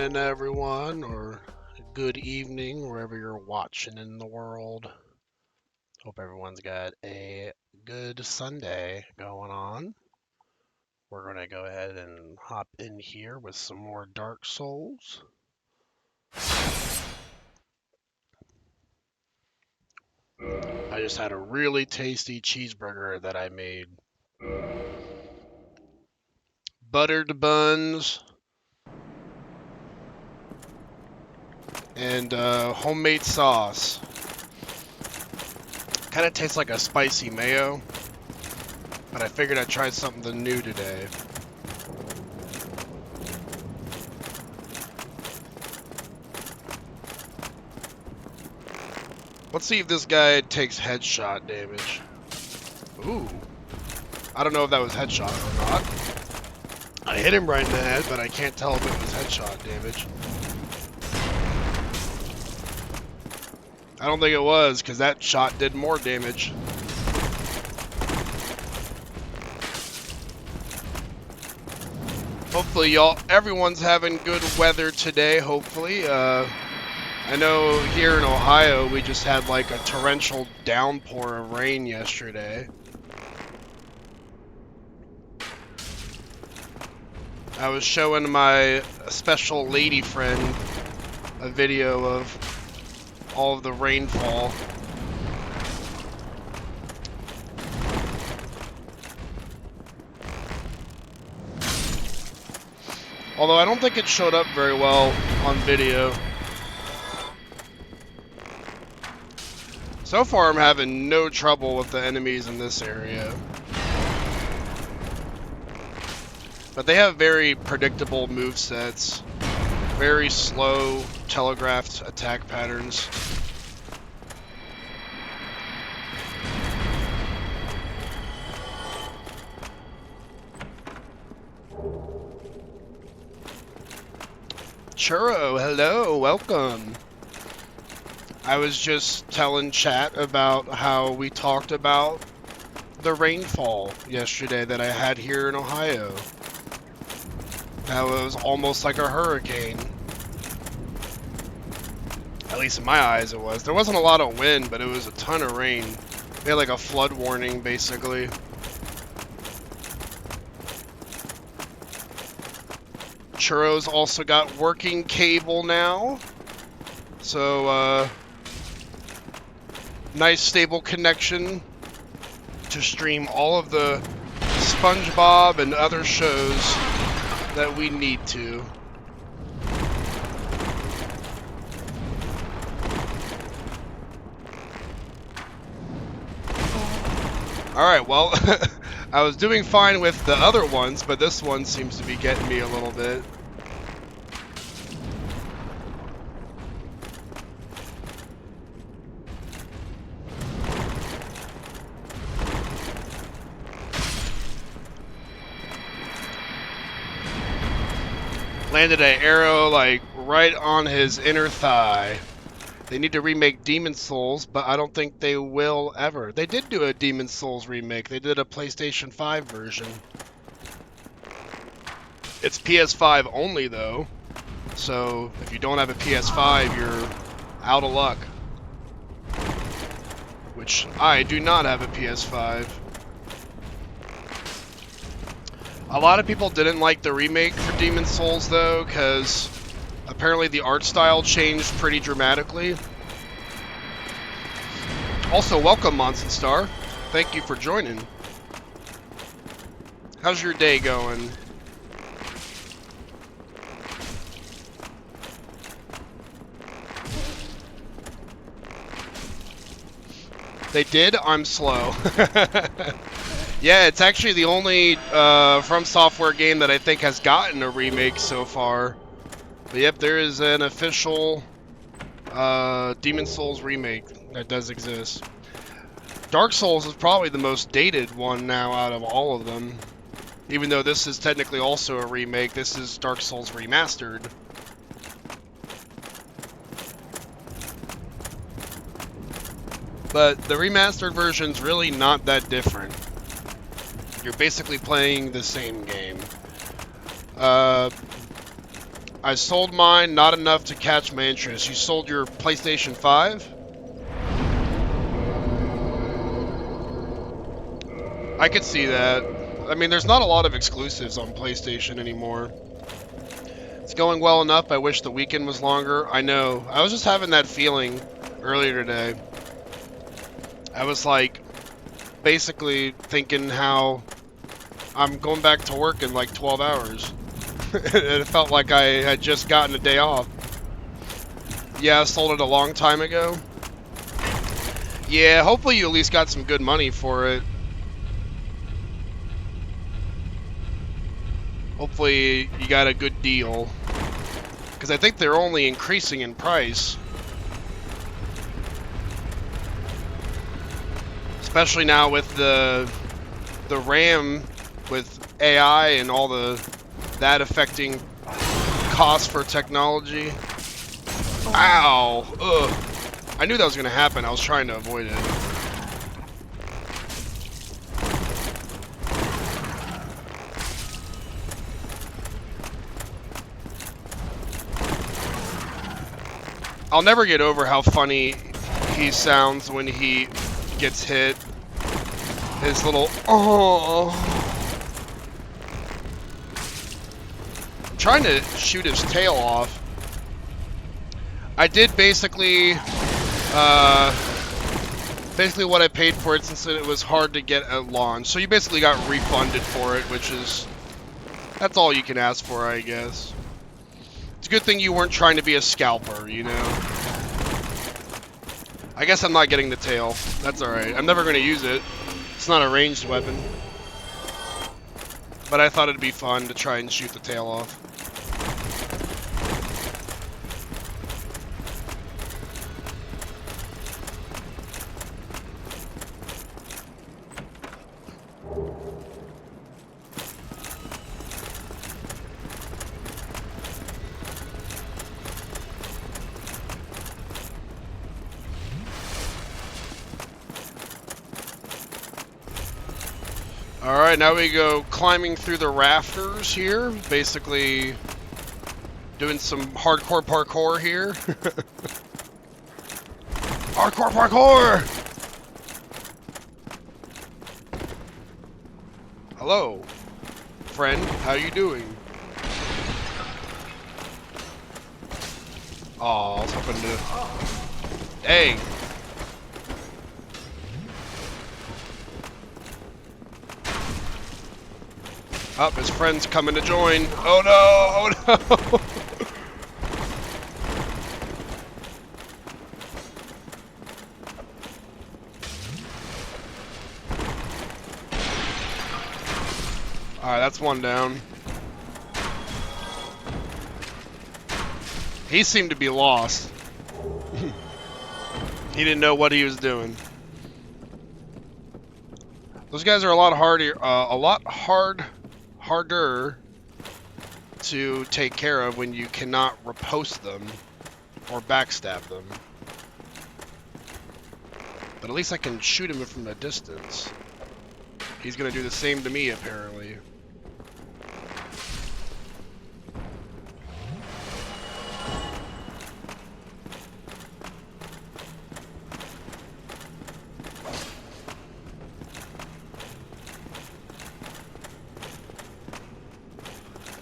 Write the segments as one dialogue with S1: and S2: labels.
S1: morning, everyone, or good evening, wherever you're watching in the world. Hope everyone's got a good Sunday going on. We're going to go ahead and hop in here with some more Dark Souls. I just had a really tasty cheeseburger that I made. Buttered buns and homemade sauce. Kind of tastes like a spicy mayo, but I figured I'd try something new today. Let's see if this guy takes headshot damage. Ooh. I don't know if that was headshot or not. I hit him right in the head, but I can't tell if it was headshot damage. I don't think it was, because that shot did more damage. Hopefully, everyone's having good weather today, hopefully. I know here in Ohio, we just had like a torrential downpour of rain yesterday. I was showing my special lady friend a video of all of the rainfall. Although I don't think it showed up very well on video. So far I'm having no trouble with the enemies in this area. But they have very predictable movesets. Very slow, telegraphed attack patterns. Churro, hello, welcome. I was just telling chat about how we talked about the rainfall yesterday that I had here in Ohio. How it was almost like a hurricane. At least in my eyes it was. There wasn't a lot of wind, but it was a ton of rain. We had like a flood warning, basically. Churro's also got working cable now. So, nice stable connection to stream all of the SpongeBob and other shows that we need to. Alright, well, I was doing fine with the other ones, but this one seems to be getting me a little bit. Landed an arrow, like, right on his inner thigh. They need to remake Demon Souls, but I don't think they will ever. They did do a Demon Souls remake. They did a PlayStation 5 version. It's PS5 only, though. So, if you don't have a PS5, you're out of luck. Which, I do not have a PS5. A lot of people didn't like the remake for Demon Souls, though, because apparently the art style changed pretty dramatically. Also, welcome, Monson Star. Thank you for joining. How's your day going? They did? I'm slow. Yeah, it's actually the only From Software game that I think has gotten a remake so far. But yep, there is an official Demon Souls remake that does exist. Dark Souls is probably the most dated one now out of all of them. Even though this is technically also a remake, this is Dark Souls Remastered. But the remastered version's really not that different. You're basically playing the same game. I sold mine, not enough to catch my interest. You sold your PlayStation 5? I could see that. I mean, there's not a lot of exclusives on PlayStation anymore. It's going well enough. I wish the weekend was longer. I know. I was just having that feeling earlier today. I was like, basically thinking how I'm going back to work in like 12 hours. It felt like I had just gotten a day off. Yeah, I sold it a long time ago. Yeah, hopefully you at least got some good money for it. Hopefully you got a good deal. Because I think they're only increasing in price. Especially now with the RAM with AI and all that affecting cost for technology. Ow! Ugh. I knew that was going to happen. I was trying to avoid it. I'll never get over how funny he sounds when he gets hit. His little oh. I'm trying to shoot his tail off. I did basically what I paid for it, since it was hard to get at launch. So you basically got refunded for it, which is, that's all you can ask for, I guess. It's a good thing you weren't trying to be a scalper, you know? I guess I'm not getting the tail. That's alright. I'm never going to use it. It's not a ranged weapon. But I thought it'd be fun to try and shoot the tail off. Alright, now we go climbing through the rafters here. Basically doing some hardcore parkour here. Hardcore parkour! Hello, friend. How you doing? Oh, I was hoping to... Dang. Oh, his friend's coming to join. Oh no! Oh no! Alright, that's one down. He seemed to be lost. He didn't know what he was doing. Those guys are a lot harder to take care of when you cannot riposte them or backstab them. But at least I can shoot him from a distance. He's gonna do the same to me, apparently.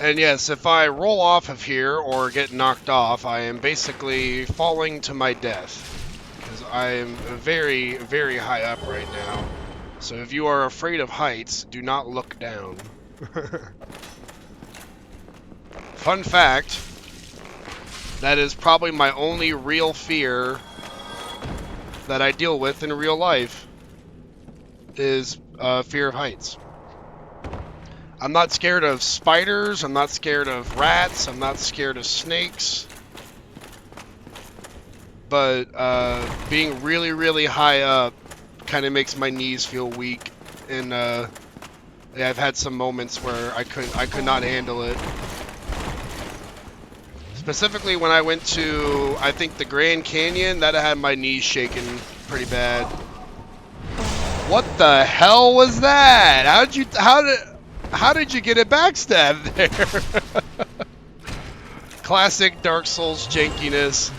S1: And yes, if I roll off of here or get knocked off, I am basically falling to my death. Because I am very, very high up right now. So if you are afraid of heights, do not look down. Fun fact, that is probably my only real fear that I deal with in real life, is fear of heights. I'm not scared of spiders, I'm not scared of rats, I'm not scared of snakes. But being really, really high up kind of makes my knees feel weak. And yeah, I've had some moments where I could not handle it. Specifically when I went to, I think, the Grand Canyon, that had my knees shaking pretty bad. What the hell was that? How did you get it backstabbed there? Classic Dark Souls jankiness.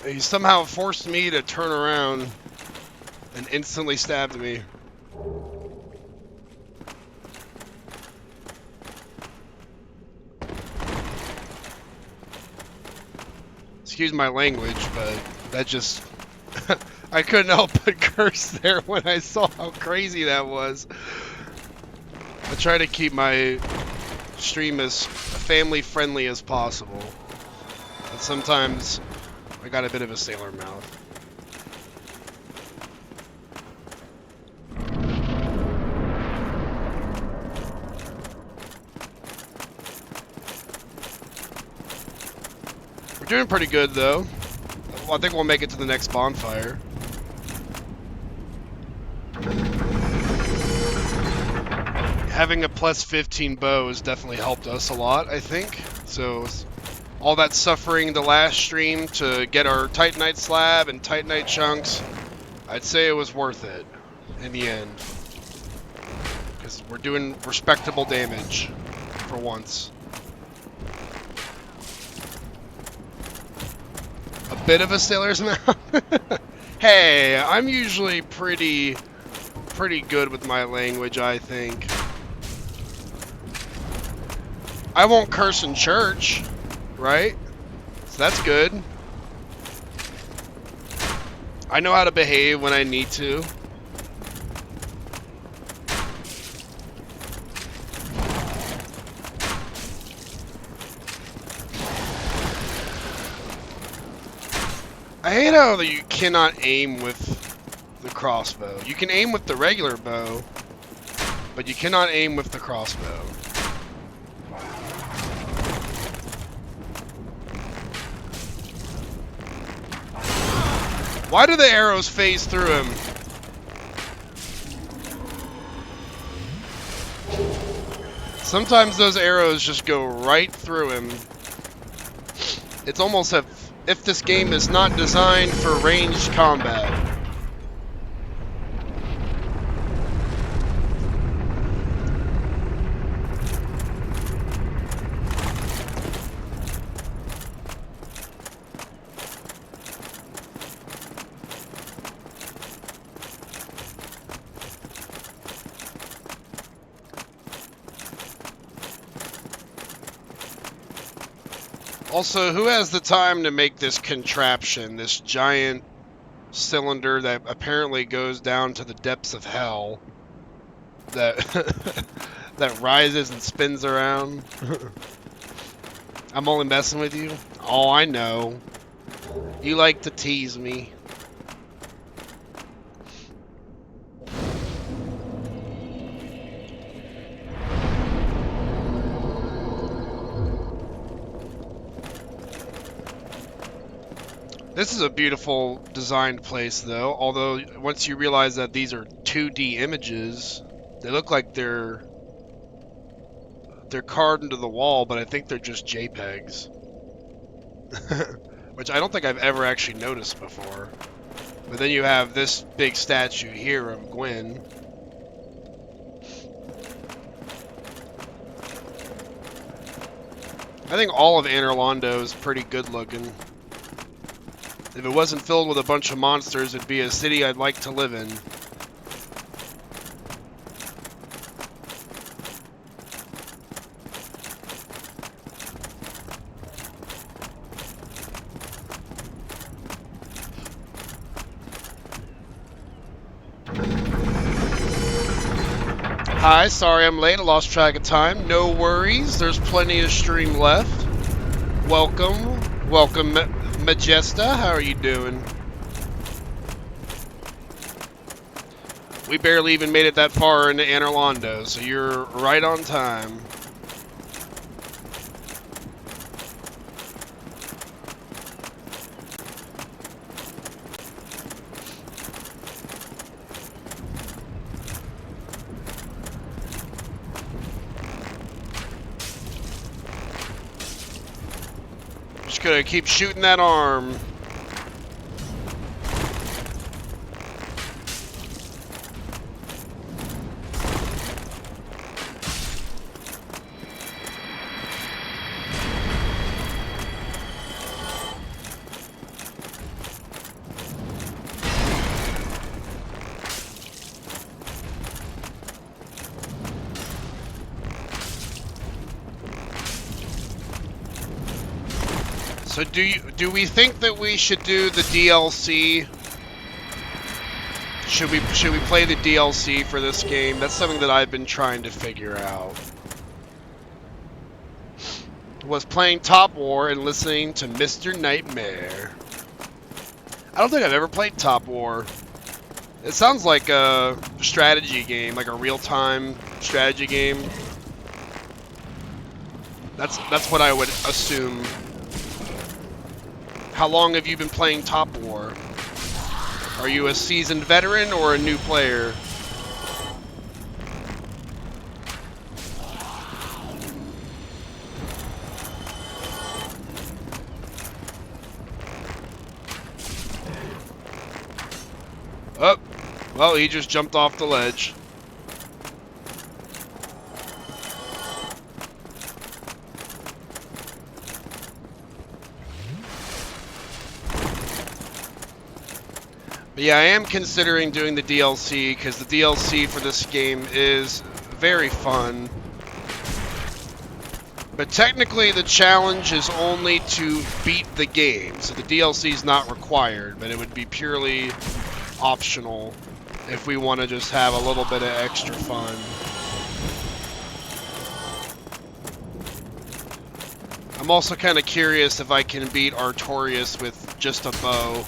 S1: He somehow forced me to turn around and instantly stabbed me. Excuse my language, but that just... I couldn't help but curse there when I saw how crazy that was. I try to keep my stream as family-friendly as possible. But sometimes I got a bit of a sailor mouth. We're doing pretty good, though. Well, I think we'll make it to the next bonfire. Having a plus 15 bow has definitely helped us a lot, I think. So, all that suffering the last stream to get our Titanite slab and Titanite chunks, I'd say it was worth it in the end. Because we're doing respectable damage for once. A bit of a sailor's mouth? Hey, I'm usually pretty good with my language, I think. I won't curse in church, right? So that's good. I know how to behave when I need to. I hate how you cannot aim with the crossbow. You can aim with the regular bow, but you cannot aim with the crossbow. Why do the arrows phase through him? Sometimes those arrows just go right through him. It's almost as if this game is not designed for ranged combat. Also, who has the time to make this contraption, this giant cylinder that apparently goes down to the depths of hell, that that rises and spins around? I'm only messing with you? Oh, I know. You like to tease me. This is a beautiful designed place, though, although once you realize that these are 2D images, they look like they're carved into the wall, but I think they're just JPEGs. Which I don't think I've ever actually noticed before. But then you have this big statue here of Gwen. I think all of Anor Londo is pretty good looking. If it wasn't filled with a bunch of monsters, it'd be a city I'd like to live in. Hi, sorry I'm late. I lost track of time. No worries. There's plenty of stream left. Welcome. Welcome, Majesta. How are you doing? We barely even made it that far into Anor Londo, so you're right on time. Just gonna keep shooting that arm. So do we think that we should do the DLC? Should we play the DLC for this game? That's something that I've been trying to figure out. Was playing Top War and listening to Mr. Nightmare. I don't think I've ever played Top War. It sounds like a strategy game, like a real-time strategy game. That's what I would assume. How long have you been playing Top War? Are you a seasoned veteran or a new player? Oh, well, he just jumped off the ledge. But yeah, I am considering doing the DLC because the DLC for this game is very fun. But technically the challenge is only to beat the game, so the DLC is not required, but it would be purely optional if we want to just have a little bit of extra fun. I'm also kind of curious if I can beat Artorias with just a bow,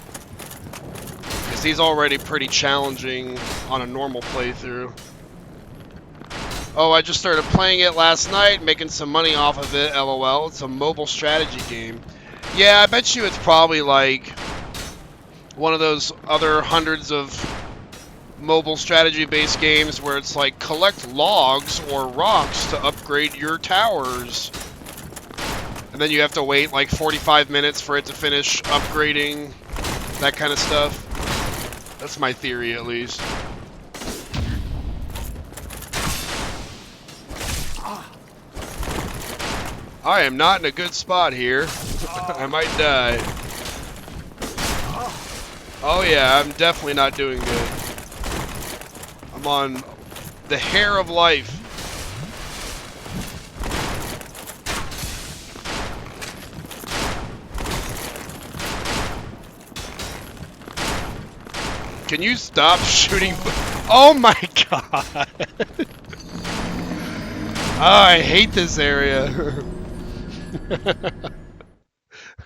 S1: because he's already pretty challenging on a normal playthrough. Oh, I just started playing it last night, making some money off of it, LOL. It's a mobile strategy game. Yeah, I bet you it's probably like one of those other hundreds of mobile strategy-based games where it's like collect logs or rocks to upgrade your towers. And then you have to wait like 45 minutes for it to finish upgrading, that kind of stuff. That's my theory, at least. I am not in a good spot here. I might die. Oh yeah, I'm definitely not doing good. I'm on the hair of life. Can you stop shooting? Oh my god! Oh, I hate this area.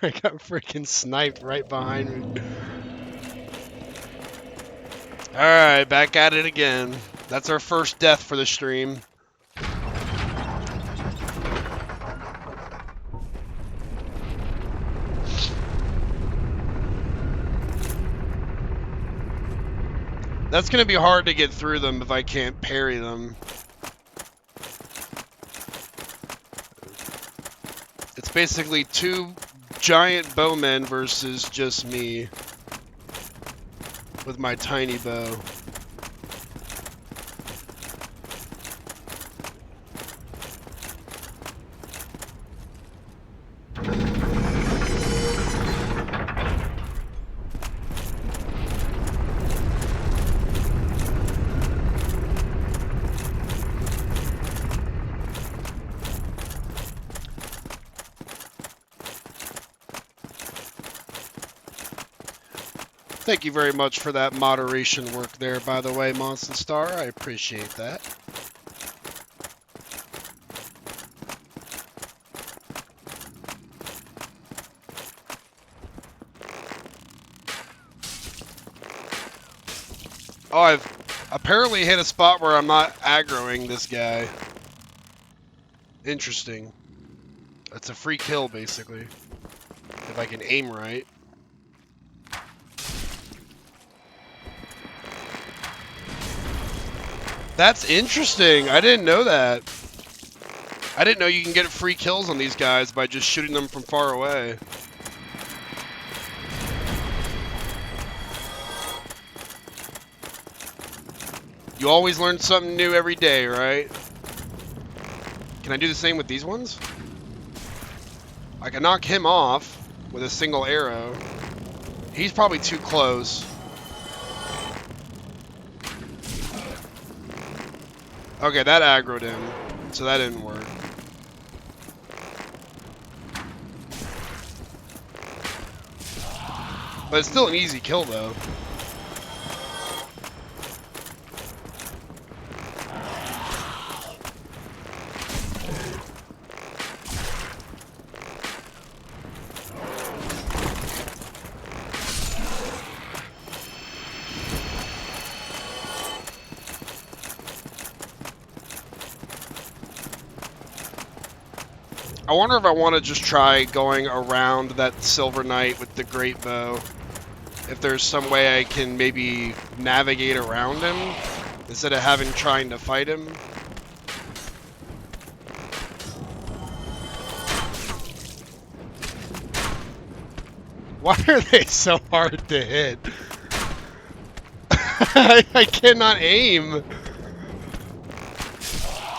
S1: I got freaking sniped right behind me. Alright, back at it again. That's our first death for the stream. That's gonna be hard to get through them if I can't parry them. It's basically two giant bowmen versus just me with my tiny bow. Thank you very much for that moderation work there, by the way, Monster Star. I appreciate that. Oh, I've apparently hit a spot where I'm not aggroing this guy. Interesting. That's a free kill, basically. If I can aim right. That's interesting. I didn't know that. I didn't know you can get free kills on these guys by just shooting them from far away. You always learn something new every day, right? Can I do the same with these ones? I can knock him off with a single arrow. He's probably too close. Okay, that aggroed him, so that didn't work. But it's still an easy kill, though. I wonder if I want to just try going around that Silver Knight with the Great Bow. If there's some way I can maybe navigate around him instead of trying to fight him. Why are they so hard to hit? I cannot aim.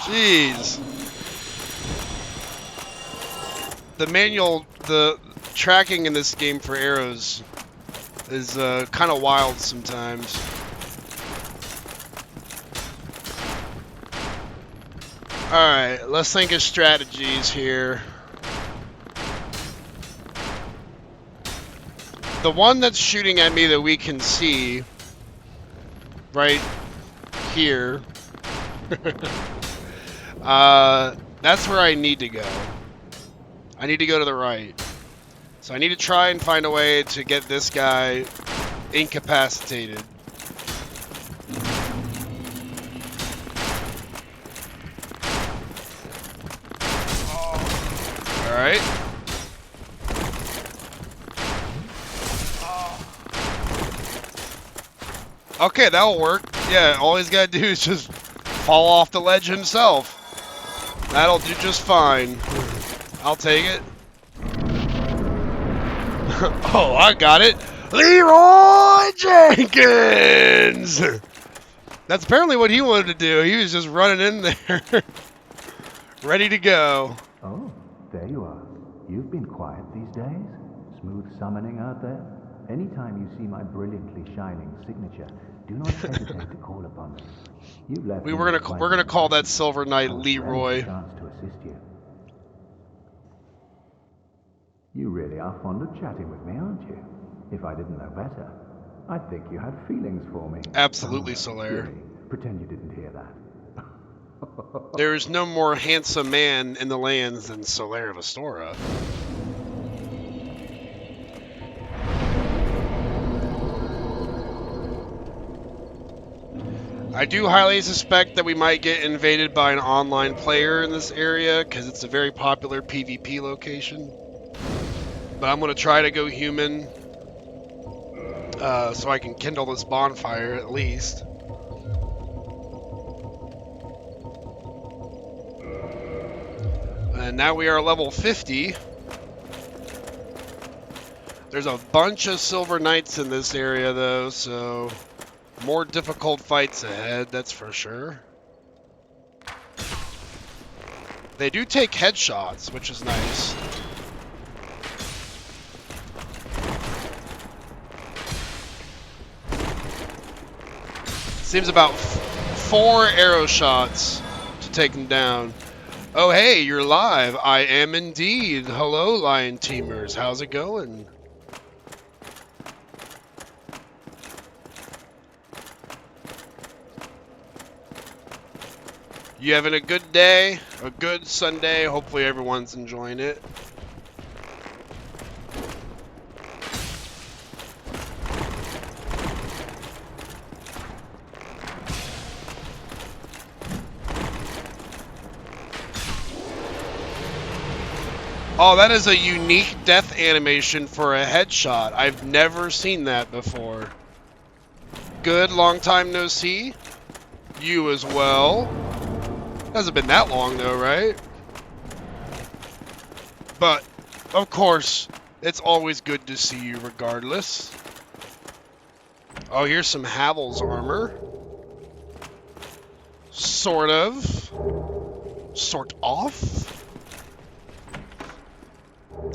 S1: Jeez. The tracking in this game for arrows is kind of wild sometimes. Alright, let's think of strategies here. The one that's shooting at me that we can see right here, that's where I need to go. I need to go to the right. So I need to try and find a way to get this guy incapacitated. Alright. Okay, that'll work. Yeah, all he's got to do is just fall off the ledge himself. That'll do just fine. I'll take it. Oh, I got it. Leroy Jenkins! That's apparently what he wanted to do. He was just running in there. Ready to go.
S2: Oh, there you are. You've been quiet these days. Smooth summoning out there. Anytime you see my brilliantly shining signature, do not hesitate to call upon me. You've left
S1: we're gonna call that Silver Knight Leroy.
S2: Chance to assist you. You really are fond of chatting with me, aren't you? If I didn't know better, I'd think you had feelings for me.
S1: Absolutely, Solaire.
S2: Really? Pretend you didn't hear that.
S1: There is no more handsome man in the lands than Solaire Vestora. I do highly suspect that we might get invaded by an online player in this area because it's a very popular PvP location. But I'm going to try to go human so I can kindle this bonfire at least. And now we are level 50. There's a bunch of Silver Knights in this area though, so more difficult fights ahead, that's for sure. They do take headshots, which is nice. Seems about 4 arrow shots to take them down. Oh hey, you're live. I am indeed. Hello, Lion Teamers. How's it going? You having a good day? A good Sunday? Hopefully everyone's enjoying it. Oh, that is a unique death animation for a headshot. I've never seen that before. Good, long time no see. You as well. Hasn't been that long though, right? But, of course, it's always good to see you regardless. Oh, here's some Havel's armor. Sort of. Sort of.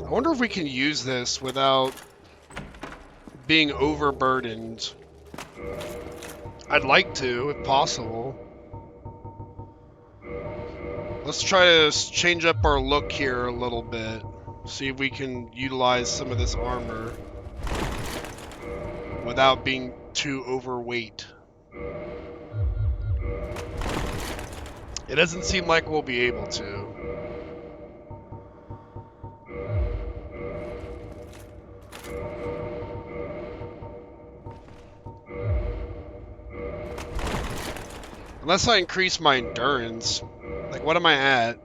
S1: I wonder if we can use this without being overburdened. I'd like to, if possible. Let's try to change up our look here a little bit. See if we can utilize some of this armor. without being too overweight. It doesn't seem like we'll be able to. Unless I increase my endurance. Like, what am I at?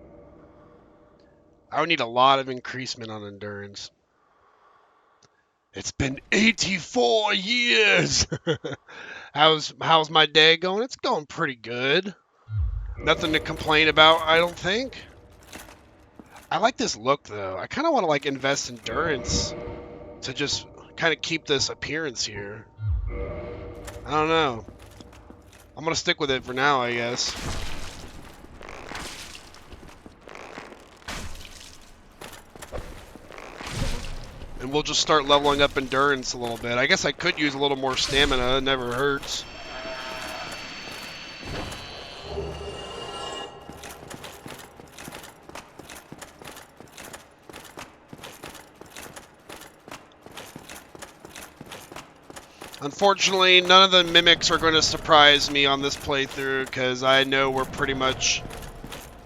S1: I would need a lot of increasement on endurance. It's been 84 years! How's my day going? It's going pretty good. Nothing to complain about, I don't think. I like this look, though. I kind of want to, like, invest endurance to just kind of keep this appearance here. I don't know. I'm going to stick with it for now, I guess. And we'll just start leveling up endurance a little bit. I guess I could use a little more stamina. It never hurts. Unfortunately, none of the mimics are going to surprise me on this playthrough, because I know where pretty much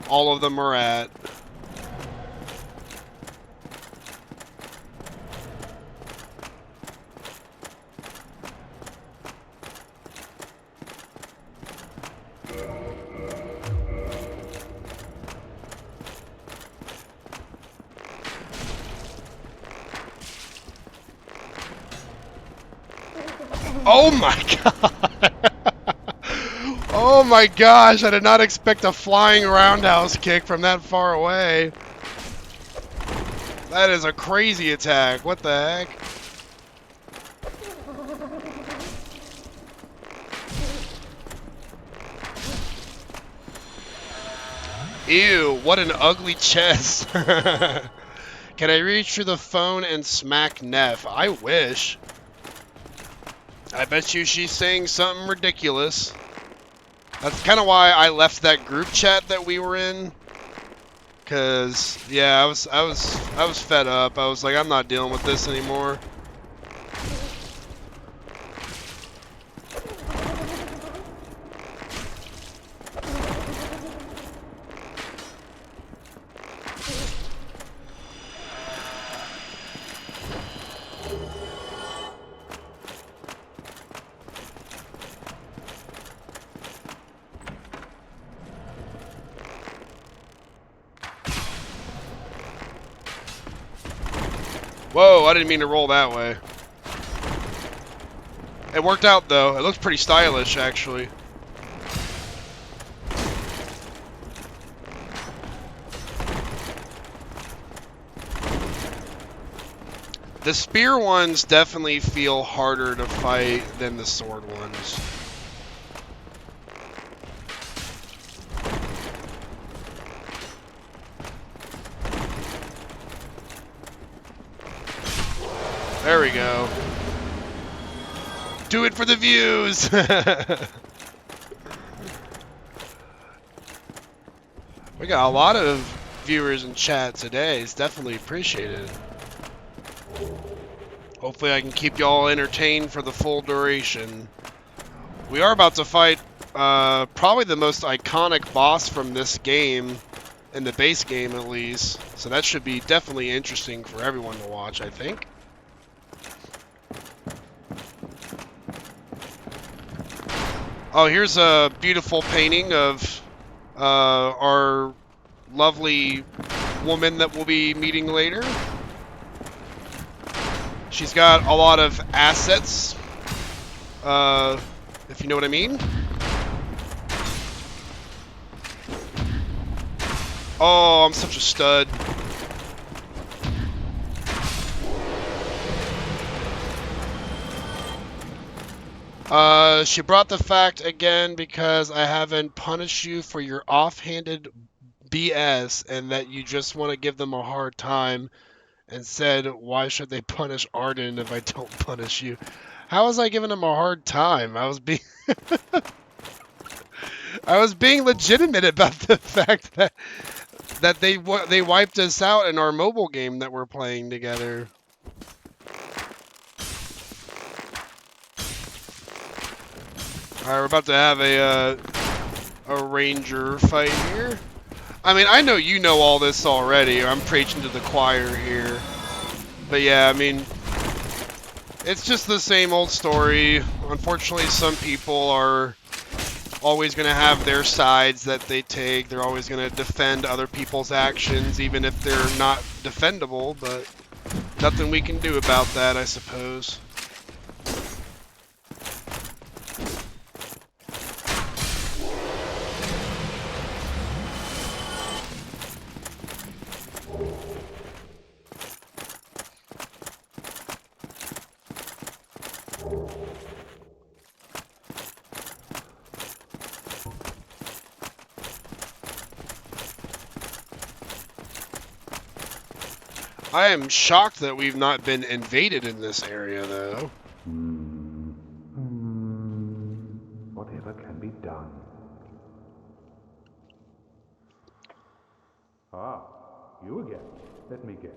S1: all of them are at. Oh my god! Oh my gosh, I did not expect a flying roundhouse kick from that far away. That is a crazy attack. What the heck? Ew, what an ugly chest. Can I reach through the phone and smack Neff? I wish. I bet you she's saying something ridiculous. That's kind of why I left that group chat that we were in. Cause yeah, I was fed up. I was like, I'm not dealing with this anymore. Whoa, I didn't mean to roll that way. It worked out, though. It looks pretty stylish, actually. The spear ones definitely feel harder to fight than the sword ones. There we go. Do it for the views! We got a lot of viewers in chat today. It's definitely appreciated. Hopefully I can keep y'all entertained for the full duration. We are about to fight probably the most iconic boss from this game, in the base game at least. So that should be definitely interesting for everyone to watch, I think. Oh, here's a beautiful painting of our lovely woman that we'll be meeting later. She's got a lot of assets, if you know what I mean. Oh, I'm such a stud. She brought the fact again because I haven't punished you for your offhanded BS and that you just want to give them a hard time, and said, why should they punish Arden if I don't punish you? How was I giving them a hard time? I was being I was being legitimate about the fact that they wiped us out in our mobile game that we're playing together. Alright, we're about to have a ranger fight here. I mean, I know you know all this already. I'm preaching to the choir here. But yeah, I mean, it's just the same old story. Unfortunately, some people are always going to have their sides that they take. They're always going to defend other people's actions, even if they're not defendable, but nothing we can do about that, I suppose. I am shocked that we've not been invaded in this area, though.
S2: Whatever can be done. Ah, you again. Let me guess.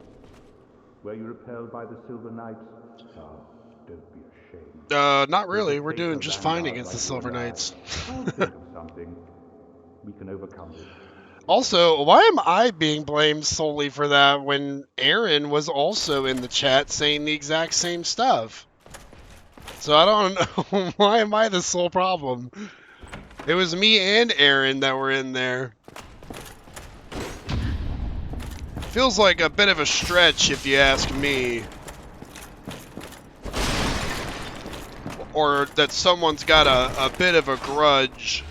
S2: Were you repelled by the Silver Knights? Oh, don't be ashamed.
S1: Not
S2: We'll
S1: really.
S2: just
S1: We're
S2: take
S1: doing
S2: the
S1: just fine
S2: vanguard
S1: against the
S2: like you
S1: Silver
S2: and I.
S1: Knights.
S2: I'll think of something. We can overcome this.
S1: Also, why am I being blamed solely for that when Aaron was also in the chat saying the exact same stuff? So I don't know. Why am I the sole problem? It was me and Aaron that were in there. Feels like a bit of a stretch if you ask me. Or that someone's got a bit of a grudge.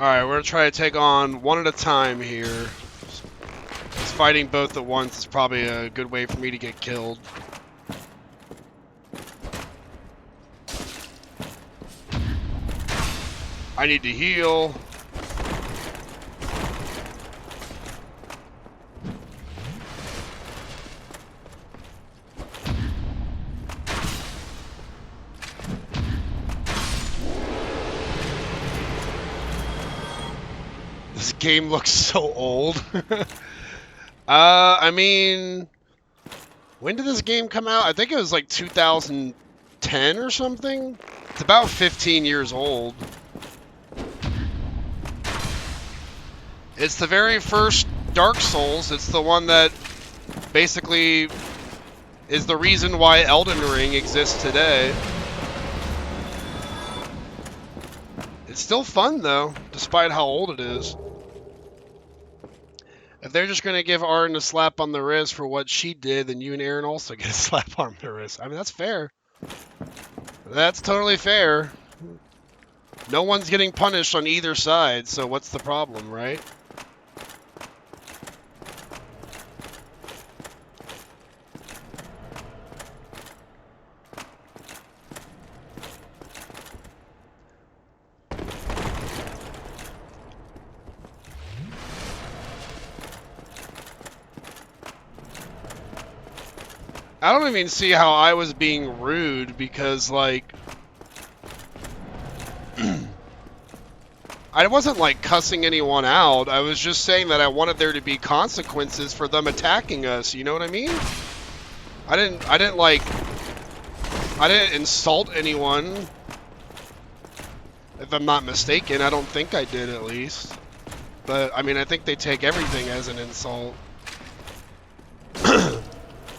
S1: Alright, we're going to try to take on one at a time here. Fighting both at once is probably a good way for me to get killed. I need to heal. This game looks so old. I mean, when did this game come out? I think it was like 2010 or something. It's about 15 years old. It's the very first Dark Souls. It's the one that basically is the reason why Elden Ring exists today. It's still fun though, despite how old it is. If they're just going to give Arden a slap on the wrist for what she did, then you and Aaron also get a slap on the wrist. I mean, that's fair. That's totally fair. No one's getting punished on either side, so what's the problem, right? I don't even see how I was being rude because, like, I wasn't, like, cussing anyone out. I was just saying that I wanted there to be consequences for them attacking us. You know what I mean? I didn't insult anyone. If I'm not mistaken, I don't think I did, at least. But, I mean, I think they take everything as an insult.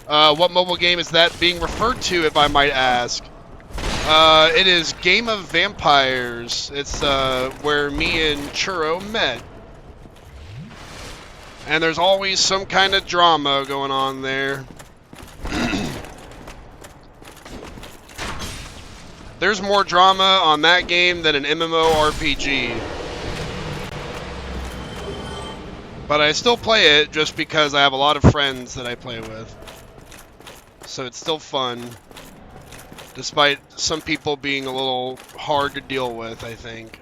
S1: What mobile game is that being referred to, if I might ask? It is Game of Vampires. It's where me and Churro met. And there's always some kind of drama going on there. There's more drama on that game than an MMORPG. But I still play it just because I have a lot of friends that I play with. So it's still fun. Despite some people being a little hard to deal with, I think.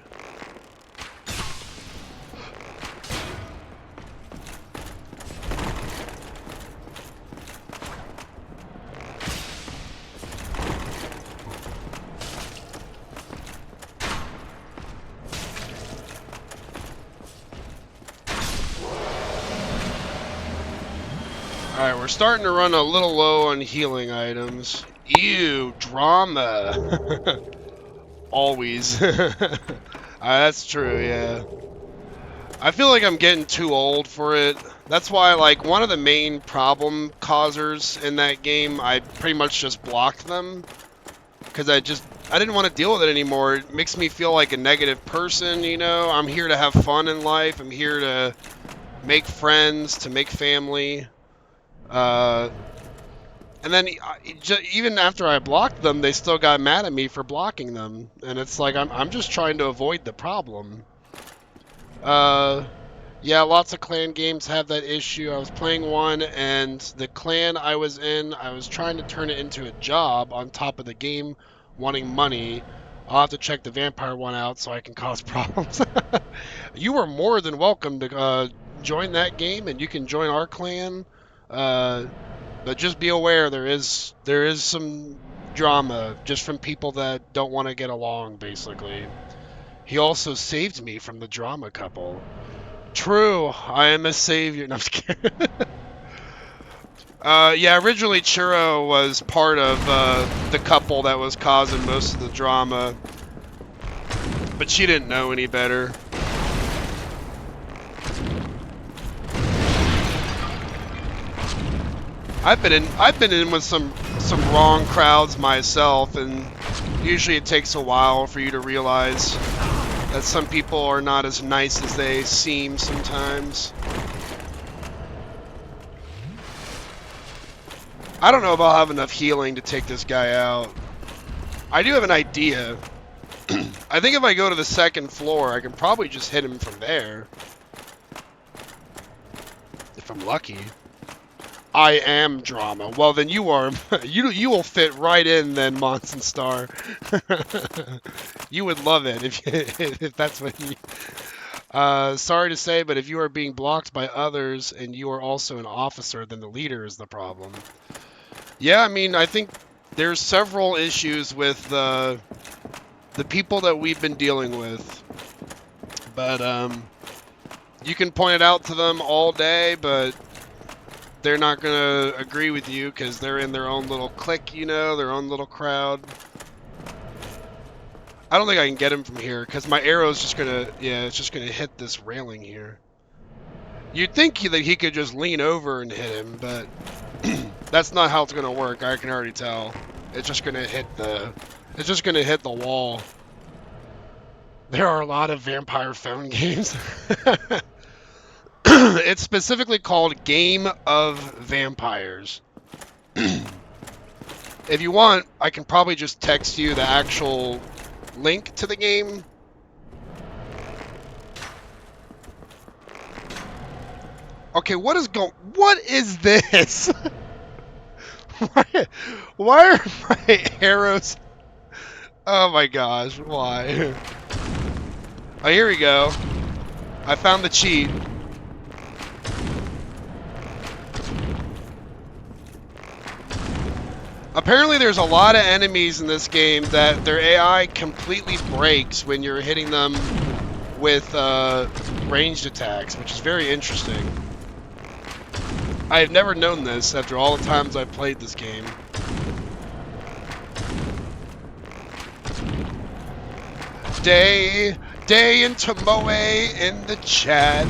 S1: Alright, we're starting to run a little low on healing items. Ew, drama. Always. That's true, yeah. I feel like I'm getting too old for it. That's why, like, one of the main problem causers in that game, I pretty much just blocked them. Because I didn't want to deal with it anymore. It makes me feel like a negative person, you know? I'm here to have fun in life. I'm here to make friends, to make family. And then even after I blocked them, they still got mad at me for blocking them. And it's like, I'm just trying to avoid the problem. Yeah, lots of clan games have that issue. I was playing one, and the clan I was in, I was trying to turn it into a job on top of the game, wanting money. I'll have to check the vampire one out so I can cause problems. You are more than welcome to join that game, and you can join our clan. But just be aware there is some drama just from people that don't want to get along, basically. He also saved me from the drama couple. True, I am a savior. No, I'm just kidding. Yeah, originally Churro was part of the couple that was causing most of the drama, but she didn't know any better. I've been in with some wrong crowds myself, and usually it takes a while for you to realize that some people are not as nice as they seem sometimes. I don't know if I'll have enough healing to take this guy out. I do have an idea. I think if I go to the second floor, I can probably just hit him from there. If I'm lucky. I am drama. Well, then you are. You will fit right in then, Monson Star. You would love it if that's what you... sorry to say, but if you are being blocked by others and you are also an officer, then the leader is the problem. Yeah, I mean, I think there's several issues with the people that we've been dealing with. But you can point it out to them all day, but they're not going to agree with you because they're in their own little clique, you know, their own little crowd. I don't think I can get him from here because my arrow's just going to, yeah, it's just going to hit this railing here. You'd think that he could just lean over and hit him, but that's not how it's going to work. I can already tell. It's just going to hit the wall. There are a lot of vampire phone games. It's specifically called Game of Vampires. If you want, I can probably just text you the actual link to the game. Okay, what is this? Why are my arrows... Oh my gosh, why? Oh, here we go. I found the cheat. Apparently there's a lot of enemies in this game that their AI completely breaks when you're hitting them with ranged attacks, which is very interesting. I've never known this after all the times I've played this game. Day into Moe in the chat.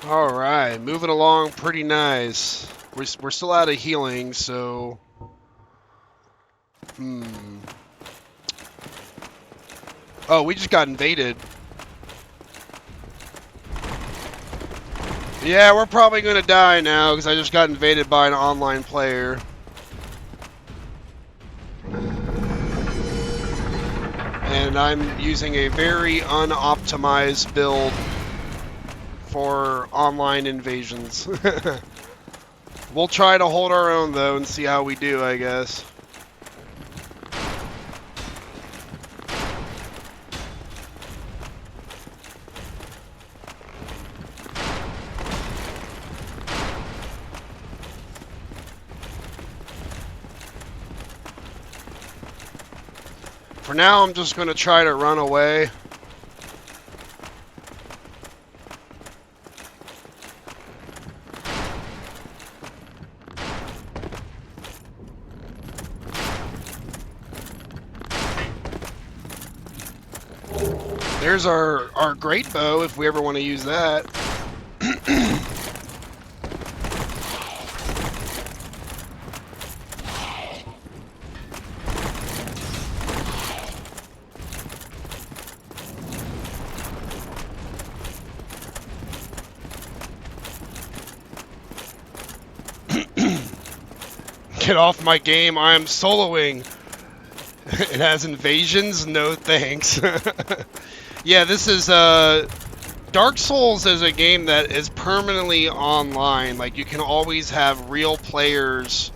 S1: Alright, moving along pretty nice. We're still out of healing, so... Oh, we just got invaded. Yeah, we're probably going to die now, because I just got invaded by an online player. And I'm using a very unoptimized build for online invasions. We'll try to hold our own, though, and see how we do, I guess. For now, I'm just going to try to run away. There's our great bow if we ever want to use that. Get off my game, I am soloing. It has invasions? No thanks. Yeah, this is, Dark Souls is a game that is permanently online. Like, you can always have real players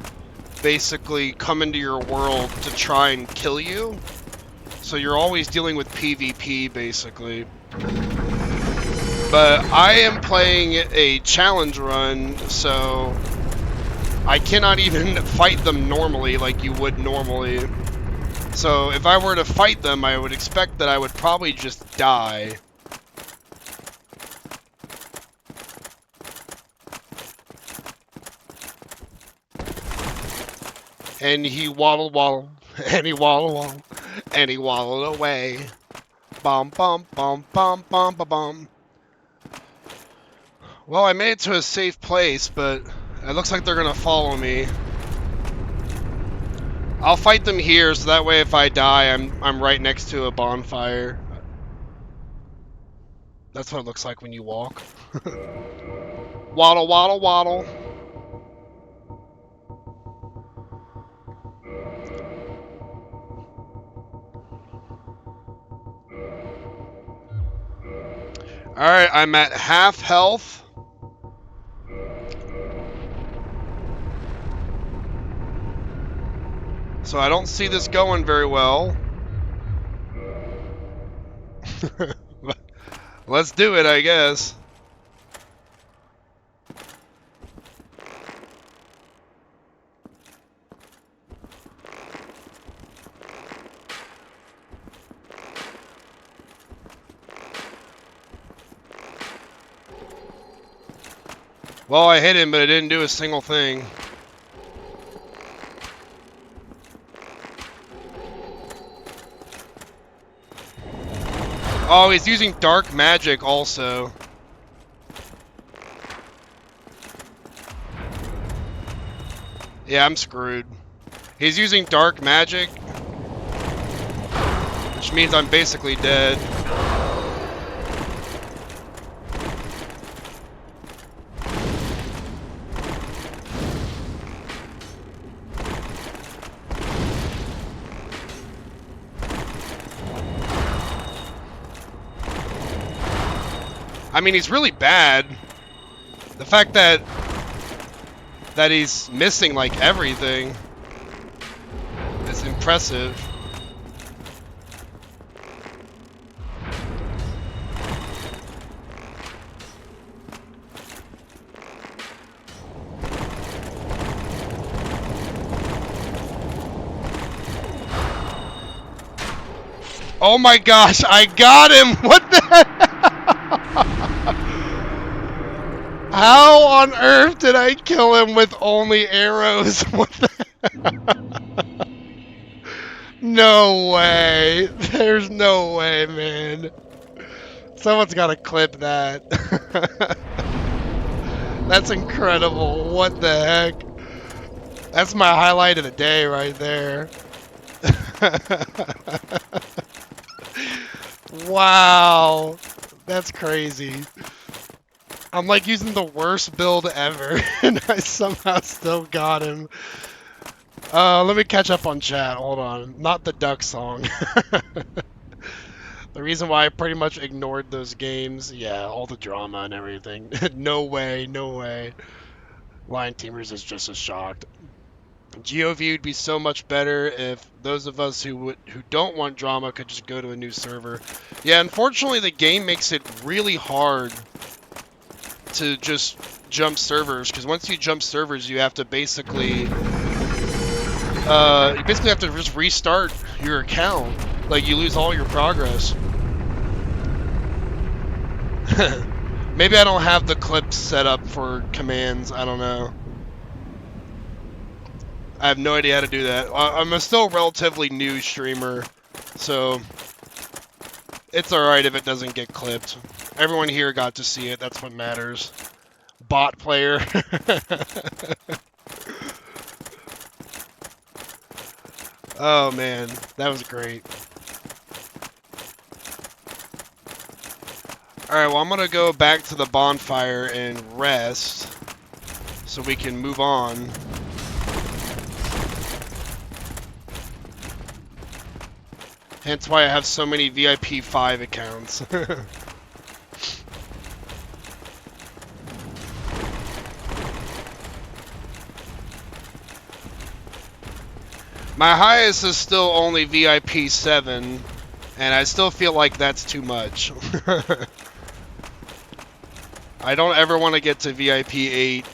S1: basically come into your world to try and kill you. So you're always dealing with PvP, basically. But I am playing a challenge run, so I cannot even fight them normally like you would normally. So if I were to fight them, I would expect that I would probably just die. And he waddled, waddled, and he waddled, waddled, and he waddled away. Bum, bum, bum, bum, bum, bum, bum. Well, I made it to a safe place, but it looks like they're gonna follow me. I'll fight them here, so that way if I die, I'm right next to a bonfire. That's what it looks like when you walk. Waddle, waddle, waddle. Alright, I'm at half health. So I don't see this going very well. Let's do it, I guess. Well, I hit him, but it didn't do a single thing. Oh, he's using dark magic also. Yeah, I'm screwed. He's using dark magic, which means I'm basically dead. I mean, he's really bad. The fact that he's missing like everything is impressive. Oh my gosh, I got him! What the heck? How on earth did I kill him with only arrows? What the No way. There's no way, man. Someone's got to clip that. That's incredible. What the heck? That's my highlight of the day right there. Wow. That's crazy. I'm like using the worst build ever, and I somehow still got him. Let me catch up on chat. Hold on. Not the duck song. The reason why I pretty much ignored those games, yeah, all the drama and everything. No way, no way. Lion Teamers is just as shocked. GOV would be so much better if those of us who don't want drama could just go to a new server. Yeah, unfortunately the game makes it really hard to just jump servers, because once you jump servers you have to basically have to just restart your account. Like, you lose all your progress. Maybe I don't have the clips set up for commands. I don't know. I have no idea how to do that. I'm a still relatively new streamer, so it's alright if it doesn't get clipped. Everyone here got to see it. That's what matters. Bot player. Oh, man. That was great. Alright, well, I'm going to go back to the bonfire and rest so we can move on. Hence why I have so many VIP 5 accounts. My highest is still only VIP 7, and I still feel like that's too much. I don't ever want to get to VIP 8.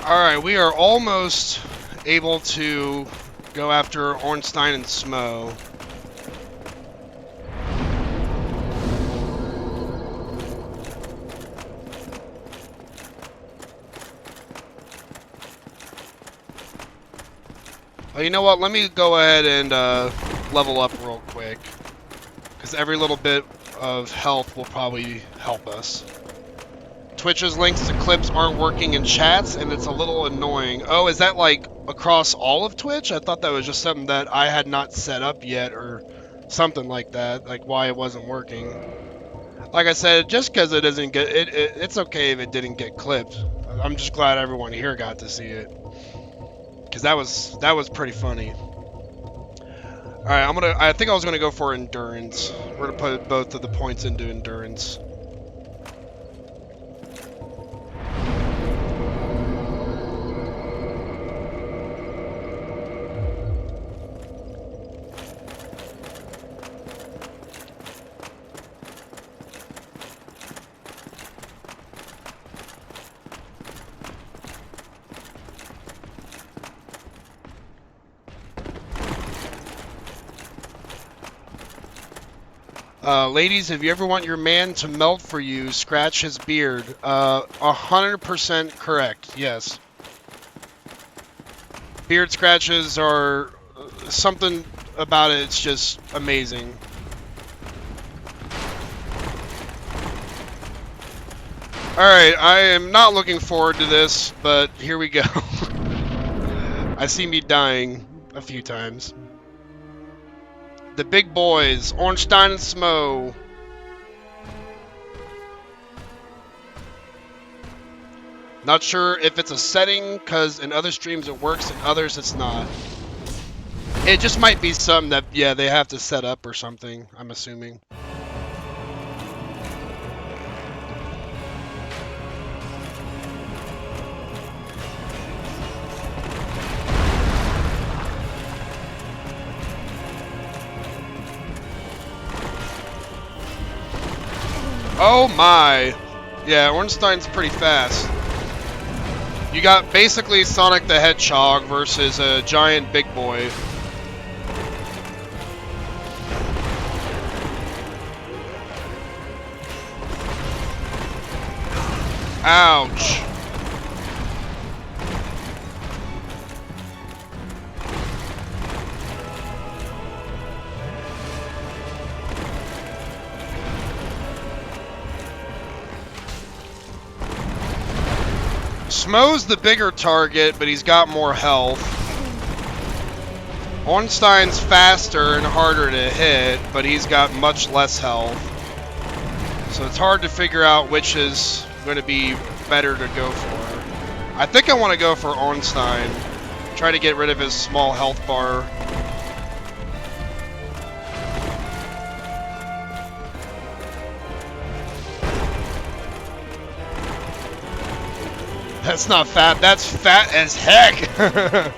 S1: Alright, we are almost able to go after Ornstein and Smo. Oh, you know what? Let me go ahead and level up real quick, because every little bit of health will probably help us. Twitch's links to clips aren't working in chats, and it's a little annoying. Oh, is that like across all of Twitch? I thought that was just something that I had not set up yet, or something like that, like why it wasn't working. Like I said, just because it doesn't get it's okay if it didn't get clipped. I'm just glad everyone here got to see it, because that was pretty funny. All right, I think I was gonna go for endurance. We're gonna put both of the points into endurance. Ladies, if you ever want your man to melt for you, scratch his beard. 100% correct, yes. Beard scratches are something about it, it's just amazing. Alright, I am not looking forward to this, but here we go. I see me dying a few times. The big boys, Ornstein and Smo. Not sure if it's a setting, because in other streams it works, in others it's not. It just might be something that, yeah, they have to set up or something, I'm assuming. Oh my! Yeah, Ornstein's pretty fast. You got basically Sonic the Hedgehog versus a giant big boy. Ouch. Smo's the bigger target, but he's got more health. Ornstein's faster and harder to hit, but he's got much less health. So it's hard to figure out which is going to be better to go for. I think I want to go for Ornstein. Try to get rid of his small health bar. That's not fat, that's fat as heck!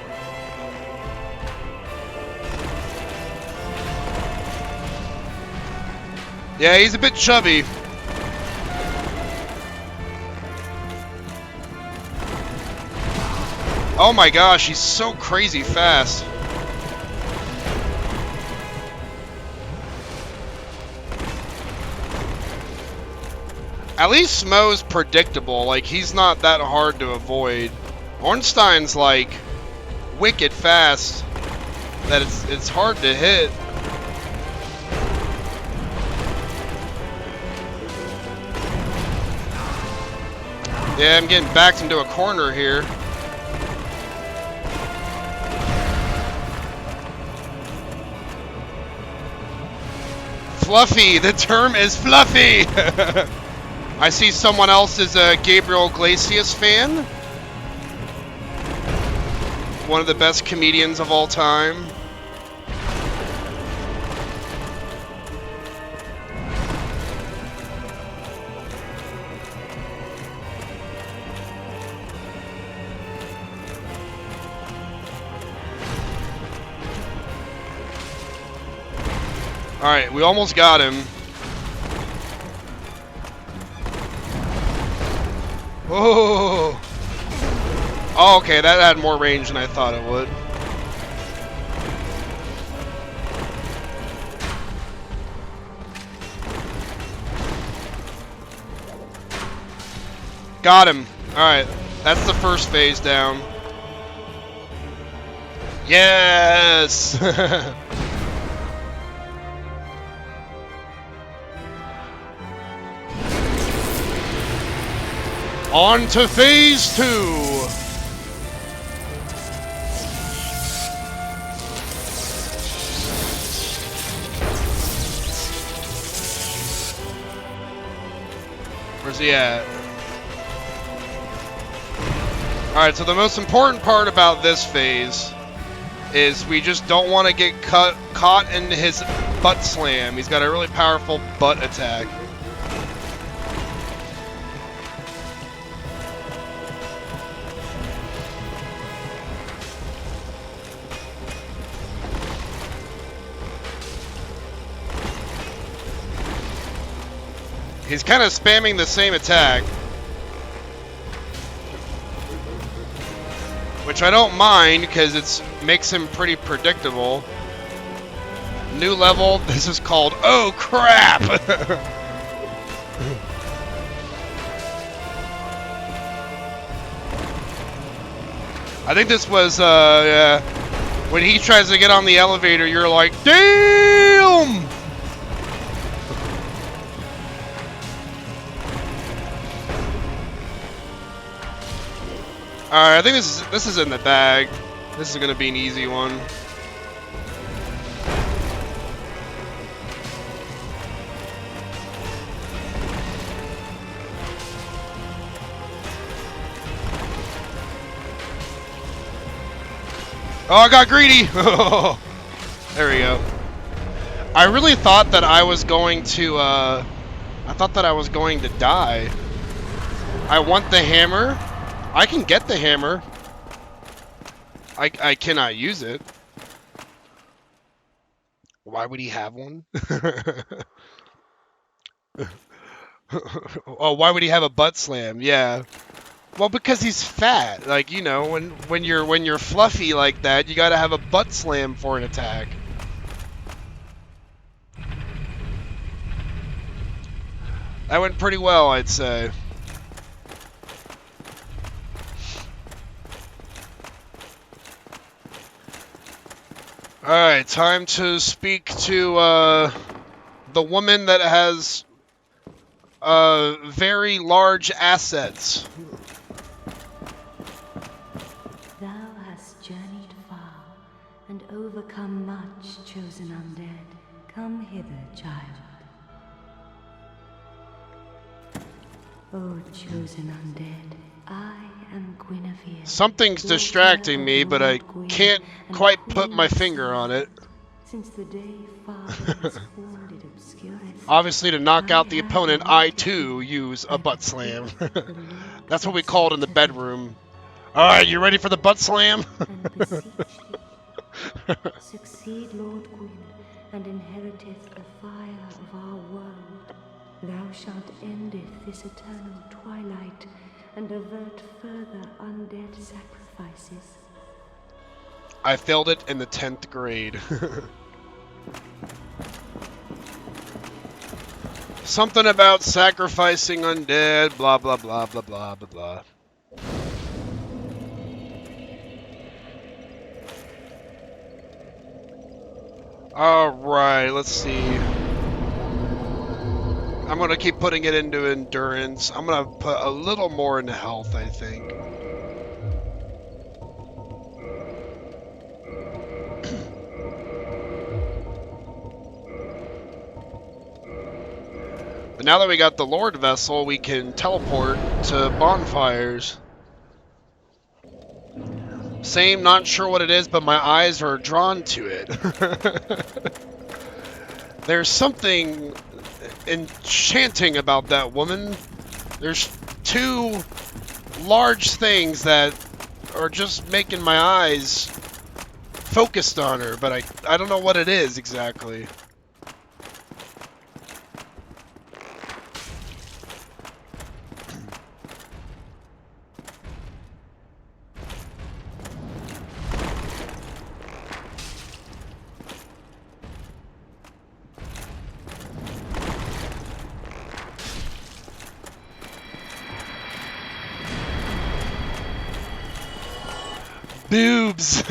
S1: Yeah, he's a bit chubby. Oh my gosh, he's so crazy fast. At least Smo's predictable, like he's not that hard to avoid. Ornstein's like wicked fast that it's hard to hit. Yeah, I'm getting backed into a corner here. Fluffy! The term is fluffy! I see someone else is a Gabriel Iglesias fan. One of the best comedians of all time. Alright, we almost got him. Oh! Oh, okay, that had more range than I thought it would. Got him. Alright, that's the first phase down. Yes! On to phase 2! Where's he at? Alright, so the most important part about this phase is we just don't want to get caught in his butt slam. He's got a really powerful butt attack. He's kind of spamming the same attack, which I don't mind because it makes him pretty predictable. New level, this is called Oh Crap! I think this was, yeah. When he tries to get on the elevator, you're like, damn! Alright, I think this is in the bag. This is gonna be an easy one. Oh, I got greedy! There we go. I really thought that I was going to, I thought that I was going to die. I want the hammer. I can get the hammer. I cannot use it. Why would he have one? Oh, why would he have a butt slam? Yeah. Well, because he's fat. Like, you know, when you're fluffy like that, you gotta have a butt slam for an attack. That went pretty well, I'd say. Alright, time to speak to the woman that has very large assets.
S3: Thou hast journeyed far and overcome O chosen undead, I am Guinevere,
S1: Something's
S3: daughter
S1: distracting
S3: of
S1: me, but I
S3: Lord Gwyn
S1: can't
S3: and
S1: quite put
S3: Queen
S1: my
S3: of
S1: finger on
S3: Song.
S1: it.
S3: Since the day Father has formed it obscurest,
S1: Obviously, to knock
S3: I
S1: out the
S3: have
S1: opponent, I
S3: waited
S1: too
S3: thee
S1: use a
S3: like a
S1: butt slam.
S3: gift the Lord
S1: That's what we
S3: vessel
S1: called in the
S3: to thee,
S1: bedroom. Alright, you ready for the butt slam?
S3: and beseech thee, succeed Lord Gwyn, and inheriteth the fire of our world. Thou shalt endeth this eternal twilight, and avert further undead sacrifices.
S1: I failed it in the 10th grade. Something about sacrificing undead, blah blah blah blah blah blah blah. Alright, let's see. I'm gonna keep putting it into endurance. I'm gonna put a little more into health, I think. But now that we got the Lord Vessel, we can teleport to bonfires. Same, not sure what it is, but my eyes are drawn to it. There's something enchanting about that woman. There's two large things that are just making my eyes focused on her, but I don't know what it is exactly. Boobs!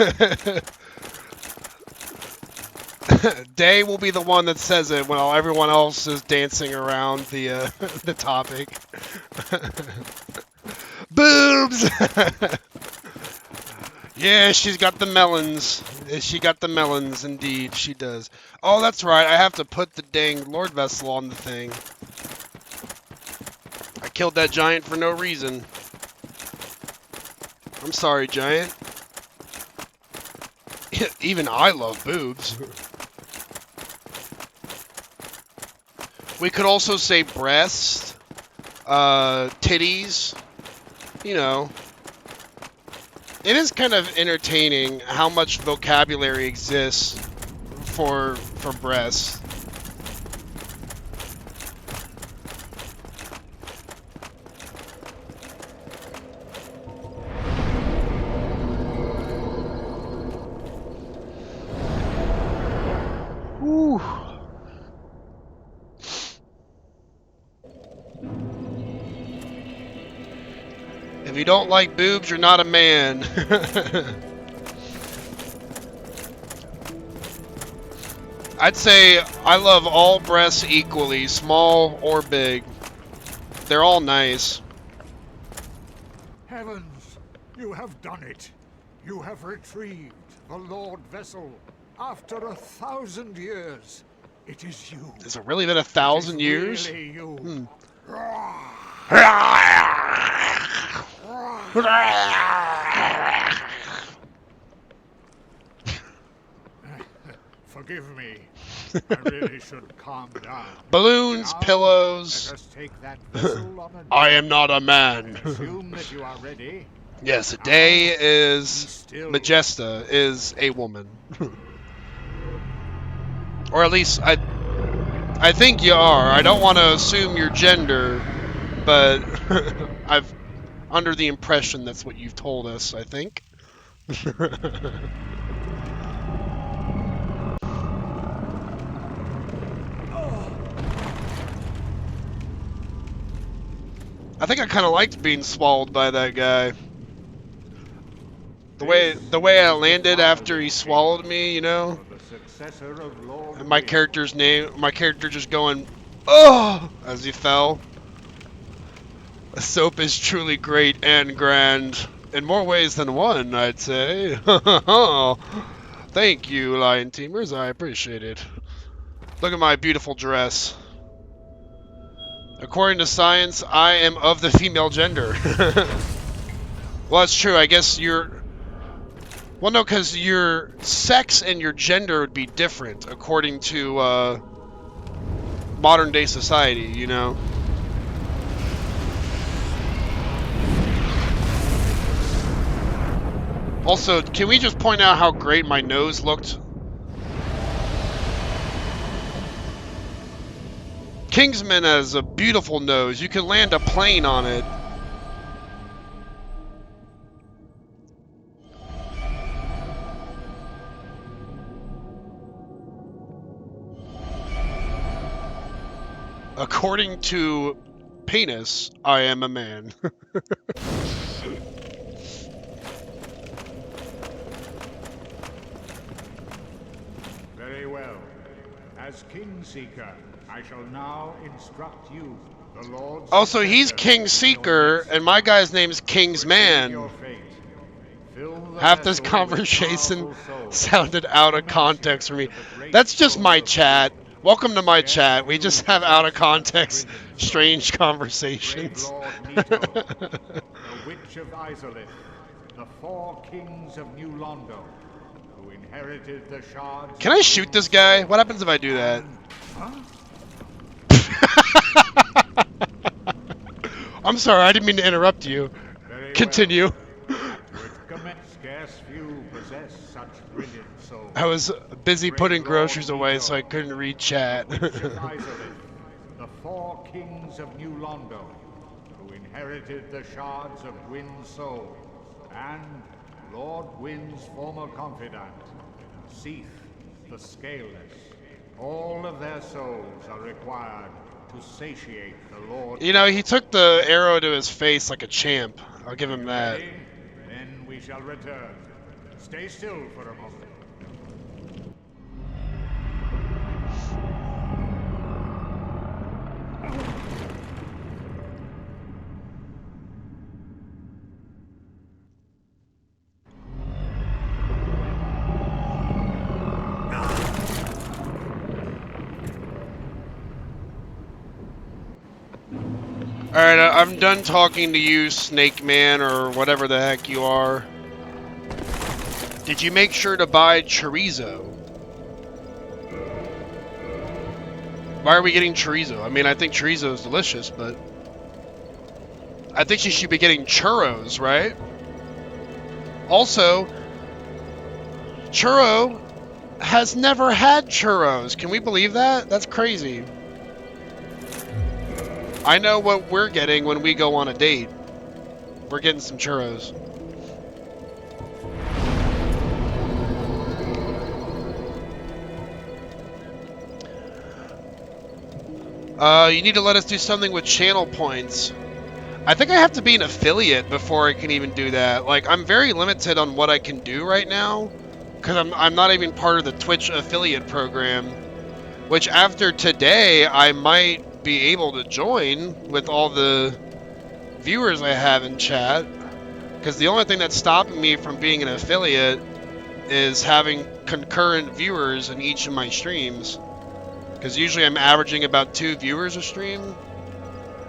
S1: Day will be the one that says it while everyone else is dancing around the the topic. Boobs! Yeah, she's got the melons. She got the melons, indeed, she does. Oh, that's right, I have to put the dang Lord Vessel on the thing. I killed that giant for no reason. I'm sorry, giant. Even I love boobs. We could also say breasts, titties, you know. It is kind of entertaining how much vocabulary exists for breasts. Whew. If you don't like boobs, you're not a man. I'd say I love all breasts equally, small or big. They're all nice.
S4: Heavens, you have done it. You have retrieved the Lord Vessel after 1,000 years. It is you.
S1: Has it really been 1,000 years?
S4: Really you.
S1: Hmm.
S4: Forgive me. I really should calm down.
S1: Balloons,
S4: Now,
S1: pillows.
S4: let us take that vessel on a
S1: I am not a man.
S4: assume that you are ready.
S1: Yes, a day
S4: Be
S1: is
S4: still.
S1: Majesta is a woman. Or at least I think you are. I don't want to assume your gender, but I've under the impression that's what you've told us, I think. I think I kind of liked being swallowed by that guy. The way I landed after he swallowed me, you know? And my character just going, "Oh!" as he fell. A soap is truly great and grand. In more ways than one, I'd say. Thank you, Lion Teamers. I appreciate it. Look at my beautiful dress. According to science, I am of the female gender. Well, that's true. I guess you're... Well, no, because your sex and your gender would be different according to modern day society, you know? Also, can we just point out how great my nose looked? Kingsman has a beautiful nose. You can land a plane on it. According to penis, I am a man.
S4: Very well. As King Seeker, I shall now instruct you, the Lord's
S1: Also, he's
S4: successor,
S1: King
S4: in your
S1: Seeker,
S4: next
S1: and my guy's name's King's
S4: Receive
S1: Man.
S4: your fate. Fill the
S1: Half this
S4: vessel with
S1: conversation
S4: powerful souls.
S1: sounded out of context for me. That's just my chat. Welcome to my chat. We just have out of context strange conversations.
S4: Lord Nito, the Witch of Izalith, the 4 kings of New Londo, who inherited the shards.
S1: Can I shoot this guy? What happens if I do that? I'm sorry, I didn't mean to interrupt you. Continue.
S4: Scarce few possess such brilliant souls.
S1: I was busy putting groceries away, so I couldn't read chat.
S4: The Witch of Izalith, the 4 kings of New Londo, who inherited the shards of Gwyn's soul, and Lord Gwyn's former confidant, Seath the Scaleless. All of their souls are required to satiate the Lord.
S1: You know, he took the arrow to his face like a champ. I'll give him that.
S4: Ready? Then we shall return. Stay still for a moment.
S1: Alright, I'm done talking to you, Snake Man, or whatever the heck you are. Did you make sure to buy chorizo? Why are we getting chorizo? I mean, I think chorizo is delicious, but... I think you should be getting churros, right? Also, Churro has never had churros. Can we believe that? That's crazy. I know what we're getting when we go on a date. We're getting some churros. You need to let us do something with channel points. I think I have to be an affiliate before I can even do that. Like, I'm very limited on what I can do right now, because I'm not even part of the Twitch affiliate program, which after today, I might be able to join with all the viewers I have in chat, because the only thing that's stopping me from being an affiliate is having concurrent viewers in each of my streams, because usually I'm averaging about 2 viewers a stream.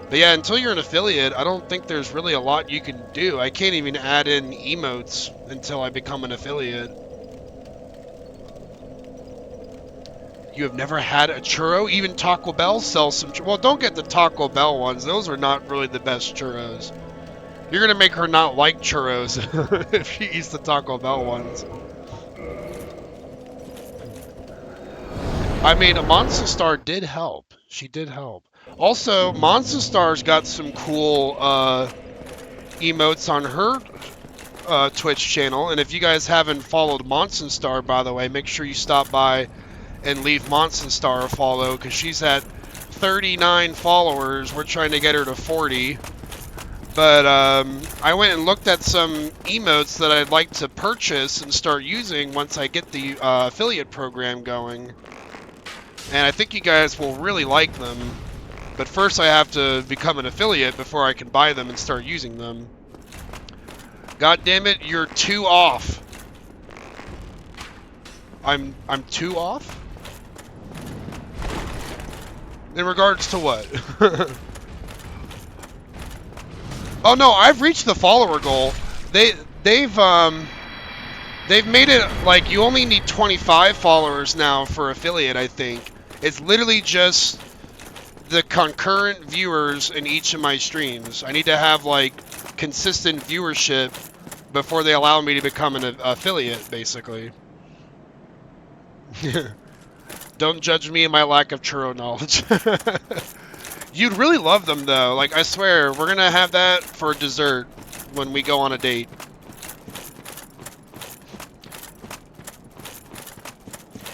S1: But yeah, until you're an affiliate, I don't think there's really a lot you can do. I can't even add in emotes until I become an affiliate. You have never had a churro? Even Taco Bell sells some churros. Well, don't get the Taco Bell ones. Those are not really the best churros. You're going to make her not like churros if she eats the Taco Bell ones. I mean, a Monster Star did help. She did help. Also, Monster Star's got some cool emotes on her Twitch channel. And if you guys haven't followed Monster Star, by the way, make sure you stop by and leave Monster Star a follow, because she's at 39 followers. We're trying to get her to 40. But I went and looked at some emotes that I'd like to purchase and start using once I get the affiliate program going. And I think you guys will really like them. But first I have to become an affiliate before I can buy them and start using them. God damn it, you're 2 off. I'm 2 off? In regards to what? Oh no, I've reached the follower goal. They they've they've made it like you only need 25 followers now for affiliate, I think. It's literally just the concurrent viewers in each of my streams. I need to have like consistent viewership before they allow me to become an affiliate, basically. Don't judge me and my lack of churro knowledge. You'd really love them though. Like I swear, we're gonna have that for dessert when we go on a date.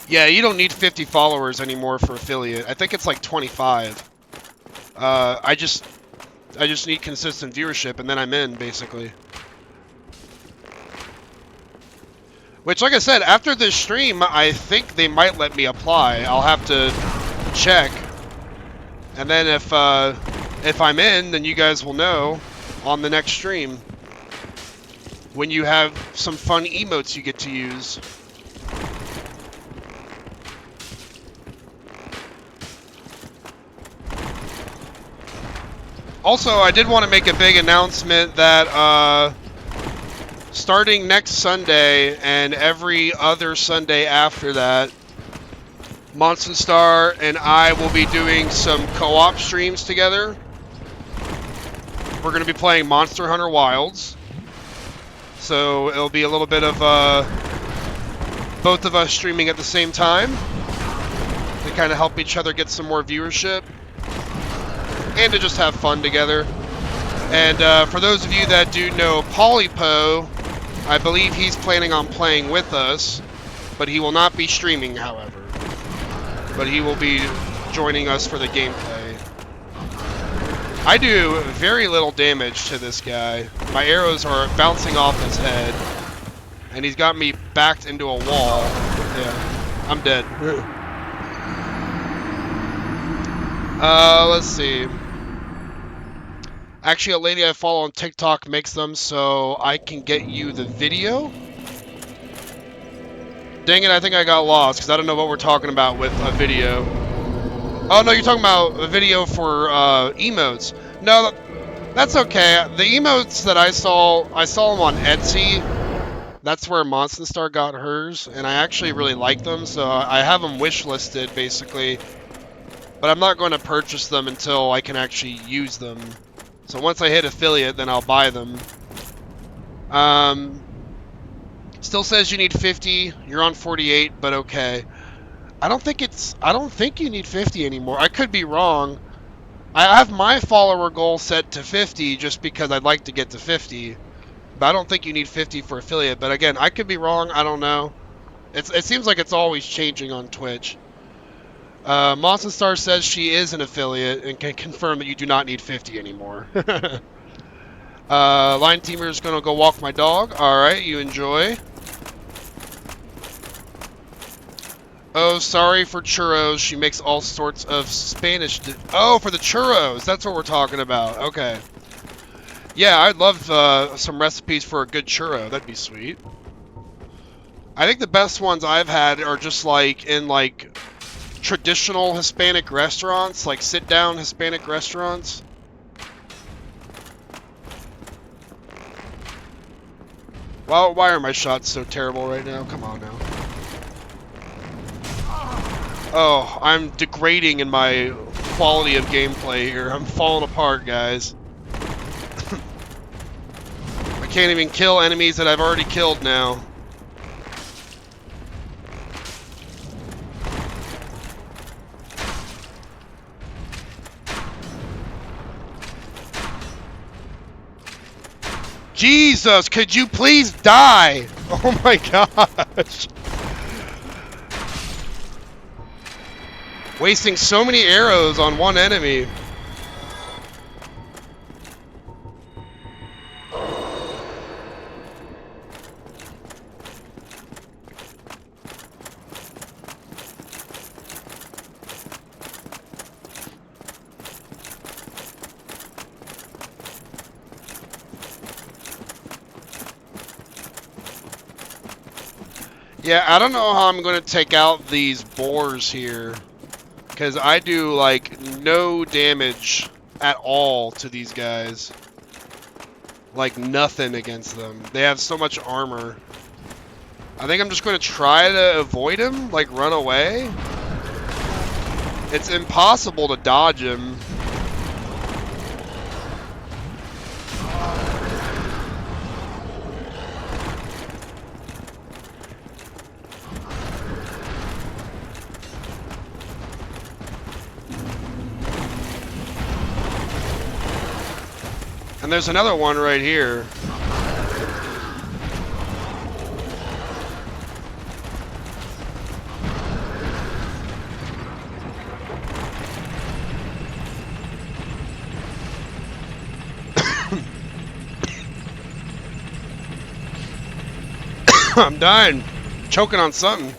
S1: Yeah, you don't need 50 followers anymore for affiliate. I think it's like 25. I just need consistent viewership, and then I'm in, basically. Which, like I said, after this stream, I think they might let me apply. I'll have to check. And then if I'm in, then you guys will know on the next stream when you have some fun emotes you get to use. Also, I did want to make a big announcement that starting next Sunday and every other Sunday after that, Monster Star and I will be doing some co-op streams together. We're going to be playing Monster Hunter Wilds. So it'll be a little bit of both of us streaming at the same time to kind of help each other get some more viewership and to just have fun together. And for those of you that do know Polypo, I believe he's planning on playing with us, but he will not be streaming, however. But he will be joining us for the gameplay. I do very little damage to this guy. My arrows are bouncing off his head, and he's got me backed into a wall. Yeah, I'm dead. Let's see. Actually, a lady I follow on TikTok makes them so I can get you the video. Dang it, I think I got lost because I don't know what we're talking about with a video. Oh, no, you're talking about a video for emotes. No, that's okay. The emotes that I saw them on Etsy. That's where Monster Star got hers, and I actually really like them, so I have them wish-listed, basically. But I'm not going to purchase them until I can actually use them. So once I hit affiliate, then I'll buy them. Still says you need 50. You're on 48, but okay. I don't think you need 50 anymore. I could be wrong. I have my follower goal set to 50 just because I'd like to get to 50. But I don't think you need 50 for affiliate. But again, I could be wrong. I don't know. It seems like it's always changing on Twitch. Monster Star says she is an affiliate and can confirm that you do not need 50 anymore. Line Teamer is going to go walk my dog. Alright, you enjoy. Oh, sorry for churros. She makes all sorts of Spanish... Oh, for the churros. That's what we're talking about. Okay. Yeah, I'd love some recipes for a good churro. That'd be sweet. I think the best ones I've had are just like in like traditional Hispanic restaurants, like sit-down Hispanic restaurants. Well, why are my shots so terrible right now? Come on now. Oh, I'm degrading in my quality of gameplay here. I'm falling apart, guys. I can't even kill enemies that I've already killed now. Jesus, could you please die? Oh my gosh. Wasting so many arrows on one enemy. Yeah, I don't know how I'm going to take out these boars here. Because I do, like, no damage at all to these guys. like nothing against them. They have so much armor. I think I'm just going to try to avoid him, like run away. It's impossible to dodge him. And there's another one right here. I'm dying. Choking on something.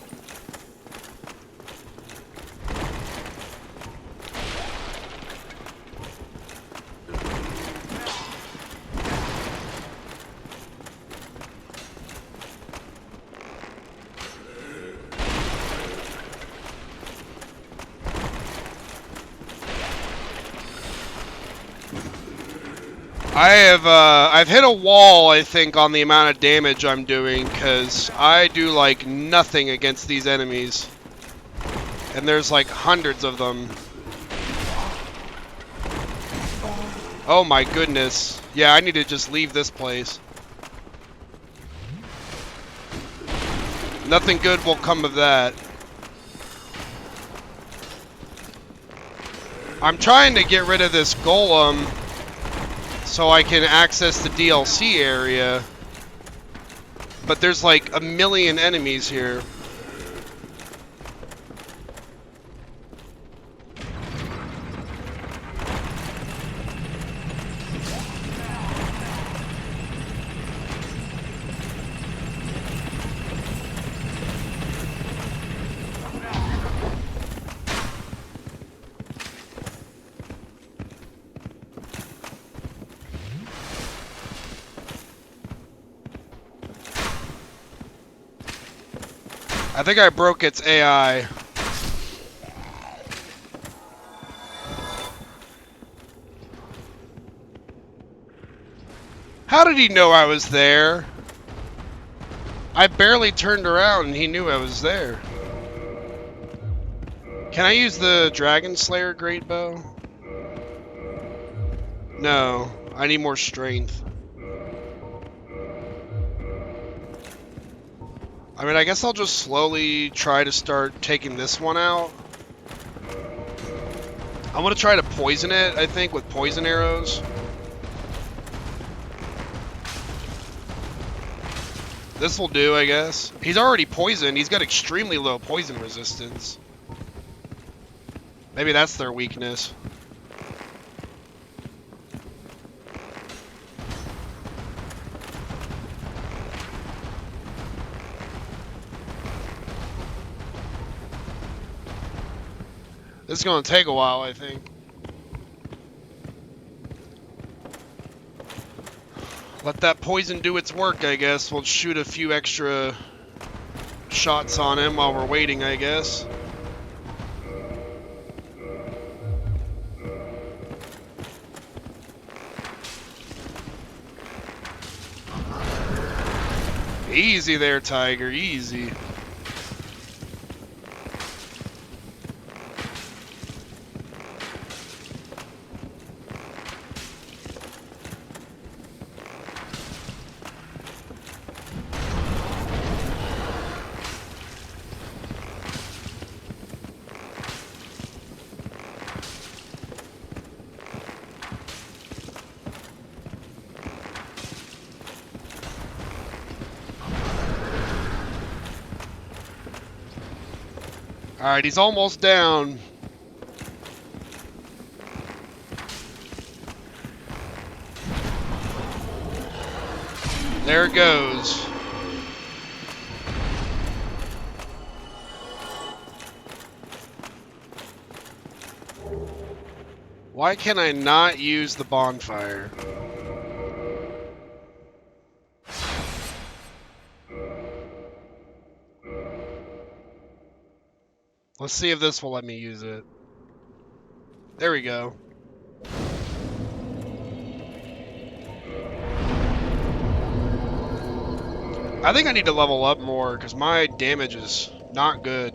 S1: I've hit a wall, I think, on the amount of damage I'm doing, because I do, like, nothing against these enemies. And there's, like, hundreds of them. Oh my goodness. Yeah, I need to just leave this place. Nothing good will come of that. I'm trying to get rid of this golem so I can access the DLC area. But there's like a million enemies here. I think I broke its AI. How did he know I was there? I barely turned around and he knew I was there. Can I use the Dragon Slayer Great Bow? No, I need more strength. I mean, I guess I'll just slowly try to start taking this one out. I'm gonna try to poison it, I think, with poison arrows. This will do, I guess. He's already poisoned. He's got extremely low poison resistance. Maybe that's their weakness. This is going to take a while, I think. Let that poison do its work, I guess. We'll shoot a few extra shots on him while we're waiting, I guess. Easy there, Tiger. Easy. Alright, he's almost down. There it goes. Why can I not use the bonfire? Let's see if this will let me use it. There we go. I think I need to level up more, because my damage is not good.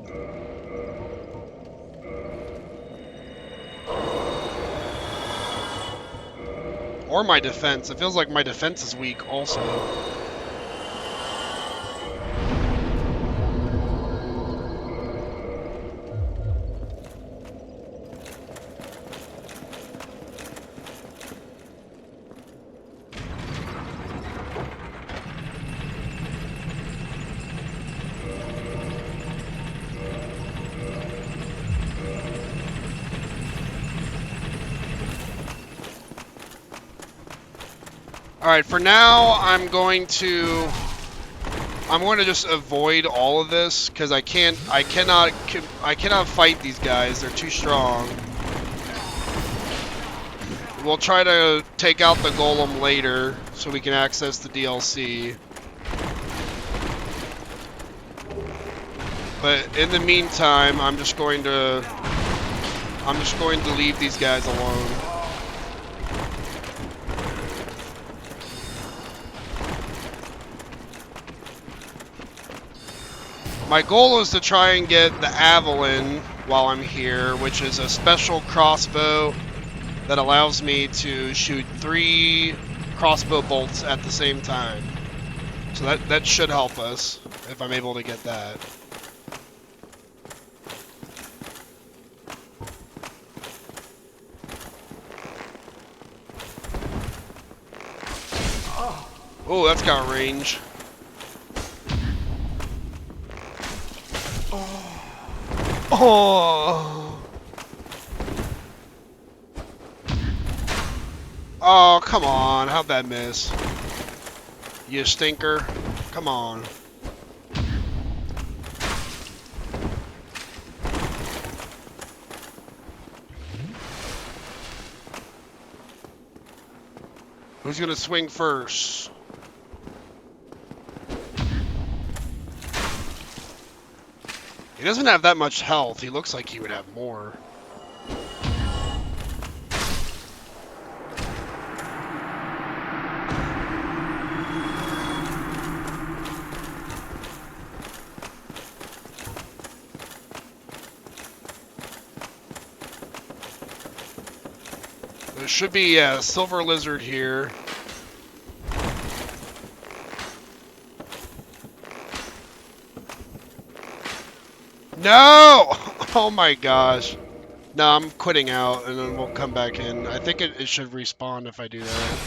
S1: Or my defense. It feels like my defense is weak also. Alright, for now, I'm going to just avoid all of this, because I cannot fight these guys. They're too strong. We'll try to take out the golem later, so we can access the DLC. But in the meantime, I'm just going to leave these guys alone. My goal is to try and get the Avalon while I'm here, which is a special crossbow that allows me to shoot 3 crossbow bolts at the same time. So that should help us if I'm able to get that. Oh, that's got range. Oh. Oh, come on. How'd that miss? You stinker. Come on. Who's gonna swing first? He doesn't have that much health. He looks like he would have more. There should be a silver lizard here. No! Oh my gosh. No, I'm quitting out and then we'll come back in. I think it should respawn if I do that.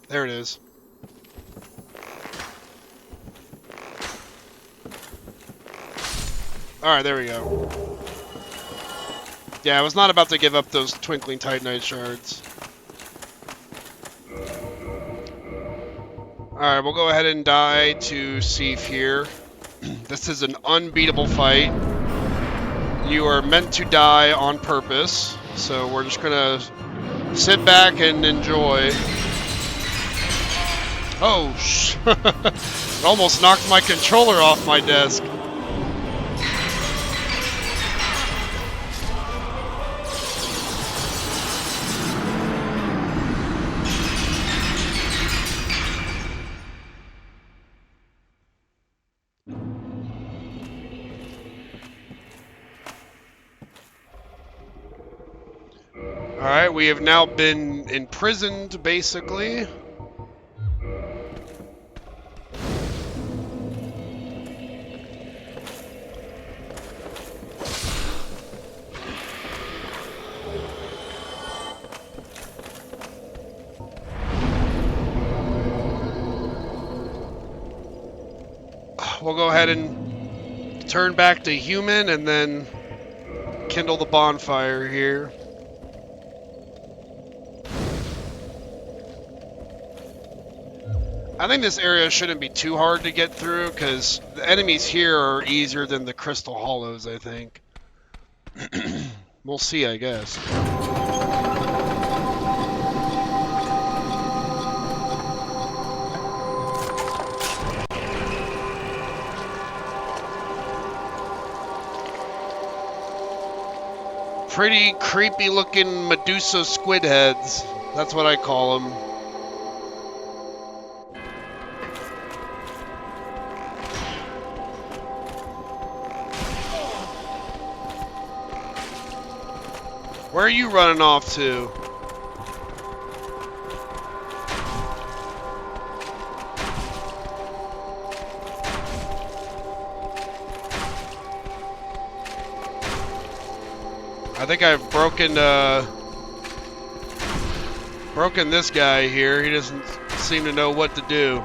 S1: There it is. Alright, there we go. Yeah, I was not about to give up those twinkling titanite shards. Alright, we'll go ahead and die to Seif here. This is an unbeatable fight. You are meant to die on purpose, so we're just gonna sit back and enjoy. Oh, it almost knocked my controller off my desk. Alright, we have now been imprisoned, basically. We'll go ahead and turn back to human and then kindle the bonfire here. I think this area shouldn't be too hard to get through, because the enemies here are easier than the Crystal Hollows, I think. We'll see, I guess. pretty creepy looking Medusa squid heads. That's what I call them. Where are you running off to? I think I've broken this guy here. He doesn't seem to know what to do.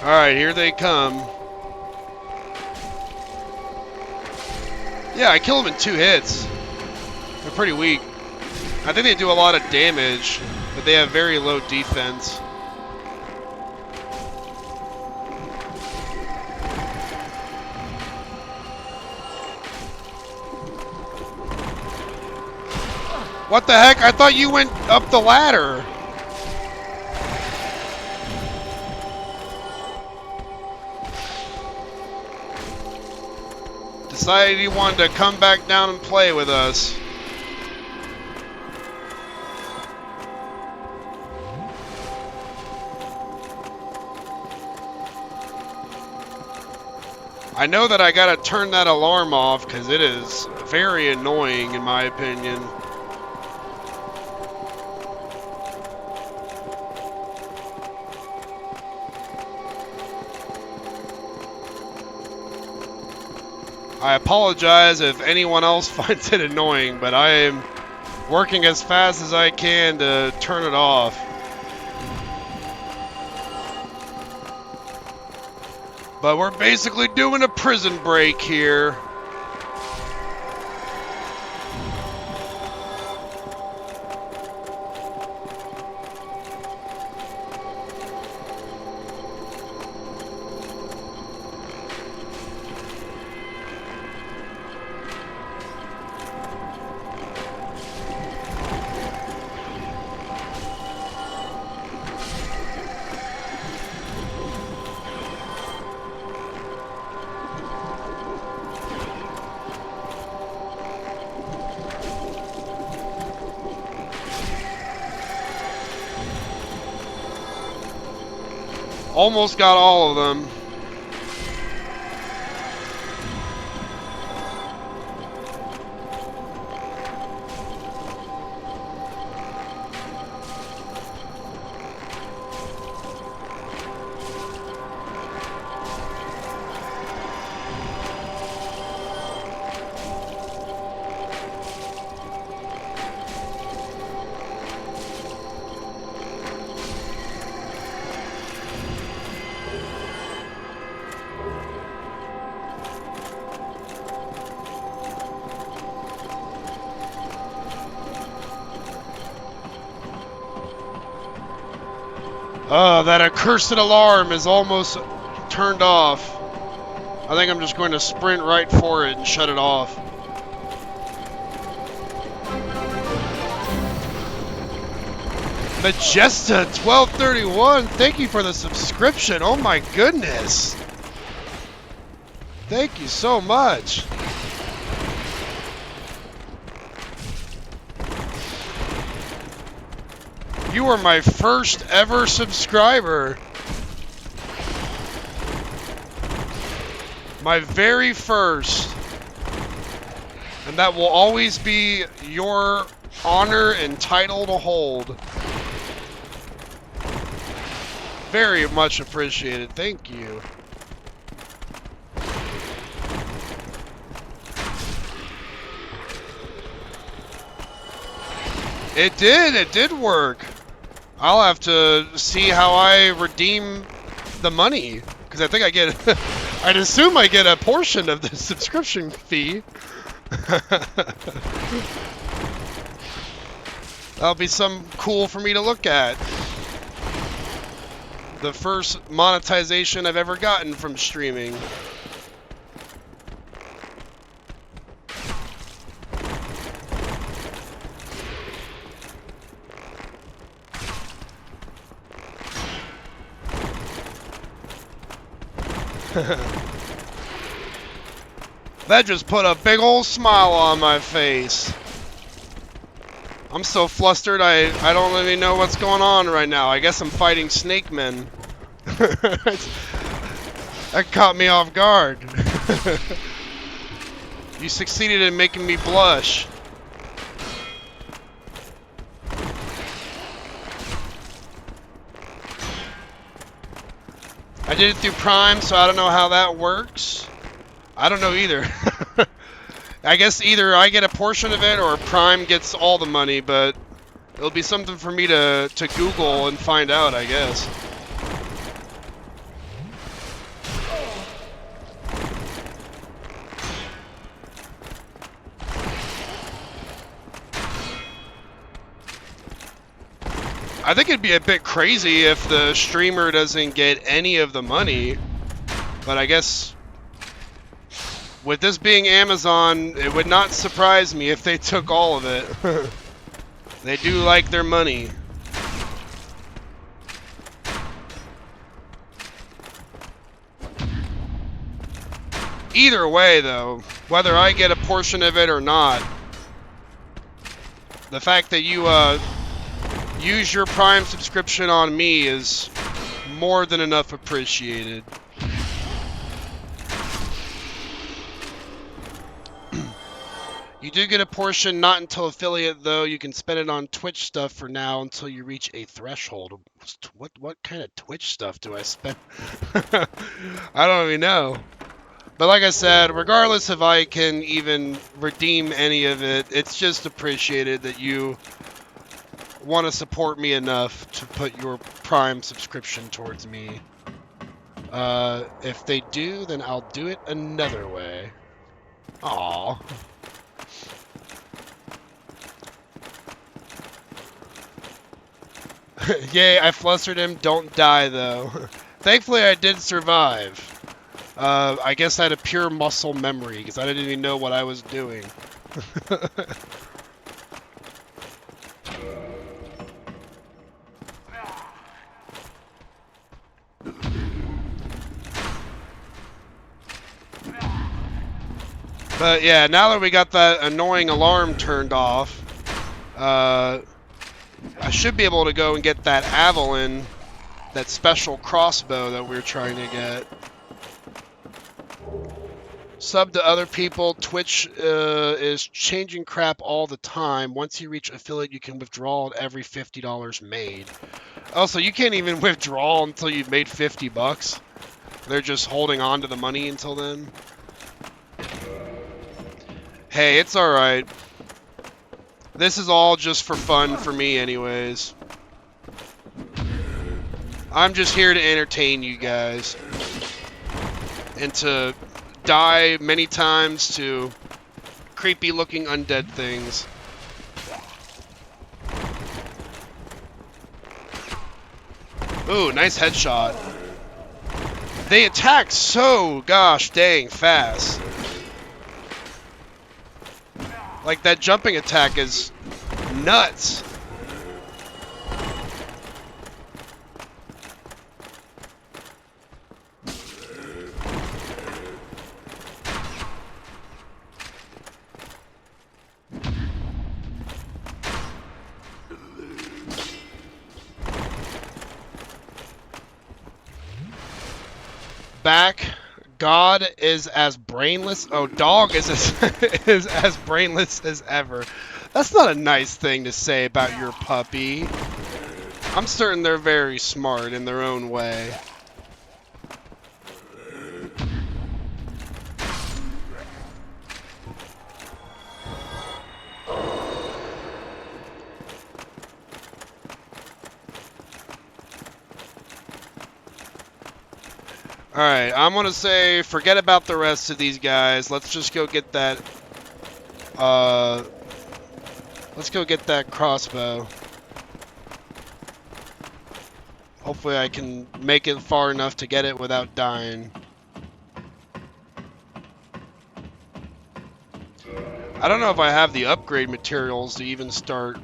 S1: Alright, here they come. Yeah, I kill them in 2 hits. They're pretty weak. I think they do a lot of damage, but they have very low defense. What the heck? I thought you went up the ladder. Decided he wanted to come back down and play with us. I know that I gotta turn that alarm off because it is very annoying in my opinion. I apologize if anyone else finds it annoying, but I am working as fast as I can to turn it off. But we're basically doing a prison break here. Almost got all of them. That accursed alarm is almost turned off. I think I'm just going to sprint right for it and shut it off. Majesta 1231, thank you for the subscription. Oh my goodness. Thank you so much. You are my first ever subscriber. My very first. And that will always be your honor and title to hold. Very much appreciated. Thank you. It did work. I'll have to see how I redeem the money, because I think I get, I'd assume I get a portion of the subscription fee. That'll be some cool for me to look at. The first monetization I've ever gotten from streaming. That just put a big old smile on my face. I'm so flustered, I don't even know what's going on right now. I guess I'm fighting snake men. That caught me off guard. You succeeded in making me blush. I did it through Prime, so I don't know how that works. I don't know either. I guess either I get a portion of it or Prime gets all the money, but it'll be something for me to Google and find out, I guess. I think it'd be a bit crazy if the streamer doesn't get any of the money, but I guess with this being Amazon, it would not surprise me if they took all of it. They do like their money. Either way, though, whether I get a portion of it or not, the fact that you use your Prime subscription on me is more than enough appreciated. You do get a portion, not until affiliate, though. You can spend it on Twitch stuff for now until you reach a threshold. What kind of Twitch stuff do I spend? I don't even know. But like I said, regardless if I can even redeem any of it, it's just appreciated that you want to support me enough to put your Prime subscription towards me. If they do, then I'll do it another way. Aww. Yay, I flustered him. Don't die, though. Thankfully, I did survive. I guess I had a pure muscle memory, because I didn't even know what I was doing. But yeah, now that we got that annoying alarm turned off, I should be able to go and get that Avalon, that special crossbow that we're trying to get. Sub to other people. Twitch is changing crap all the time. Once you reach affiliate, you can withdraw every $50 made. Oh, so you can't even withdraw until you've made 50 bucks? They're just holding on to the money until then? Hey, it's alright. This is all just for fun for me anyways. I'm just here to entertain you guys. And to die many times to creepy looking undead things. Ooh, nice headshot. They attack so gosh dang fast. Like, that jumping attack is nuts. Back. God is as brainless. Oh, dog is is as brainless as ever. That's not a nice thing to say about your puppy. I'm certain they're very smart in their own way. Alright, I'm gonna say forget about the rest of these guys. Let's just go get that let's go get that crossbow. Hopefully I can make it far enough to get it without dying. I don't know if I have the upgrade materials to even start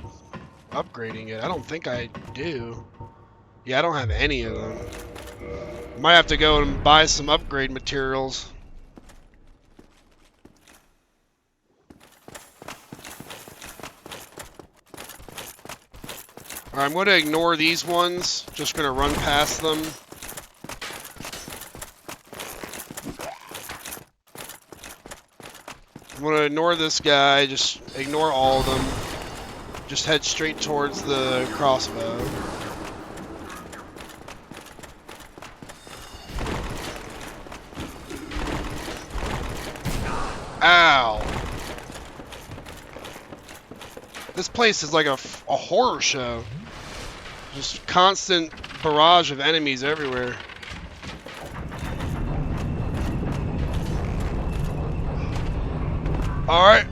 S1: upgrading it. I don't think I do. Yeah, I don't have any of them. Might have to go and buy some upgrade materials. Alright, I'm going to ignore these ones. Just going to run past them. I'm going to ignore this guy. Just ignore all of them. Just head straight towards the crossbow. Ow! This place is like a horror show. Just constant barrage of enemies everywhere. Alright.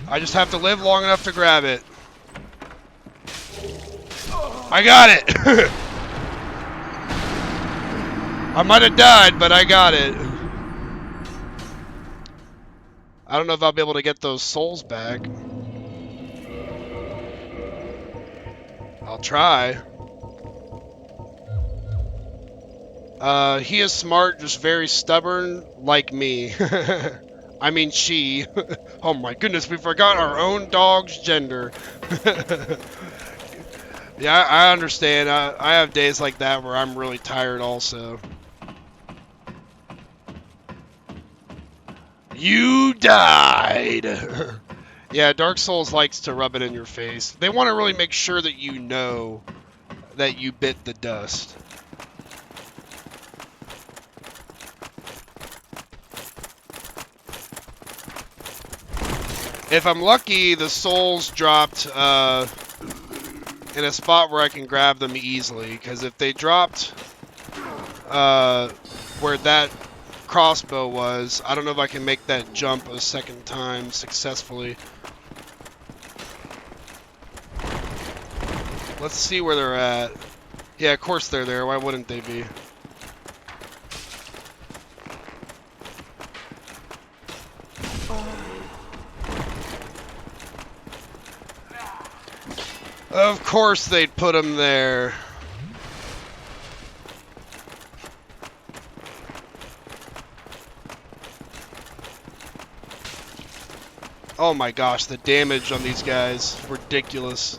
S1: I just have to live long enough to grab it. I got it! I might have died, but I got it. I don't know if I'll be able to get those souls back. I'll try. He is smart, just very stubborn, like me. I mean, she. Oh my goodness, we forgot our own dog's gender. Yeah, I understand. I have days like that where I'm really tired also. You died! Yeah, Dark Souls likes to rub it in your face. They want to really make sure that you know that you bit the dust. If I'm lucky, the souls dropped in a spot where I can grab them easily, because if they dropped where that crossbow was, I don't know if I can make that jump a second time successfully. Let's see where they're at. Yeah, of course they're there. Why wouldn't they be? Of course they'd put them there. Oh my gosh, the damage on these guys. Ridiculous.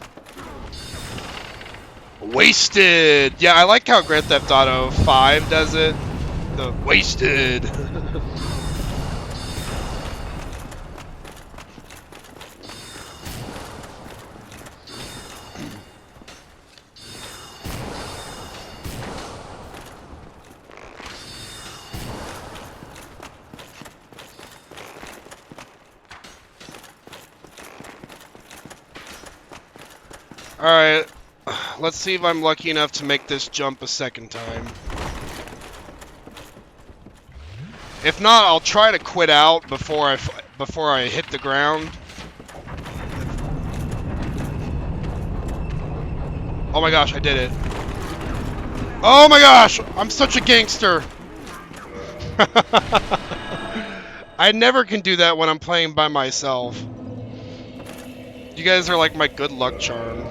S1: Wasted! Yeah, I like how Grand Theft Auto 5 does it. The wasted. Alright, let's see if I'm lucky enough to make this jump a second time. If not, I'll try to quit out before I hit the ground. Oh my gosh, I did it. Oh my gosh, I'm such a gangster. I never can do that when I'm playing by myself. You guys are like my good luck charm.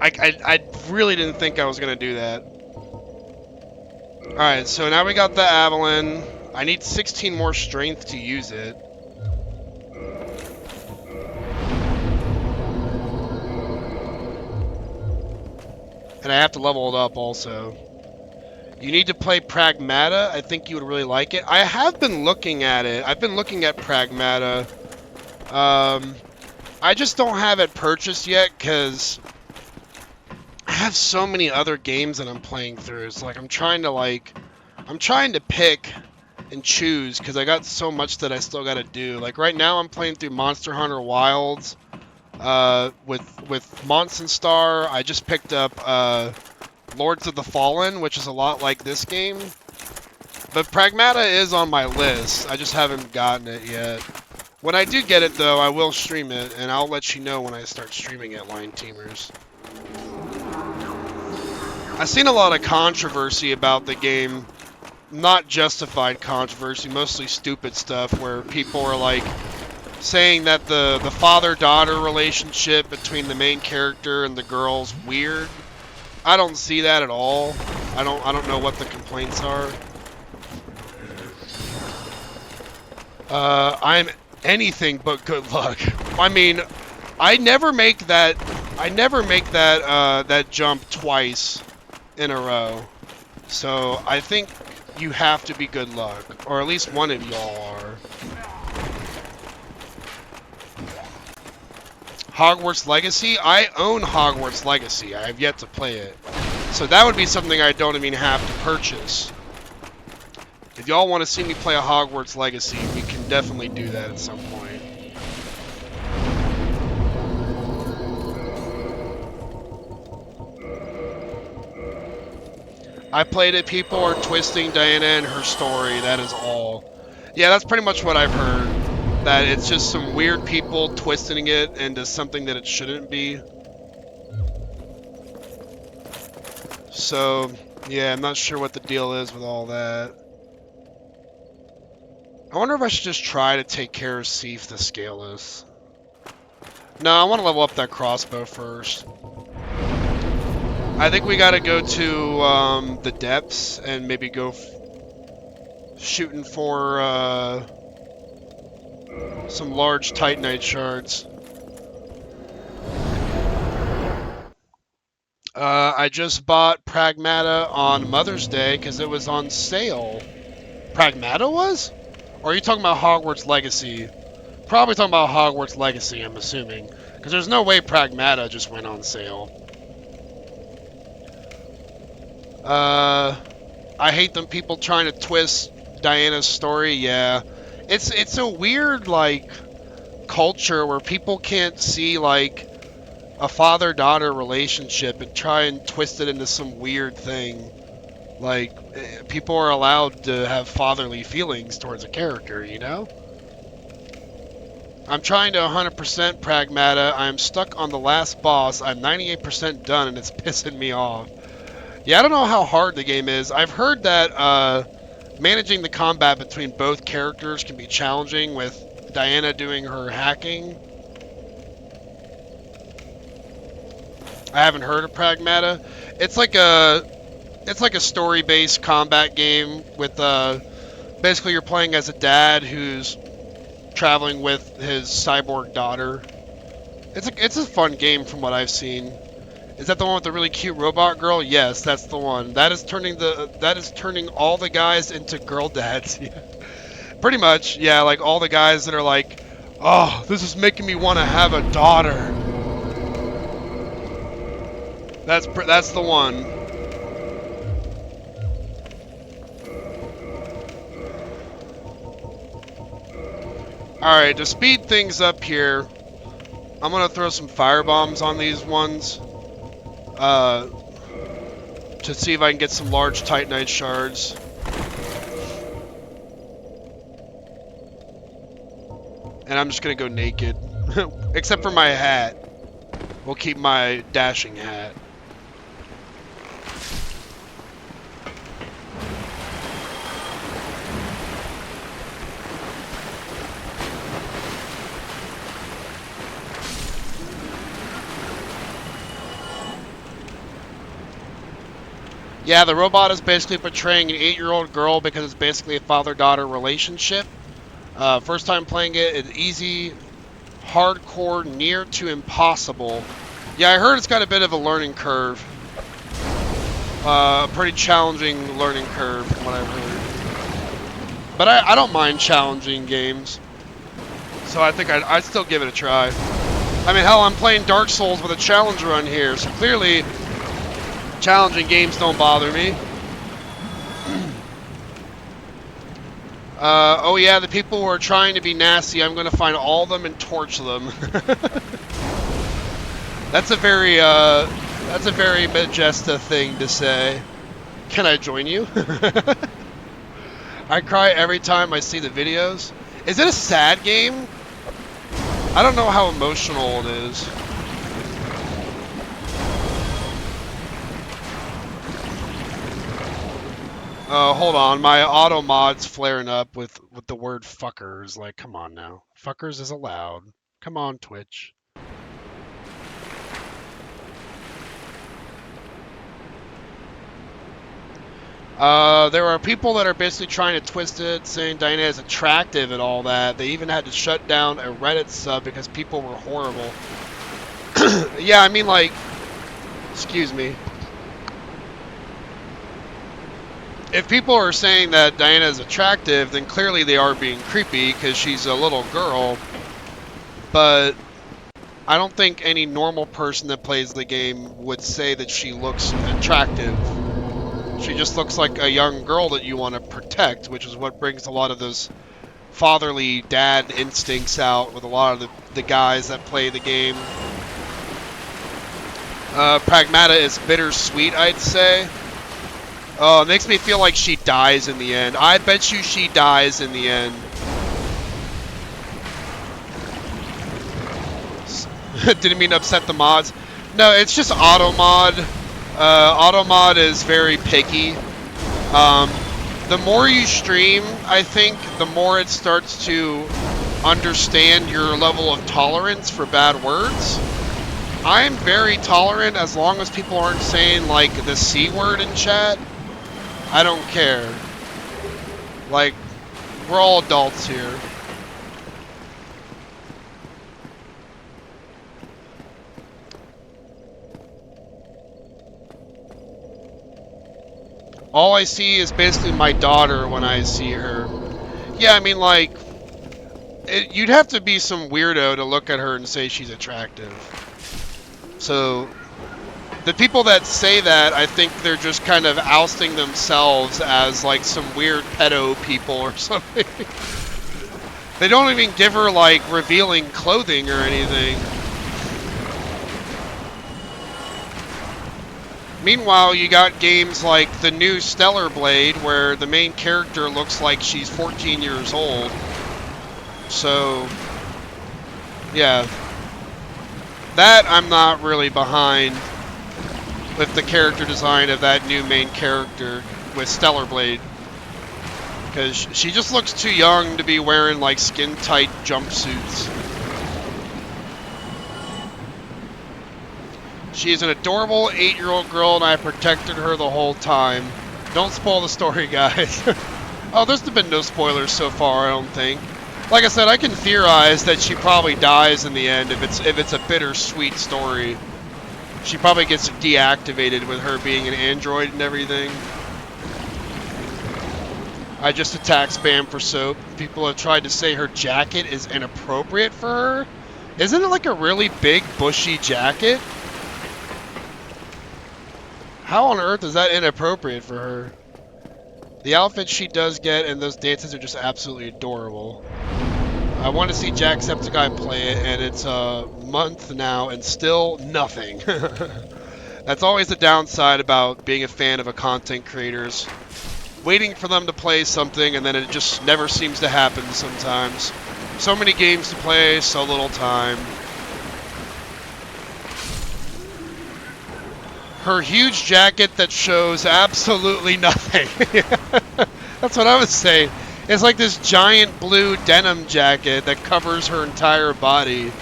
S1: I really didn't think I was going to do that. Alright, so now we got the Avalon. I need 16 more strength to use it. And I have to level it up also. You need to play Pragmata. I think you would really like it. I have been looking at it. I've been looking at Pragmata. I just don't have it purchased yet because I have so many other games that I'm playing through. It's like I'm trying to pick and choose because I got so much that I still got to do. Like right now I'm playing through Monster Hunter Wilds with Monsenstar. I just picked up Lords of the Fallen, which is a lot like this game. But Pragmata is on my list. I just haven't gotten it yet. When I do get it though, I will stream it and I'll let you know when I start streaming it, Line Teamers. I've seen a lot of controversy about the game. Not justified controversy, mostly stupid stuff where people are like saying that the father-daughter relationship between the main character and the girl's weird. I don't see that at all. I don't know what the complaints are. I'm anything but good luck. I mean, I never make that. I never make that jump twice in a row. So I think you have to be good luck, or at least one of y'all are. Hogwarts Legacy? I own Hogwarts Legacy. I have yet to play it. So that would be something I don't even have to purchase. If y'all want to see me play a Hogwarts Legacy, we can definitely do that at some point. I played it, people are twisting Diana and her story, that is all. Yeah, that's pretty much what I've heard. That it's just some weird people twisting it into something that it shouldn't be. So, yeah, I'm not sure what the deal is with all that. I wonder if I should just try to take care of Seif the Scaleless. No, I want to level up that crossbow first. I think we gotta go to the depths and maybe go shooting for some large Titanite shards. I just bought Pragmata on Mother's Day because it was on sale. Pragmata was? Or are you talking about Hogwarts Legacy? Probably talking about Hogwarts Legacy, I'm assuming. Because there's no way Pragmata just went on sale. I hate them people trying to twist Diana's story, yeah. It's a weird, like, culture where people can't see, like, a father-daughter relationship and try and twist it into some weird thing. Like, people are allowed to have fatherly feelings towards a character, you know? I'm trying to 100% Pragmata. I'm stuck on the last boss. I'm 98% done, and it's pissing me off. Yeah, I don't know how hard the game is. I've heard that managing the combat between both characters can be challenging with Diana doing her hacking. I haven't heard of Pragmata. It's like a story-based combat game with basically you're playing as a dad who's traveling with his cyborg daughter. It's a fun game from what I've seen. Is that the one with the really cute robot girl? Yes, that's the one. That is turning all the guys into girl dads. Pretty much, yeah, like all the guys that are like, "Oh, this is making me want to have a daughter." That's the one. All right, to speed things up here, I'm gonna throw some fire bombs on these ones, to see if I can get some large Titanite shards. And I'm just gonna go naked, except for my hat. We'll keep my dashing hat. Yeah, the robot is basically portraying an 8-year-old girl because it's basically a father-daughter relationship. First time playing it, it's easy, hardcore, near to impossible. Yeah, I heard it's got a bit of a learning curve. A pretty challenging learning curve from what I've heard. But I don't mind challenging games. So I think I'd still give it a try. I mean, hell, I'm playing Dark Souls with a challenge run here, so clearly challenging games don't bother me. Oh yeah, the people who are trying to be nasty, I'm gonna find all of them and torch them. That's a very Majesta thing to say. Can I join you? I cry every time I see the videos. Is it a sad game? I don't know how emotional it is. Hold on. My auto mod's flaring up with the word fuckers. Like, come on now. Fuckers is allowed. Come on, Twitch. There are people that are basically trying to twist it, saying Diana is attractive and all that. They even had to shut down a Reddit sub because people were horrible. Yeah, I mean, like, excuse me. If people are saying that Diana is attractive, then clearly they are being creepy because she's a little girl. But I don't think any normal person that plays the game would say that she looks attractive. She just looks like a young girl that you want to protect, which is what brings a lot of those fatherly dad instincts out with a lot of the guys that play the game. Pragmata is bittersweet, I'd say. Oh, it makes me feel like she dies in the end. I bet you she dies in the end. Didn't mean to upset the mods. No, it's just automod. Automod is very picky. The more you stream, I think, the more it starts to understand your level of tolerance for bad words. I'm very tolerant as long as people aren't saying, like, the C word in chat. I don't care. Like, we're all adults here. All I see is basically my daughter when I see her. Yeah, I mean, like, you'd have to be some weirdo to look at her and say she's attractive. So, the people that say that, I think they're just kind of ousting themselves as, like, some weird pedo people or something. They don't even give her, like, revealing clothing or anything. Meanwhile, you got games like the new Stellar Blade, where the main character looks like she's 14 years old. So, yeah. That I'm not really behind with the character design of that new main character with Stellar Blade. Because she just looks too young to be wearing, like, skin-tight jumpsuits. She is an adorable 8-year-old girl, and I protected her the whole time. Don't spoil the story, guys. Oh, there's been no spoilers so far, I don't think. Like I said, I can theorize that she probably dies in the end if it's a bittersweet story. She probably gets deactivated with her being an android and everything. I just attacked spam for soap. People have tried to say her jacket is inappropriate for her. Isn't it like a really big, bushy jacket? How on earth is that inappropriate for her? The outfits she does get and those dances are just absolutely adorable. I want to see Jacksepticeye play it, and it's a month now, and still nothing. That's always the downside about being a fan of a content creator's. Waiting for them to play something, and then it just never seems to happen sometimes. So many games to play, so little time. Her huge jacket that shows absolutely nothing. That's what I was saying. It's like this giant blue denim jacket that covers her entire body.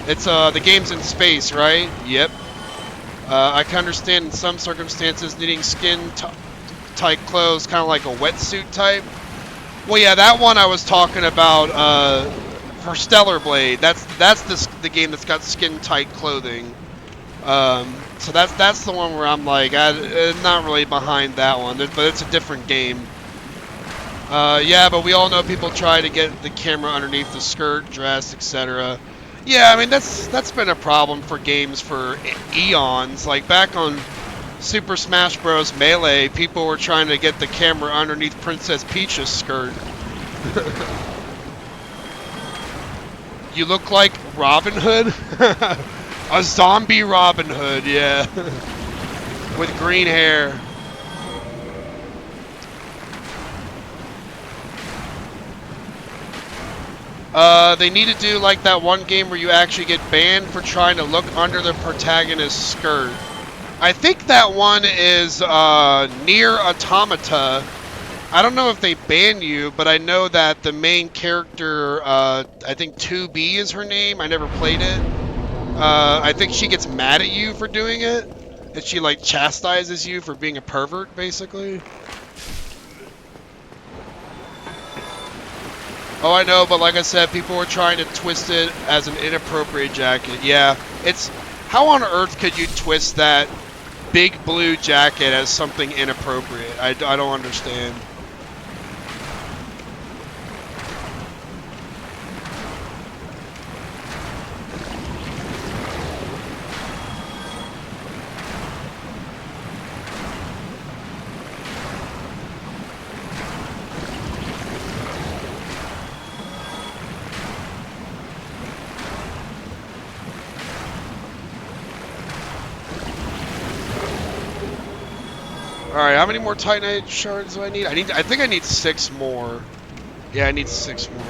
S1: It's, the game's in space, right? Yep. I can understand in some circumstances needing skin-tight clothes, kind of like a wetsuit type. Well, yeah, that one I was talking about, for Stellar Blade. That's the game that's got skin-tight clothing. So that's the one where I'm like, I'm not really behind that one, but it's a different game. Yeah, but we all know people try to get the camera underneath the skirt, dress, etc. Yeah, I mean, that's been a problem for games for eons. Like, back on Super Smash Bros. Melee, people were trying to get the camera underneath Princess Peach's skirt. You look like Robin Hood? A zombie Robin Hood, yeah. With green hair. They need to do like that one game where you actually get banned for trying to look under the protagonist's skirt. I think that one is Nier Automata. I don't know if they ban you, but I know that the main character, I think 2B is her name. I never played it. I think she gets mad at you for doing it. And she, like, chastises you for being a pervert, basically. Oh, I know, but like I said, people were trying to twist it as an inappropriate jacket. Yeah, it's... How on earth could you twist that big blue jacket as something inappropriate? I don't understand. Alright, how many more Titanite shards do I need? I think I need 6 more. Yeah, I need 6 more.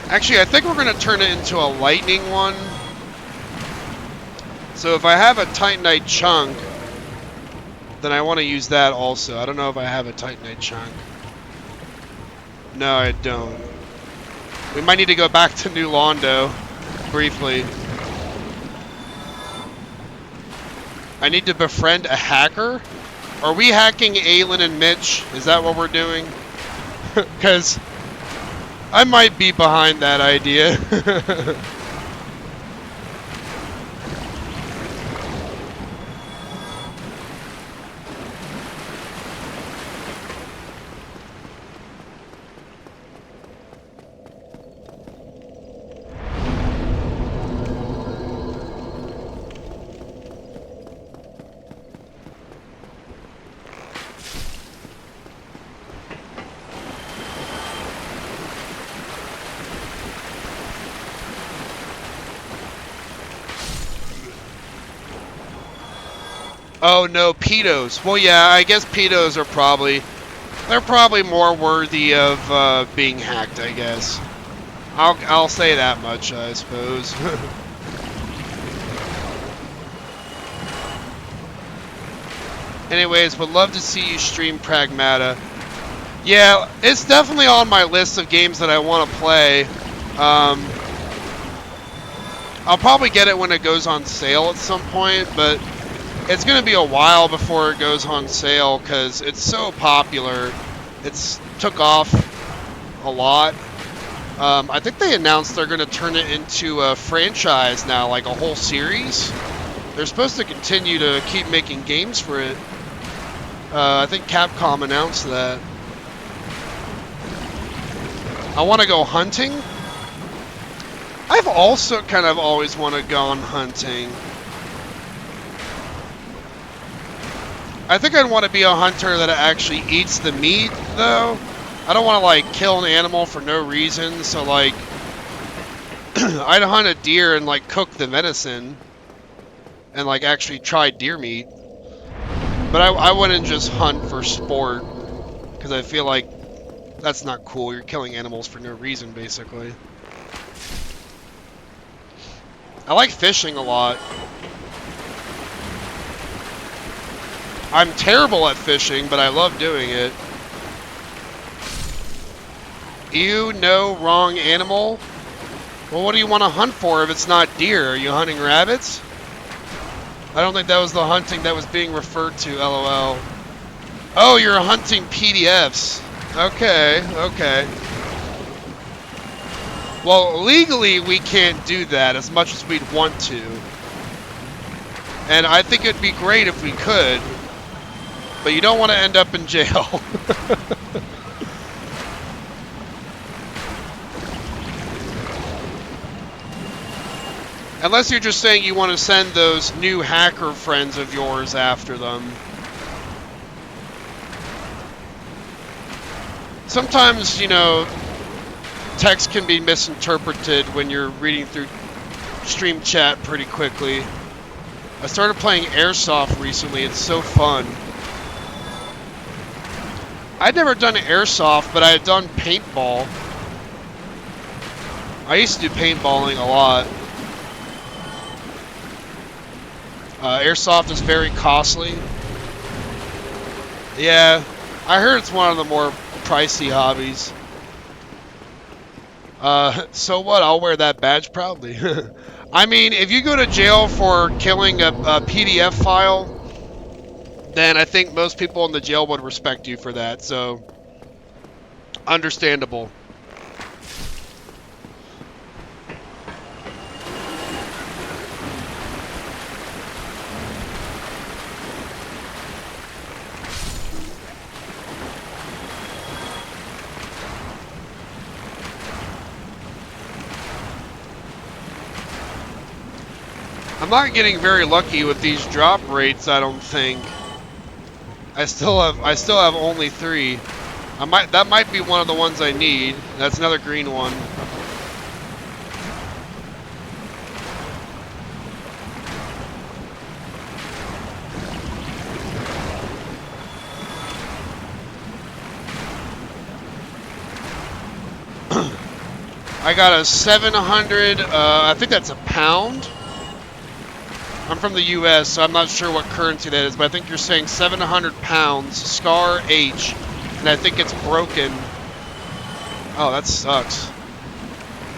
S1: Actually, I think we're going to turn it into a lightning one. So if I have a Titanite chunk, then I want to use that also. I don't know if I have a Titanite chunk. No, I don't. We might need to go back to New Londo, briefly. I need to befriend a hacker? Are we hacking Aylin and Mitch? Is that what we're doing? Because I might be behind that idea. Oh no, pedos. Well, yeah, I guess pedos are they're probably more worthy of being hacked, I guess. I'll say that much, I suppose. Anyways, would love to see you stream Pragmata. Yeah, it's definitely on my list of games that I want to play. I'll probably get it when it goes on sale at some point, but it's going to be a while before it goes on sale because it's so popular. It's took off a lot. I think they announced they're going to turn it into a franchise now, like a whole series. They're supposed to continue to keep making games for it. I think Capcom announced that. I want to go hunting. I've also kind of always wanted to go on hunting. I think I'd want to be a hunter that actually eats the meat, though. I don't want to, like, kill an animal for no reason, so, like, I'd hunt a deer and, like, cook the venison and, like, actually try deer meat. But I wouldn't just hunt for sport, because I feel like that's not cool. You're killing animals for no reason, basically. I like fishing a lot. I'm terrible at fishing, but I love doing it. Ew, no, wrong animal. Well, what do you want to hunt for if it's not deer? Are you hunting rabbits? I don't think that was the hunting that was being referred to, LOL. Oh, you're hunting PDFs. Okay, okay. Well, legally, we can't do that as much as we'd want to. And I think it'd be great if we could. But you don't want to end up in jail. Unless you're just saying you want to send those new hacker friends of yours after them. Sometimes, you know, text can be misinterpreted when you're reading through stream chat pretty quickly. I started playing Airsoft recently. It's so fun. I'd never done Airsoft, but I had done paintball. I used to do paintballing a lot. Airsoft is very costly. Yeah, I heard it's one of the more pricey hobbies. So what? I'll wear that badge proudly. I mean, if you go to jail for killing a PDF file, then I think most people in the jail would respect you for that. So, understandable. I'm not getting very lucky with these drop rates, I don't think. I still have only 3. That might be one of the ones I need. That's another green one. I got a 700, I think that's a pound. I'm from the US, so I'm not sure what currency that is, but I think you're saying 700 pounds, Scar H, and I think it's broken. Oh, that sucks.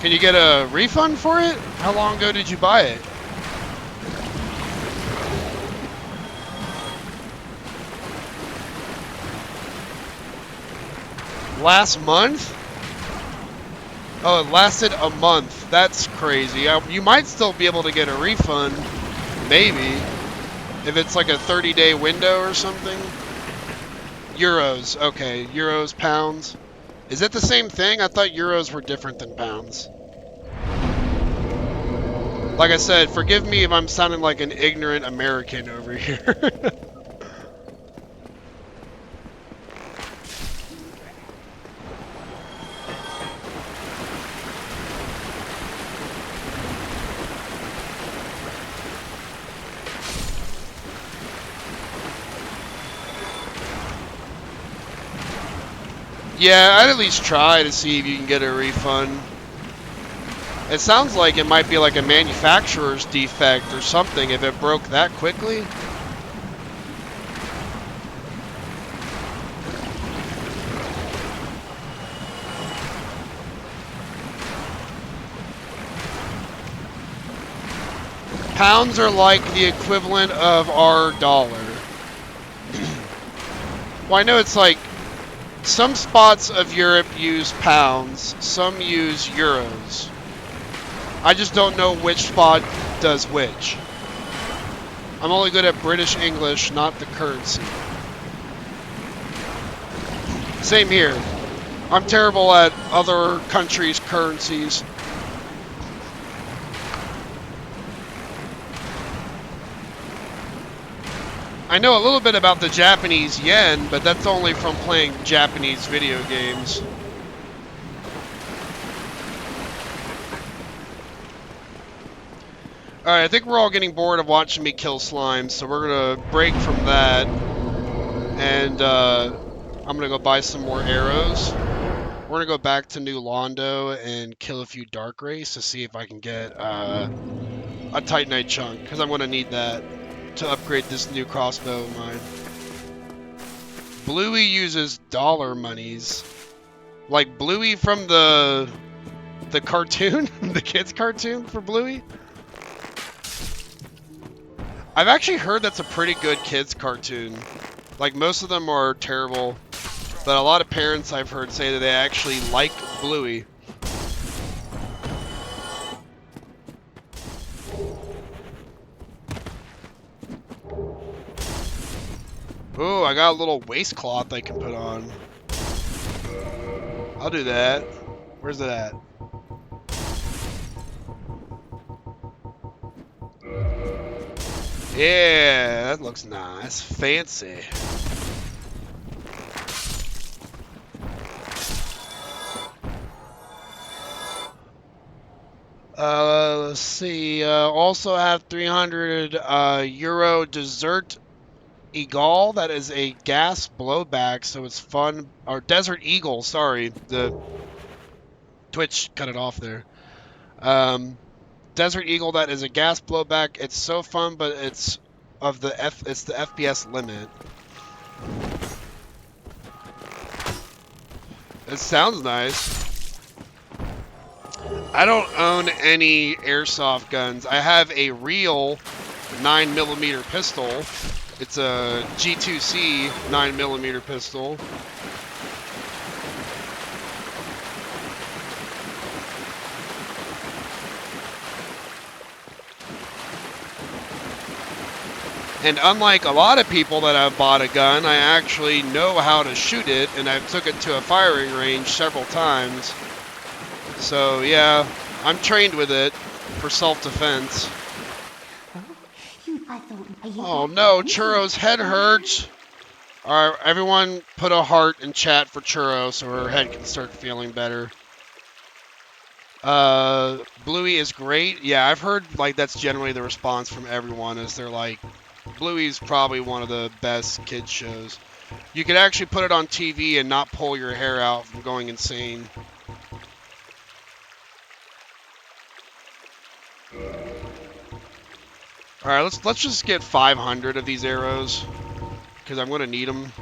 S1: Can you get a refund for it? How long ago did you buy it? Last month? Oh, it lasted a month. That's crazy. You might still be able to get a refund. Maybe. If it's like a 30-day window or something. Euros. Okay. Euros, pounds. Is it the same thing? I thought euros were different than pounds. Like I said, forgive me if I'm sounding like an ignorant American over here. Yeah, I'd at least try to see if you can get a refund. It sounds like it might be like a manufacturer's defect or something if it broke that quickly. Pounds are like the equivalent of our dollar. Well, I know it's like some spots of Europe use pounds, some use euros. I just don't know which spot does which. I'm only good at British English, not the currency. Same here. I'm terrible at other countries' currencies. I know a little bit about the Japanese yen, but that's only from playing Japanese video games. Alright, I think we're all getting bored of watching me kill slimes, so we're gonna break from that. And I'm gonna go buy some more arrows. We're gonna go back to New Londo and kill a few Dark Race to see if I can get a Titanite chunk, because I'm gonna need that to upgrade this new crossbow of mine. Bluey uses dollar monies. Like Bluey from the cartoon? The kids cartoon for Bluey? I've actually heard that's a pretty good kids cartoon. Like most of them are terrible, but a lot of parents I've heard say that they actually like Bluey. Ooh, I got a little waistcloth I can put on. I'll do that. Where's it at? Yeah, that looks nice. Fancy. Let's see. Also have 300 euro dessert eagle. That is a gas blowback, so it's fun. Or desert eagle. Sorry, the Twitch cut it off there. Desert eagle. That is a gas blowback. It's so fun, but it's It's the FPS limit. It sounds nice. I don't own any airsoft guns. I have a real 9mm pistol. It's a G2C 9mm pistol. And unlike a lot of people that have bought a gun, I actually know how to shoot it, and I've took it to a firing range several times. So yeah, I'm trained with it for self-defense. Oh no, Churro's head hurts. Alright, everyone put a heart in chat for Churro so her head can start feeling better. Bluey is great. Yeah, I've heard like that's generally the response from everyone is they're like, Bluey's probably one of the best kids shows. You could actually put it on TV and not pull your hair out from going insane. Alright, let's just get 500 of these arrows, because I'm going to need them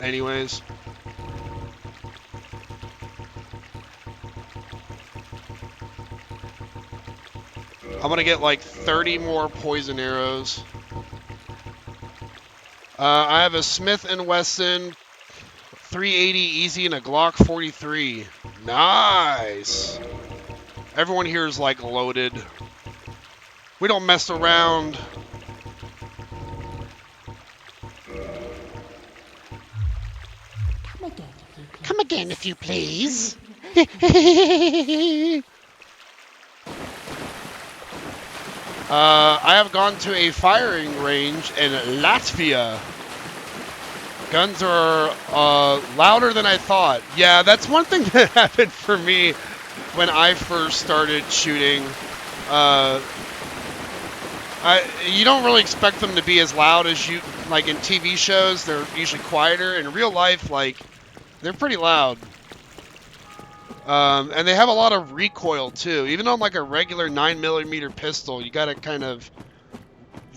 S1: anyways. I'm going to get like 30 more poison arrows. I have a Smith & Wesson 380 easy and a Glock 43. Nice. Everyone here is like loaded. We don't mess around. Come again if you please. I have gone to a firing range in Latvia. Guns are louder than I thought. Yeah, that's one thing that happened for me when I first started shooting. You don't really expect them to be as loud as you, like in TV shows. They're usually quieter. In real life, like, they're pretty loud. And they have a lot of recoil too. Even on like a regular 9mm pistol, you gotta kind of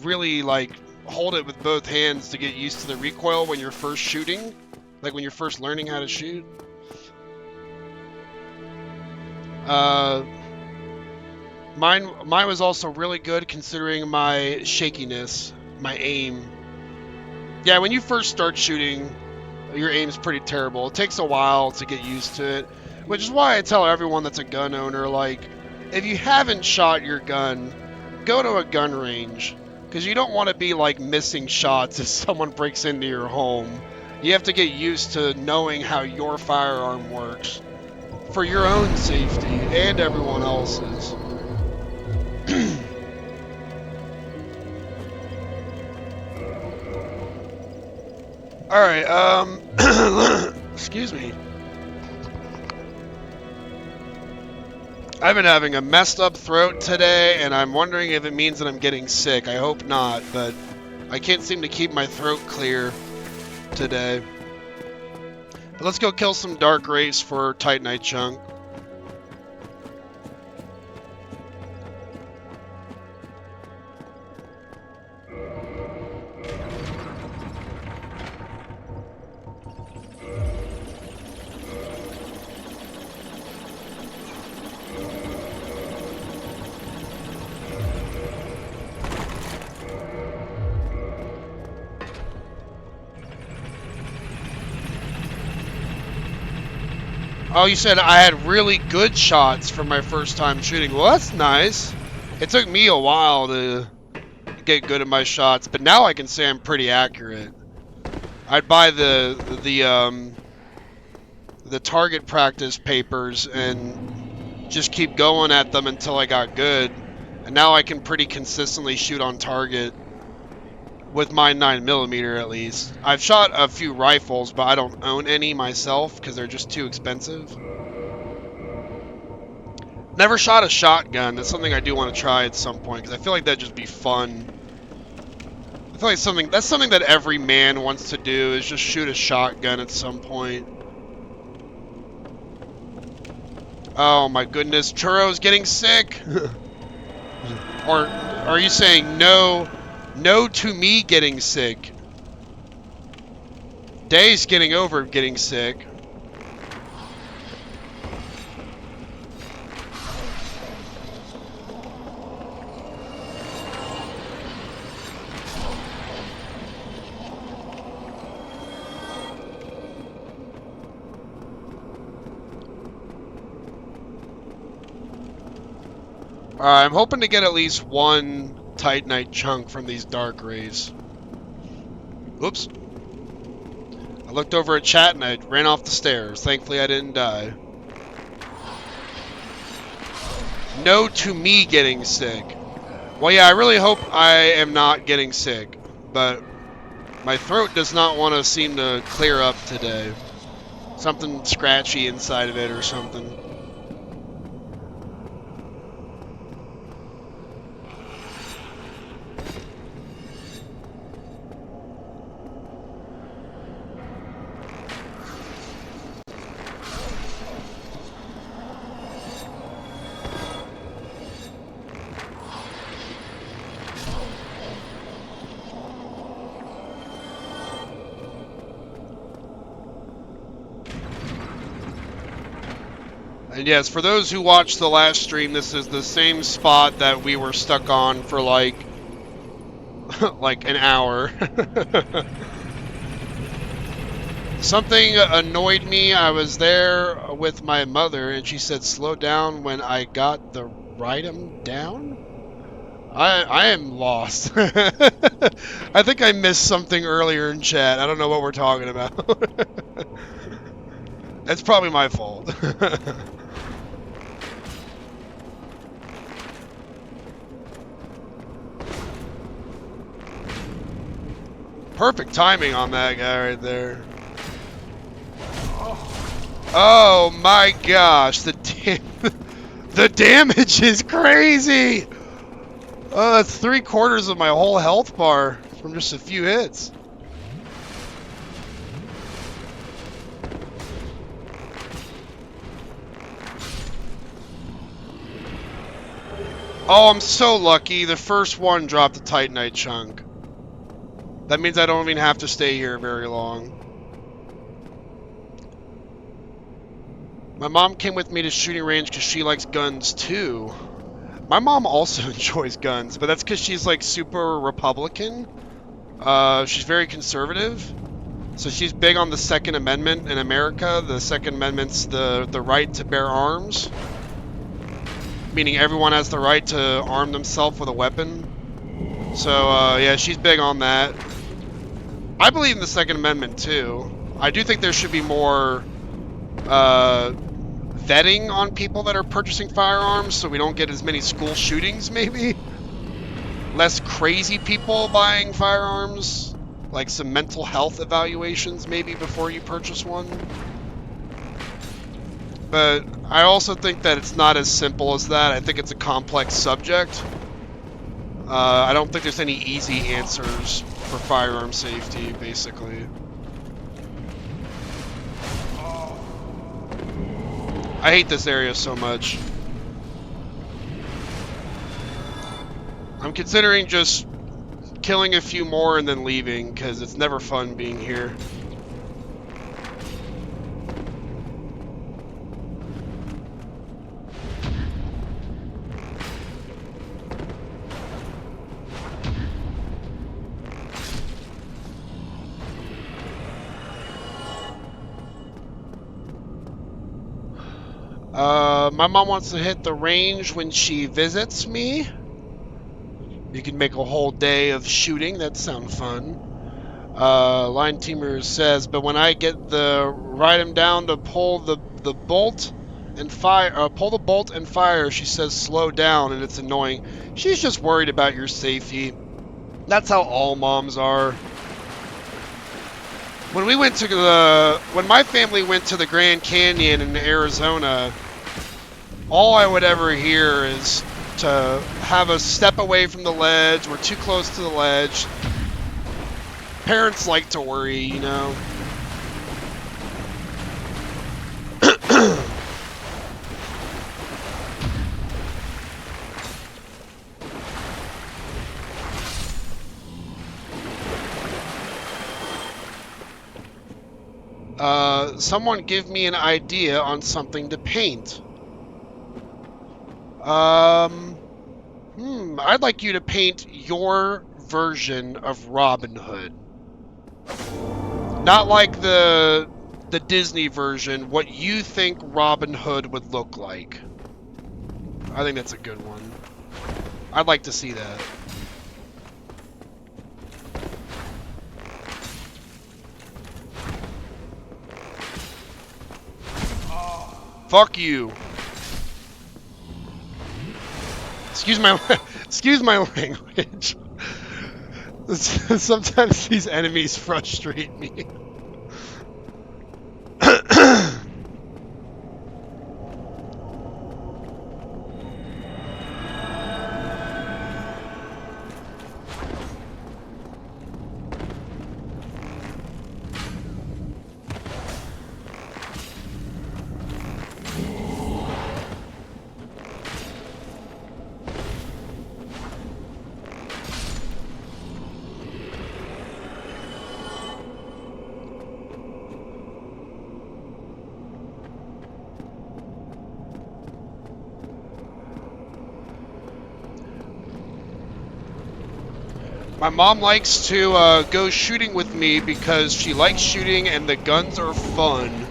S1: really like hold it with both hands to get used to the recoil when you're first shooting, like when you're first learning how to shoot. Mine was also really good considering my shakiness, my aim. Yeah, when you first start shooting, your aim's pretty terrible. It takes a while to get used to it, which is why I tell everyone that's a gun owner, like, if you haven't shot your gun, go to a gun range, because you don't want to be, like, missing shots if someone breaks into your home. You have to get used to knowing how your firearm works, for your own safety and everyone else's. Alright, excuse me. I've been having a messed up throat today, and I'm wondering if it means that I'm getting sick. I hope not, but I can't seem to keep my throat clear today. But let's go kill some Dark Race for Titanite Chunk. Oh, you said I had really good shots for my first time shooting. Well, that's nice. It took me a while to get good at my shots, but now I can say I'm pretty accurate. I'd buy the target practice papers and just keep going at them until I got good. And now I can pretty consistently shoot on target with my 9mm at least. I've shot a few rifles, but I don't own any myself because they're just too expensive. Never shot a shotgun. That's something I do want to try at some point because I feel like that'd just be fun. I feel like that's something that every man wants to do, is just shoot a shotgun at some point. Oh my goodness, Churro's getting sick. Or are you saying no to me getting sick? Day's getting over getting sick. I'm hoping to get at least one Titanite chunk from these dark rays. Oops. I looked over at chat and I ran off the stairs. Thankfully, I didn't die. No to me getting sick. Well, yeah, I really hope I am not getting sick, but my throat does not want to seem to clear up today. Something scratchy inside of it or something. And yes, for those who watched the last stream, this is the same spot that we were stuck on for like an hour. Something annoyed me. I was there with my mother and she said slow down when I got the write 'em down. I am lost. I think I missed something earlier in chat. I don't know what we're talking about. That's probably my fault. Perfect timing on that guy right there. Oh my gosh, the damage is crazy! Oh, that's 3/4 of my whole health bar from just a few hits. Oh, I'm so lucky. The first one dropped a Titanite chunk. That means I don't even have to stay here very long. My mom came with me to shooting range because she likes guns too. My mom also enjoys guns, but that's because she's like super Republican. She's very conservative. So she's big on the Second Amendment in America. The Second Amendment's the right to bear arms. Meaning everyone has the right to arm themselves with a weapon. So, yeah, she's big on that. I believe in the Second Amendment, too. I do think there should be more, vetting on people that are purchasing firearms so we don't get as many school shootings, maybe? Less crazy people buying firearms. Like some mental health evaluations, maybe, before you purchase one. But I also think that it's not as simple as that. I think it's a complex subject. I don't think there's any easy answers for firearm safety, basically. I hate this area so much. I'm considering just killing a few more and then leaving, because it's never fun being here. My mom wants to hit the range when she visits me. You can make a whole day of shooting. That sounds fun. Line Teamer says, but when I get the write him down to pull the bolt and fire, pull the bolt and fire, she says slow down, and it's annoying. She's just worried about your safety. That's how all moms are. When my family went to the Grand Canyon in Arizona, all I would ever hear is to have a step away from the ledge. We're too close to the ledge. Parents like to worry, you know. Someone give me an idea on something to paint. I'd like you to paint your version of Robin Hood. Not like the Disney version, what you think Robin Hood would look like. I think that's a good one. I'd like to see that. Fuck you. Excuse my excuse my language. Sometimes these enemies frustrate me. My mom likes to go shooting with me because she likes shooting and the guns are fun.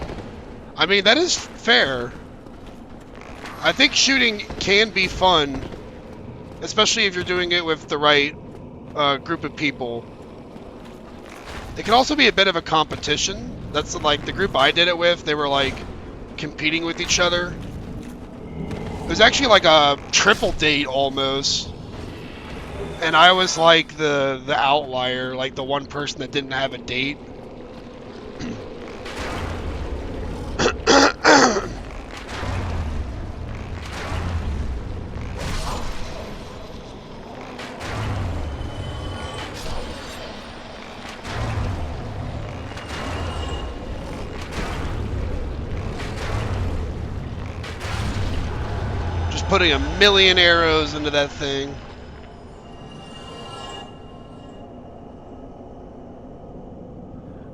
S1: I mean, that is fair. I think shooting can be fun, especially if you're doing it with the right group of people. It can also be a bit of a competition. That's like the group I did it with, they were like competing with each other. It was actually like a triple date almost. And I was like the outlier, like the one person that didn't have a date. Just putting a million arrows into that thing.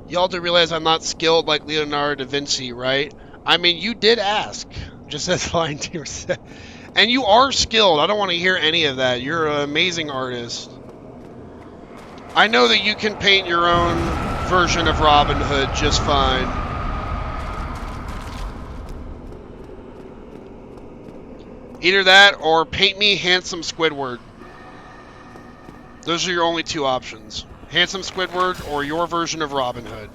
S1: Y'all do realize I'm not skilled like Leonardo da Vinci, right? I mean, you did ask, just as Line Team said. And you are skilled. I don't want to hear any of that. You're an amazing artist. I know that you can paint your own version of Robin Hood just fine. Either that or paint me handsome Squidward. Those are your only two options. Handsome Squidward or your version of Robin Hood.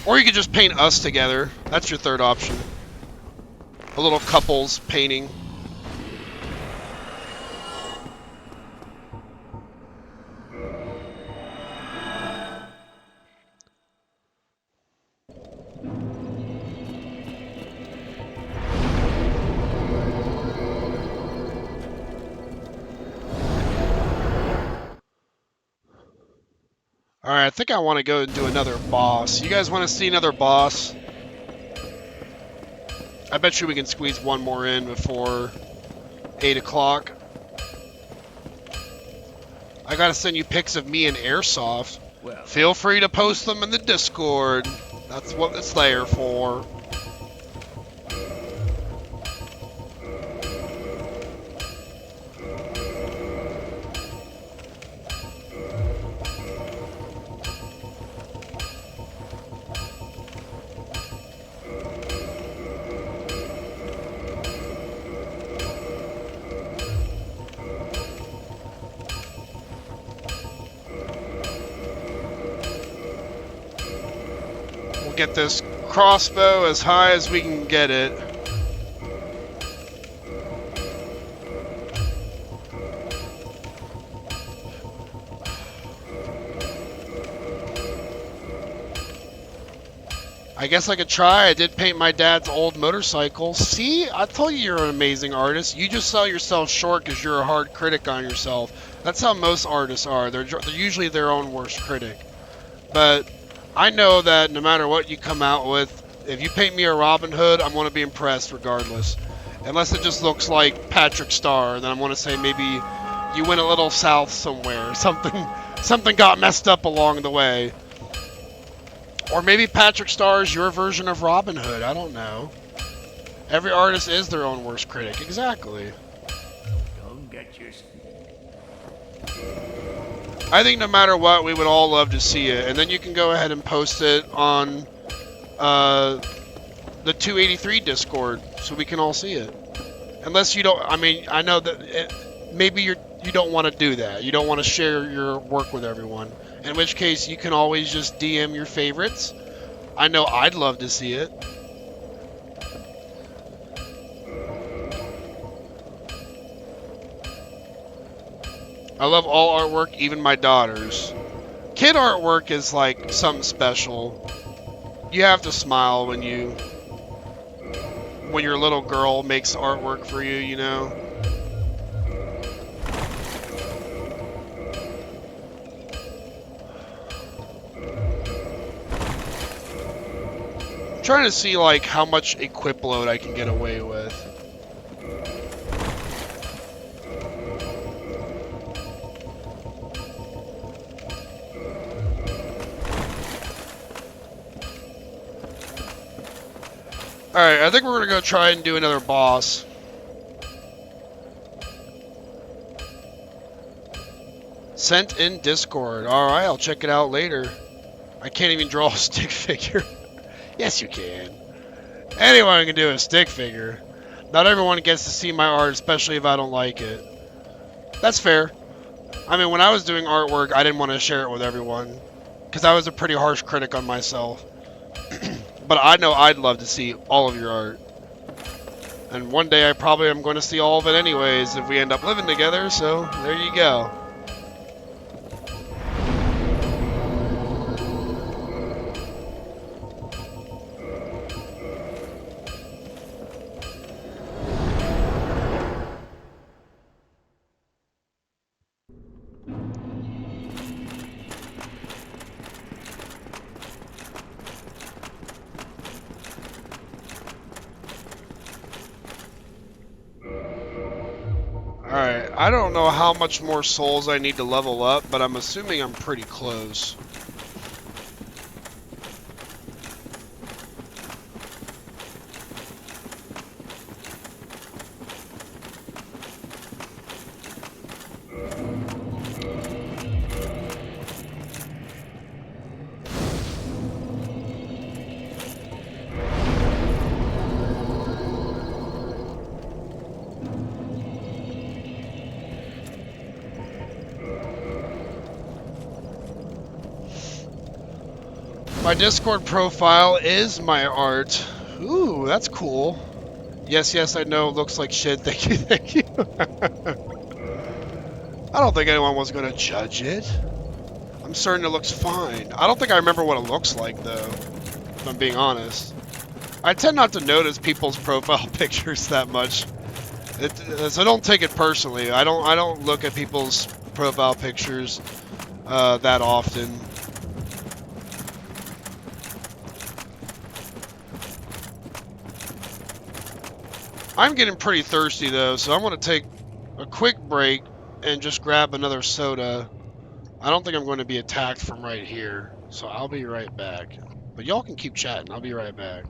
S1: Or you could just paint us together. That's your third option. A little couples painting. Alright, I think I want to go and do another boss. You guys want to see another boss? I bet you we can squeeze one more in before 8 o'clock. I gotta send you pics of me in Airsoft. Well, feel free to post them in the Discord. That's what it's there for. Get this crossbow as high as we can get it. I guess I could try. I did paint my dad's old motorcycle. See, I told you you're an amazing artist. You just sell yourself short because you're a hard critic on yourself. That's how most artists are. They're usually their own worst critic. But I know that no matter what you come out with, if you paint me a Robin Hood, I'm going to be impressed regardless. Unless it just looks like Patrick Star, then I'm going to say maybe you went a little south somewhere. Something got messed up along the way. Or maybe Patrick Star is your version of Robin Hood. I don't know. Every artist is their own worst critic. Exactly.
S4: Don't get your...
S1: I think no matter what, we would all love to see it. And then you can go ahead and post it on the 283 Discord so we can all see it. Unless you don't, I mean, I know that maybe you don't want to do that. You don't want to share your work with everyone. In which case, you can always just DM your favorites. I know I'd love to see it. I love all artwork, even my daughter's. Kid artwork is like something special. You have to smile when your little girl makes artwork for you, you know? I'm trying to see like how much equip load I can get away with. Alright, I think we're gonna go try and do another boss. Sent in Discord. Alright, I'll check it out later. I can't even draw a stick figure. Yes, you can. Anyone can do a stick figure. Not everyone gets to see my art, especially if I don't like it. That's fair. I mean, when I was doing artwork, I didn't want to share it with everyone. Because I was a pretty harsh critic on myself. But I know I'd love to see all of your art. And one day I probably am going to see all of it anyways if we end up living together, so there you go. Alright, I don't know how much more souls I need to level up, but I'm assuming I'm pretty close. My Discord profile is my art. Ooh, that's cool. Yes, yes, I know, it looks like shit. Thank you, thank you. I don't think anyone was going to judge it. I'm certain it looks fine. I don't think I remember what it looks like, though, if I'm being honest. I tend not to notice people's profile pictures that much. So don't take it personally. I don't look at people's profile pictures that often. I'm getting pretty thirsty though, so I'm going to take a quick break and just grab another soda. I don't think I'm going to be attacked from right here, so I'll be right back. But y'all can keep chatting. I'll be right back.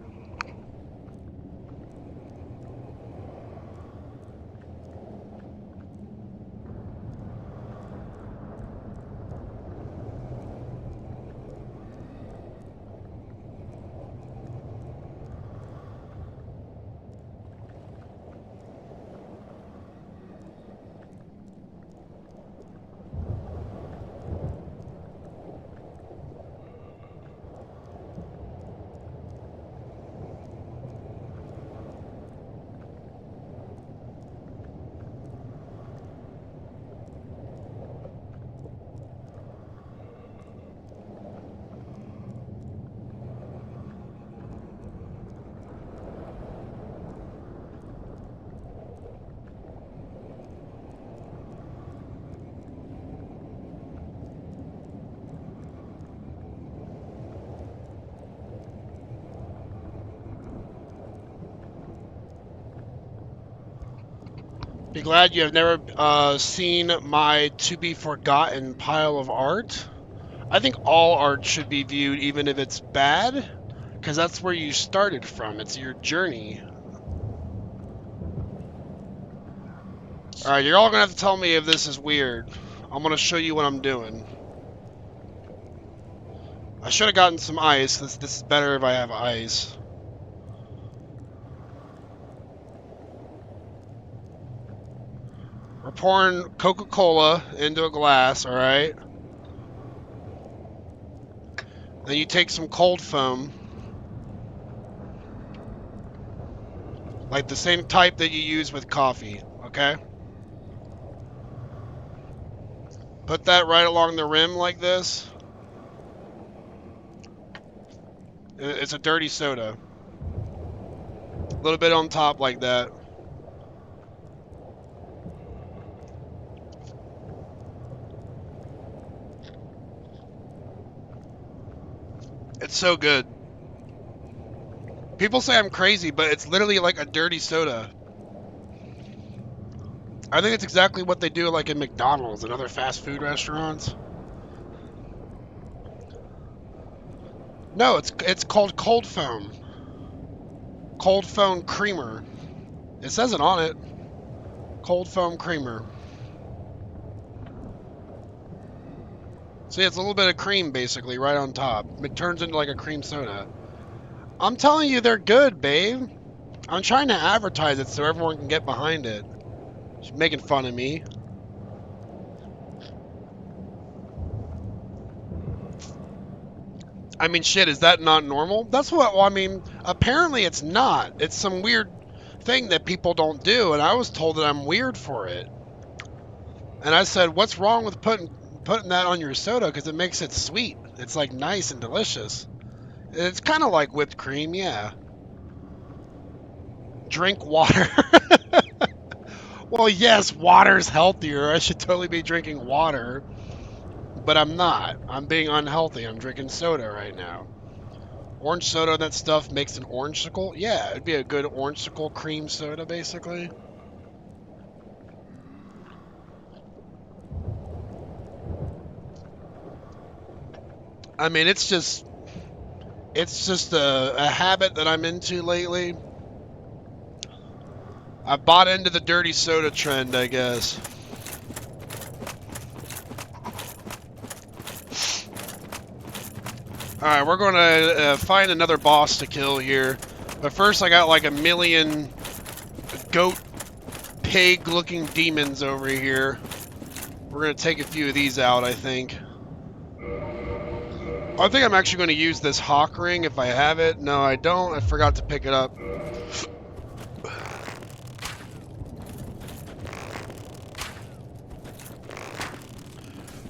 S1: Be glad you have never seen my to-be-forgotten pile of art. I think all art should be viewed even if it's bad, because that's where you started from. It's your journey. Alright, you're all going to have to tell me if this is weird. I'm going to show you what I'm doing. I should have gotten some ice. This is better if I have ice. pouring Coca-Cola into a glass, all right? Then you take some cold foam, like the same type that you use with coffee, okay? Put that right along the rim like this. It's a dirty soda. A little bit on top like that. It's so good. People say I'm crazy, but it's literally like a dirty soda. I think it's exactly what they do like in McDonald's and other fast food restaurants. No, it's called cold foam. Cold foam creamer. It says it on it. Cold foam creamer. See, it's a little bit of cream basically right on top. It turns into like a cream soda. I'm telling you, they're good, babe. I'm trying to advertise it so everyone can get behind it. She's making fun of me. I mean, shit, is that not normal? That's what, well, I mean, apparently it's not. It's some weird thing that people don't do, and I was told that I'm weird for it. And I said, what's wrong with putting that on your soda? Because it makes it sweet. It's like nice and delicious. It's kind of like whipped cream, yeah. Drink water. Well, yes, water's healthier. I should totally be drinking water. But I'm not. I'm being unhealthy. I'm drinking soda right now. Orange soda and that stuff makes an orangesicle? Yeah, it'd be a good orangesicle cream soda, basically. I mean, it's just a habit that I'm into lately. I bought into the dirty soda trend, I guess. Alright, we're going to find another boss to kill here. But first, I got like a million goat, pig-looking demons over here. We're going to take a few of these out, I think. I think I'm actually going to use this hawk ring if I have it. No, I don't. I forgot to pick it up.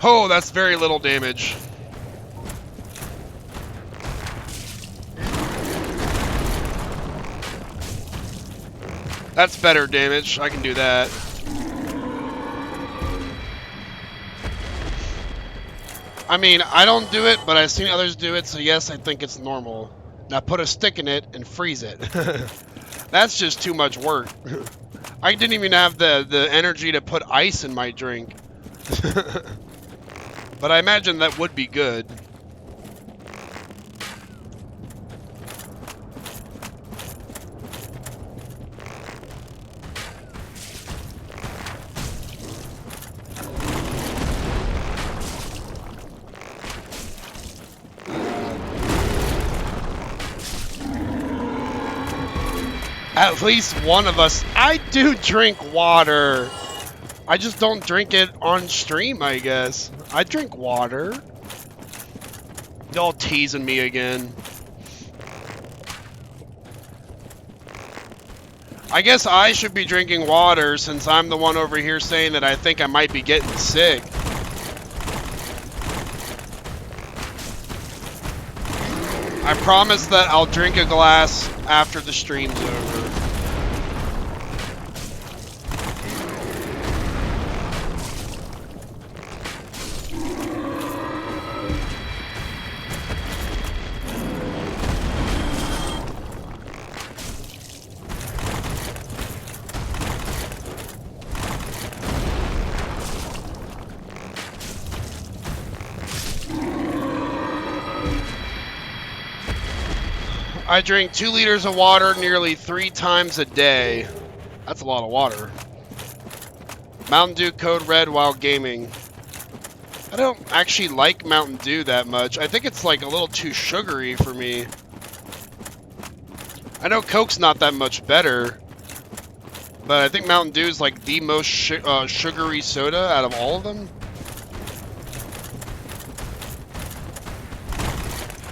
S1: Oh, that's very little damage. That's better damage. I can do that. I mean, I don't do it, but I've seen others do it, so yes, I think it's normal. Now put a stick in it and freeze it. That's just too much work. I didn't even have the energy to put ice in my drink. But I imagine that would be good. At least one of us. I do drink water. I just don't drink it on stream, I guess. I drink water. Y'all teasing me again. I guess I should be drinking water since I'm the one over here saying that I think I might be getting sick. I promise that I'll drink a glass after the stream's over. I drink 2 liters of water nearly 3 times a day. That's a lot of water. Mountain Dew Code Red while gaming. I don't actually like Mountain Dew that much. I think it's like a little too sugary for me. I know Coke's not that much better, but I think Mountain Dew is like the most sugary soda out of all of them.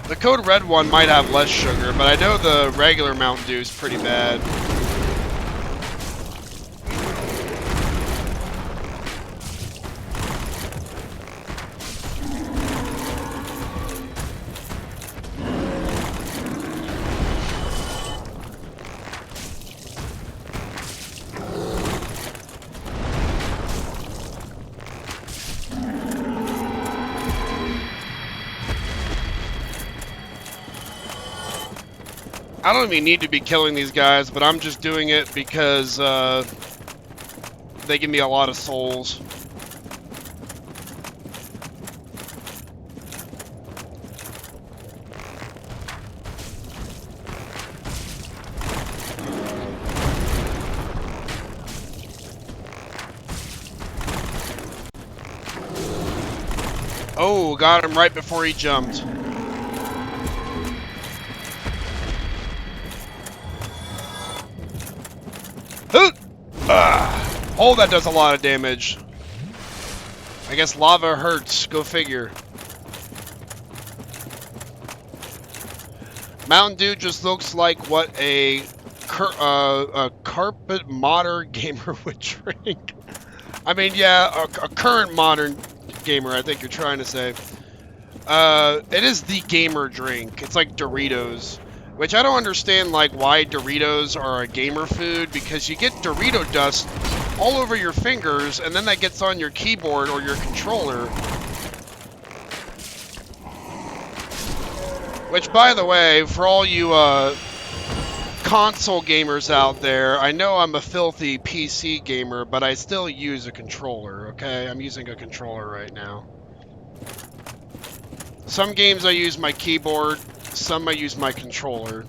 S1: The Code Red one might have less sugar, but I know the regular Mountain Dew is pretty bad. I don't even need to be killing these guys, but I'm just doing it because they give me a lot of souls. Oh, got him right before he jumped. Oh, that does a lot of damage. I guess lava hurts. Go figure. Mountain Dew just looks like what a carpet modern gamer would drink. I mean, yeah, a current modern gamer, I think you're trying to say. It is the gamer drink. It's like Doritos. Which I don't understand, like, why Doritos are a gamer food, because you get Dorito dust all over your fingers, and then that gets on your keyboard or your controller. Which, by the way, for all you console gamers out there, I know I'm a filthy PC gamer, but I still use a controller, okay? I'm using a controller right now. Some games I use my keyboard, some I use my controller.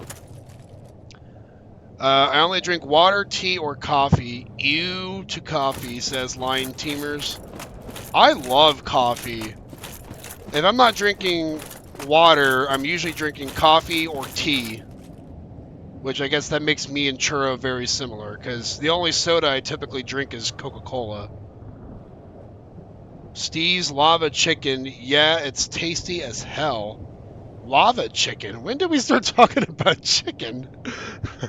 S1: I only drink water, tea, or coffee. Ew to coffee, says Lion Teamers. I love coffee. If I'm not drinking water, I'm usually drinking coffee or tea. Which I guess that makes me and Churro very similar, because the only soda I typically drink is Coca-Cola. Steve's Lava Chicken. Yeah, it's tasty as hell. Lava chicken? When did we start talking about chicken?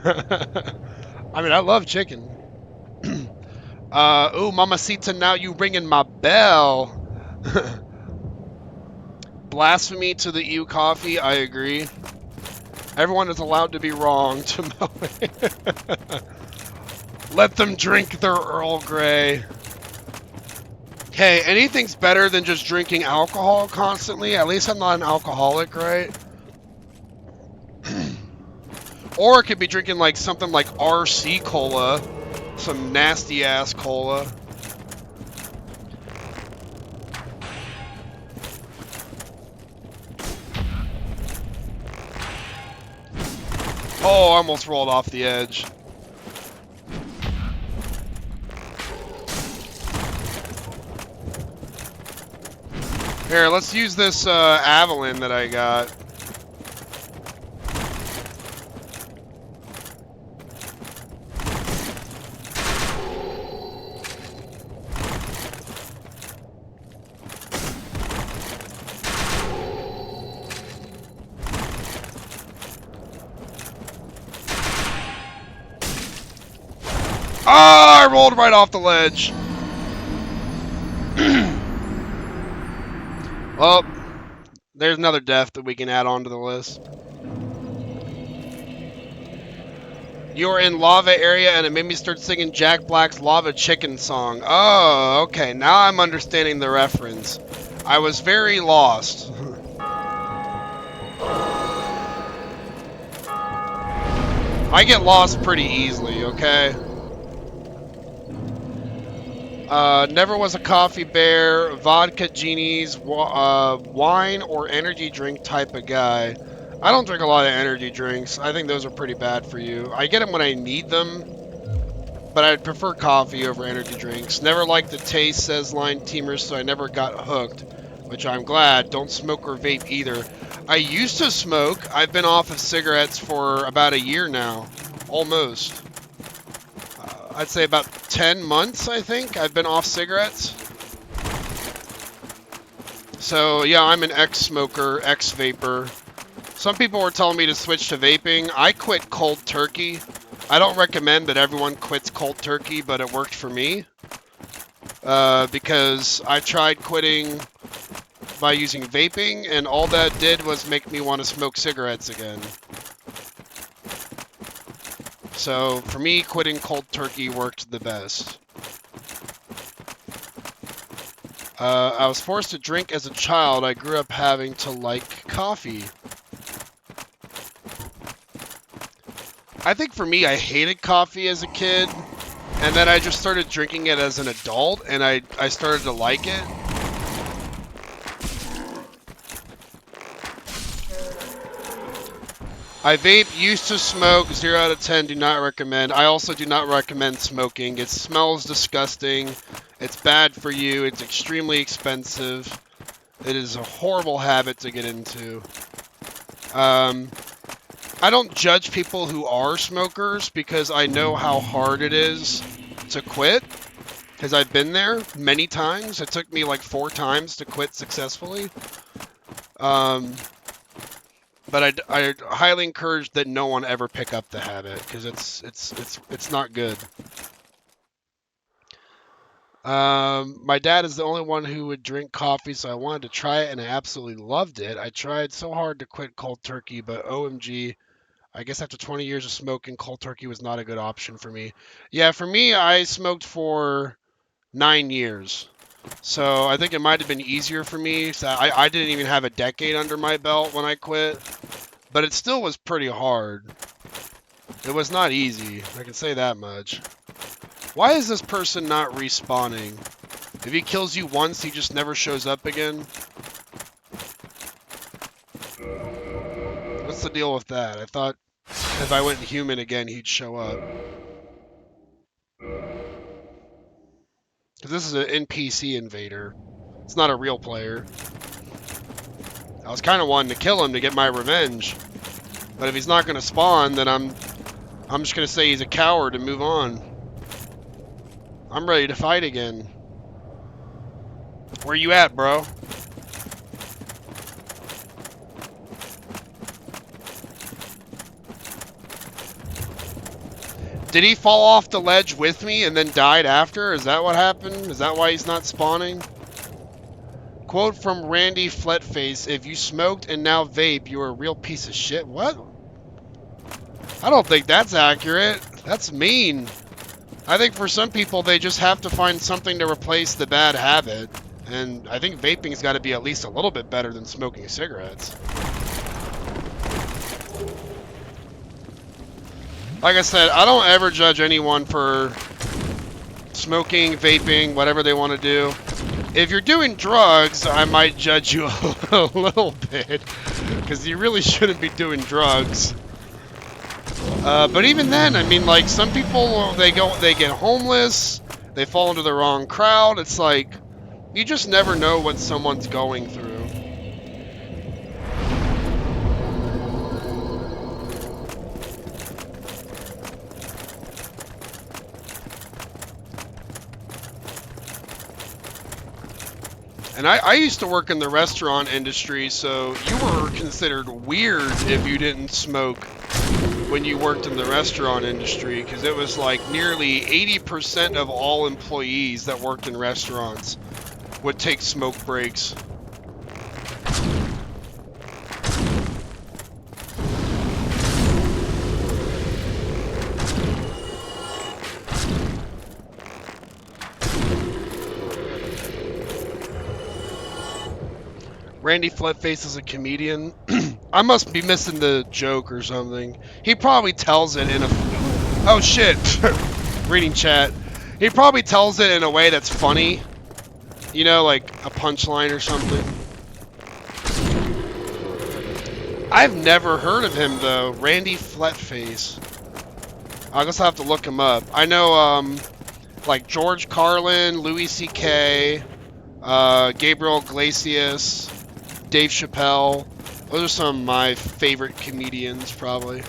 S1: I mean, I love chicken. Ooh, Mamacita, now you ringing my bell. Blasphemy to the EU coffee, I agree. Everyone is allowed to be wrong, Tomoe. Let them drink their Earl Grey. Hey, anything's better than just drinking alcohol constantly. At least I'm not an alcoholic, right? Or it could be drinking like something like RC Cola. Some nasty ass cola. Oh, I almost rolled off the edge. Here, let's use this Avalon that I got. Ah, I rolled right off the ledge. Well, there's another death that we can add on to the list. You were in lava area and it made me start singing Jack Black's Lava Chicken song. Oh, okay. Now I'm understanding the reference. I was very lost. I get lost pretty easily, okay? Never was a coffee bear, vodka genies, wine or energy drink type of guy. I don't drink a lot of energy drinks. I think those are pretty bad for you. I get them when I need them, but I'd prefer coffee over energy drinks. Never liked the taste, says Line Teamers, so I never got hooked, which I'm glad. Don't smoke or vape either. I used to smoke. I've been off of cigarettes for about a year now. Almost. I'd say about 10 months, I think, I've been off cigarettes. So, yeah, I'm an ex-smoker, ex-vapor. Some people were telling me to switch to vaping. I quit cold turkey. I don't recommend that everyone quits cold turkey, but it worked for me. Because I tried quitting by using vaping, and all that did was make me want to smoke cigarettes again. So, for me, quitting cold turkey worked the best. I was forced to drink as a child. I grew up having to like coffee. I think for me, I hated coffee as a kid, and then I just started drinking it as an adult, and I started to like it. I vape, used to smoke, 0 out of 10, do not recommend. I also do not recommend smoking. It smells disgusting. It's bad for you. It's extremely expensive. It is a horrible habit to get into. I don't judge people who are smokers because I know how hard it is to quit. Because I've been there many times. It took me like 4 times to quit successfully. But I highly encourage that no one ever pick up the habit because it's not good. My dad is the only one who would drink coffee, so I wanted to try it, and I absolutely loved it. I tried so hard to quit cold turkey, but OMG, I guess after 20 years of smoking, cold turkey was not a good option for me. Yeah, for me, I smoked for 9 years. So I think it might have been easier for me. So I didn't even have a decade under my belt when I quit. But it still was pretty hard. It was not easy, I can say that much. Why is this person not respawning? If he kills you once, he just never shows up again? What's the deal with that? I thought if I went human again, he'd show up. Because this is an NPC invader. It's not a real player. I was kind of wanting to kill him to get my revenge. But if he's not going to spawn, then I'm just going to say he's a coward and move on. I'm ready to fight again. Where you at, bro? Did he fall off the ledge with me and then died after? Is that what happened? Is that why he's not spawning? Quote from Randy Fletface, if you smoked and now vape, you're a real piece of shit. What? I don't think that's accurate. That's mean. I think for some people, they just have to find something to replace the bad habit. And I think vaping's got to be at least a little bit better than smoking cigarettes. Like I said, I don't ever judge anyone for smoking, vaping, whatever they want to do. If you're doing drugs, I might judge you a little bit, because you really shouldn't be doing drugs. But even then, I mean, like, some people, they get homeless, they fall into the wrong crowd. It's like, you just never know what someone's going through. And I used to work in the restaurant industry, so you were considered weird if you didn't smoke when you worked in the restaurant industry, because it was like nearly 80% of all employees that worked in restaurants would take smoke breaks. Randy Fletface is a comedian. I must be missing the joke or something. He probably tells it in a... Oh shit! Reading chat. He probably tells it in a way that's funny. You know, like a punchline or something. I've never heard of him though. Randy Fletface. I'll just have to look him up. I know, like George Carlin, Louis C.K., Gabriel Iglesias, Dave Chappelle. Those are some of my favorite comedians, probably.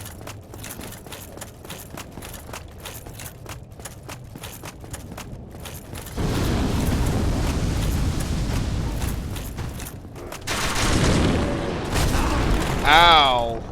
S1: Ow.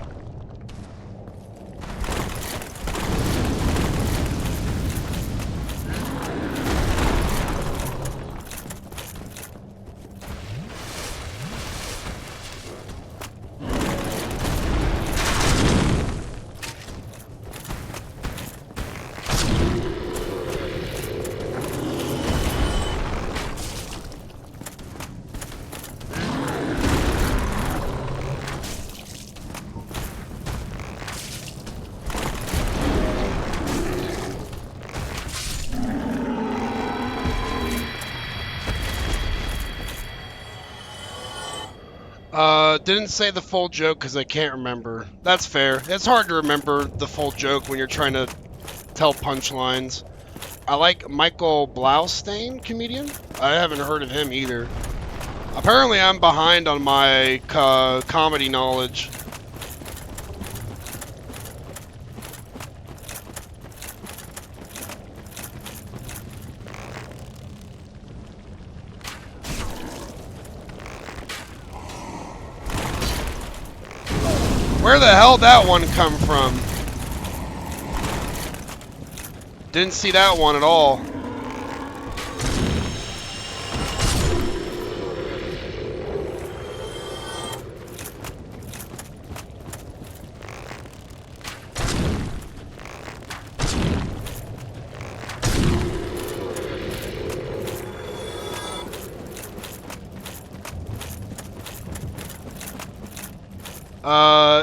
S1: Didn't say the full joke because I can't remember. That's fair. It's hard to remember the full joke when you're trying to tell punchlines. I like Michael Blaustein, comedian. I haven't heard of him either. Apparently, I'm behind on my comedy knowledge. Where the hell that one come from? Didn't see that one at all.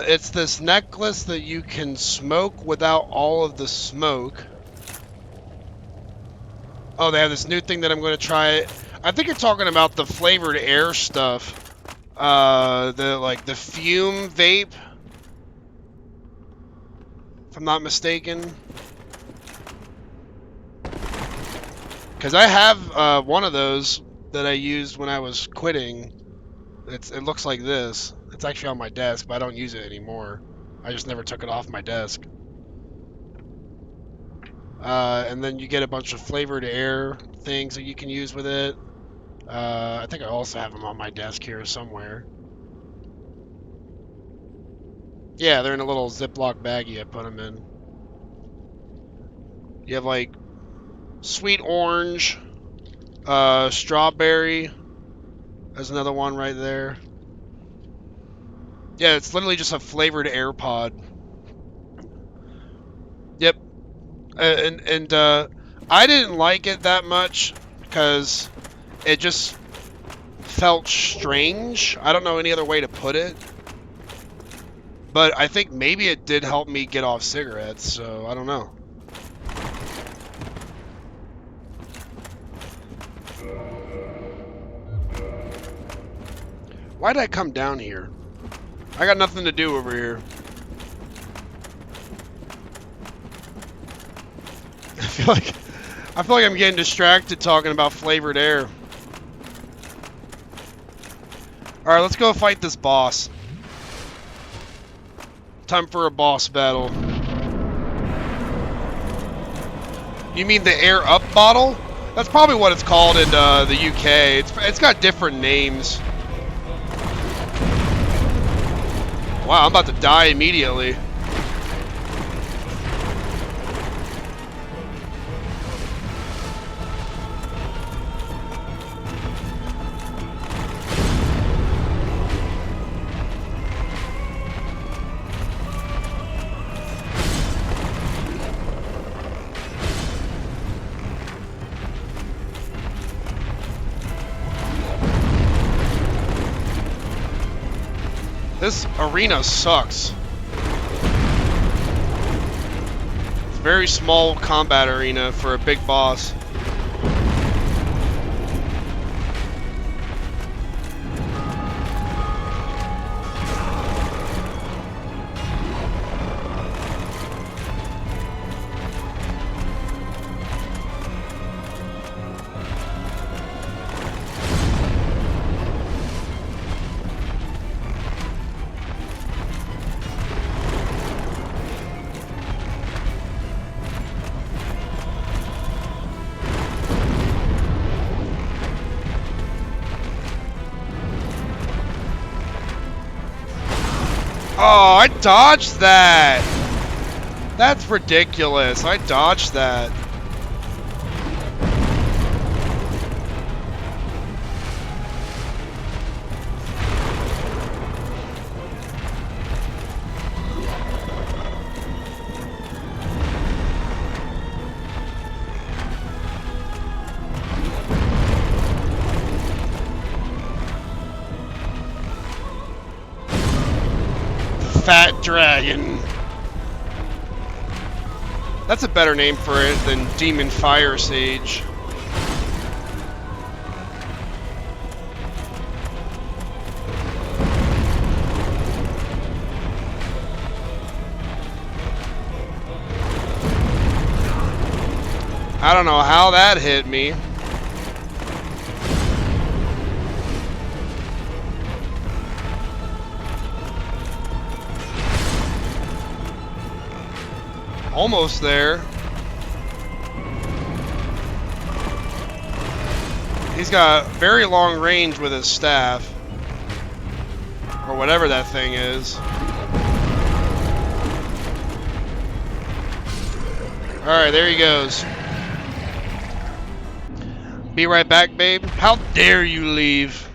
S1: It's this necklace that you can smoke without all of the smoke. Oh, they have this new thing that I'm going to try. I think you're talking about the flavored air stuff. The fume vape, if I'm not mistaken. Because I have one of those that I used when I was quitting. It looks like this. It's actually on my desk, but I don't use it anymore. I just never took it off my desk. And then you get a bunch of flavored air things that you can use with it. I think I also have them on my desk here somewhere. Yeah, they're in a little Ziploc baggie I put them in. You have like sweet orange, strawberry. There's another one right there. Yeah, it's literally just a flavored air pod. Yep. And I didn't like it that much because it just felt strange. I don't know any other way to put it. But I think maybe it did help me get off cigarettes, so I don't know. Why'd I come down here? I got nothing to do over here. I feel like I'm getting distracted talking about flavored air. Alright, let's go fight this boss. Time for a boss battle. You mean the air up bottle? That's probably what it's called in the UK. It's got different names. Wow, I'm about to die immediately. This arena sucks. It's a very small combat arena for a big boss. Oh, I dodged that! That's ridiculous. I dodged that. Fat Dragon. That's a better name for it than Demon Fire Sage. I don't know how that hit me. Almost there. He's got very long range with his staff. Or whatever that thing is. Alright, there he goes. Be right back, babe. How dare you leave?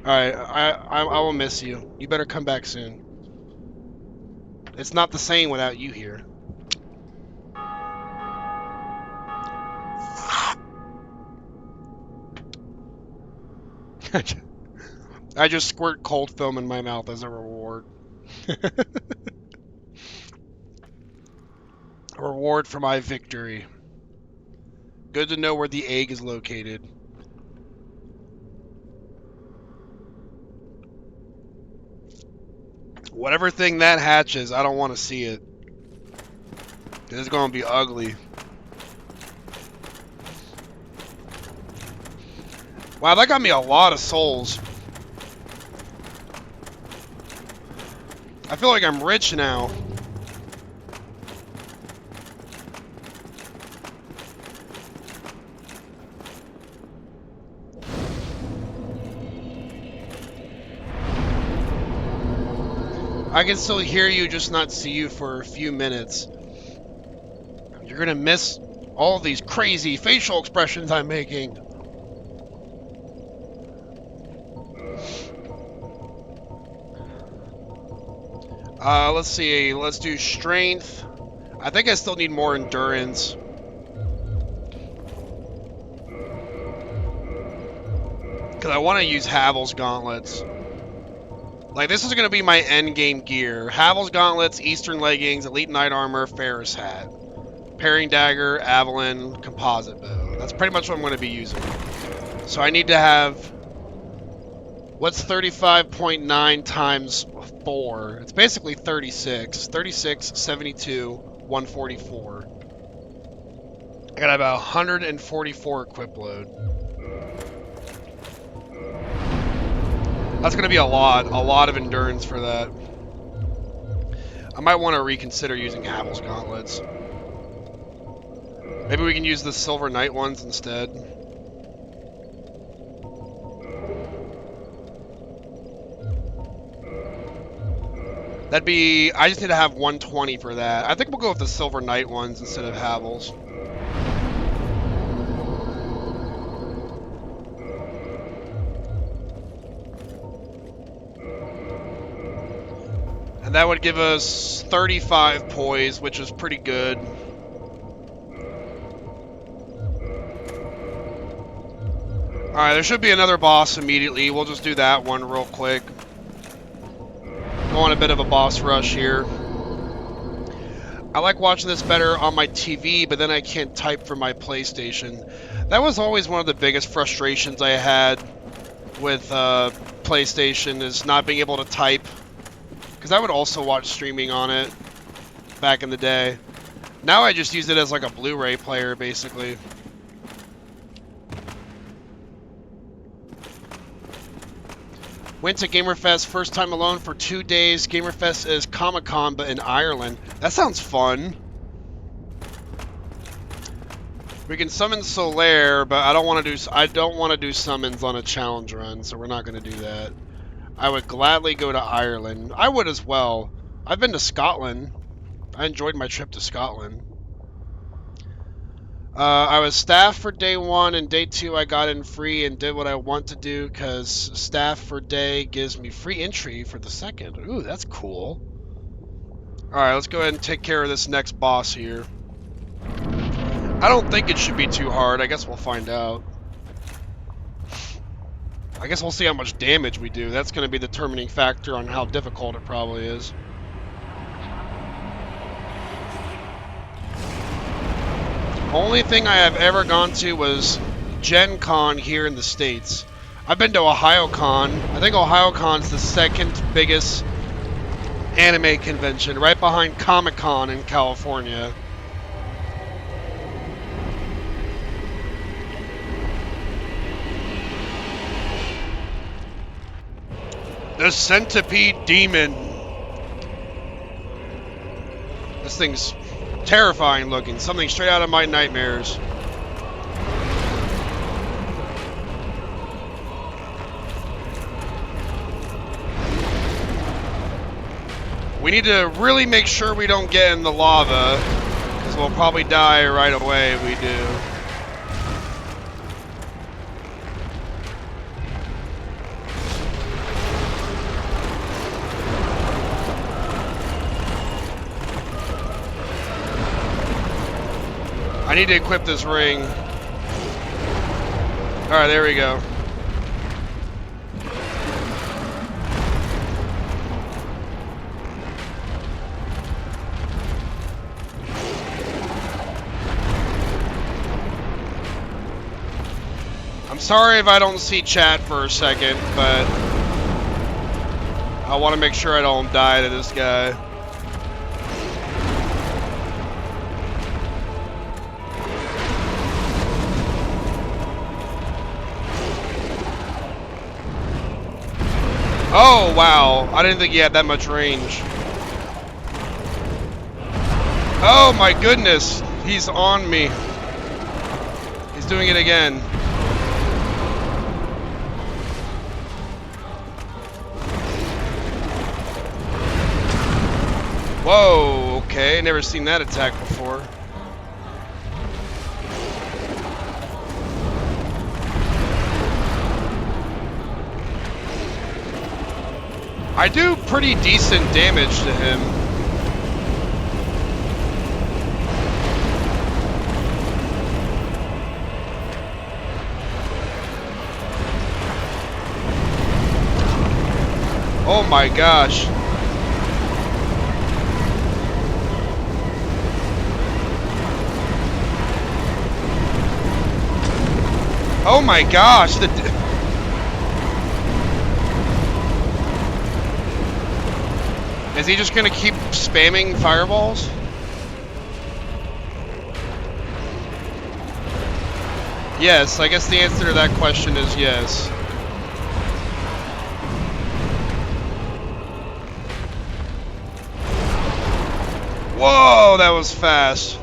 S1: Alright, I will miss you. You better come back soon. It's not the same without you here. I just squirt cold film in my mouth as a reward. A reward for my victory. Good to know where the egg is located. Whatever thing that hatches, I don't want to see it. It's going to be ugly. Wow, that got me a lot of souls. I feel like I'm rich now. I can still hear you, just not see you for a few minutes. You're gonna miss all these crazy facial expressions I'm making. Let's see. Let's do strength. I think I still need more endurance. Because I want to use Havel's gauntlets. Like, this is going to be my endgame gear. Havel's gauntlets, Eastern leggings, Elite Knight armor, Ferris hat. Parrying dagger, Avalon, composite bow. That's pretty much what I'm going to be using. So I need to have... What's 35.9 times 4? It's basically 36. 36, 72, 144. I got about 144 equip load. That's going to be a lot of endurance for that. I might want to reconsider using Havel's gauntlets. Maybe we can use the Silver Knight ones instead. That'd be... I just need to have 120 for that. I think we'll go with the Silver Knight ones instead of Havel's. And that would give us 35 poise, which is pretty good. Alright, there should be another boss immediately. We'll just do that one real quick. Go on a bit of a boss rush here. I like watching this better on my TV, but then I can't type from my PlayStation. That was always one of the biggest frustrations I had with PlayStation, is not being able to type. Because I would also watch streaming on it back in the day. Now I just use it as like a Blu-ray player, basically. Went to GamerFest first time alone for 2 days. GamerFest is Comic-Con, but in Ireland. That sounds fun. We can summon Solaire, but I don't want to do summons on a challenge run, so we're not going to do that. I would gladly go to Ireland. I would as well. I've been to Scotland. I enjoyed my trip to Scotland. I was staff for day 1, and day 2 I got in free and did what I want to do because staff for day gives me free entry for the second. Ooh, that's cool. Alright, let's go ahead and take care of this next boss here. I don't think it should be too hard. I guess we'll find out. I guess we'll see how much damage we do. That's going to be the determining factor on how difficult it probably is. Only thing I have ever gone to was Gen Con here in the States. I've been to OhioCon. I think OhioCon's the second biggest anime convention, right behind Comic-Con in California. The Centipede Demon. This thing's terrifying looking. Something straight out of my nightmares. We need to really make sure we don't get in the lava, because we'll probably die right away if we do. I need to equip this ring. Alright, there we go. I'm sorry if I don't see chat for a second, but I want to make sure I don't die to this guy. Oh, wow. I didn't think he had that much range. Oh, my goodness. He's on me. He's doing it again. Whoa, okay. Never seen that attack before. I do pretty decent damage to him. Oh my gosh. Oh my gosh. Is he just gonna keep spamming fireballs? Yes, I guess the answer to that question is yes. Whoa, that was fast.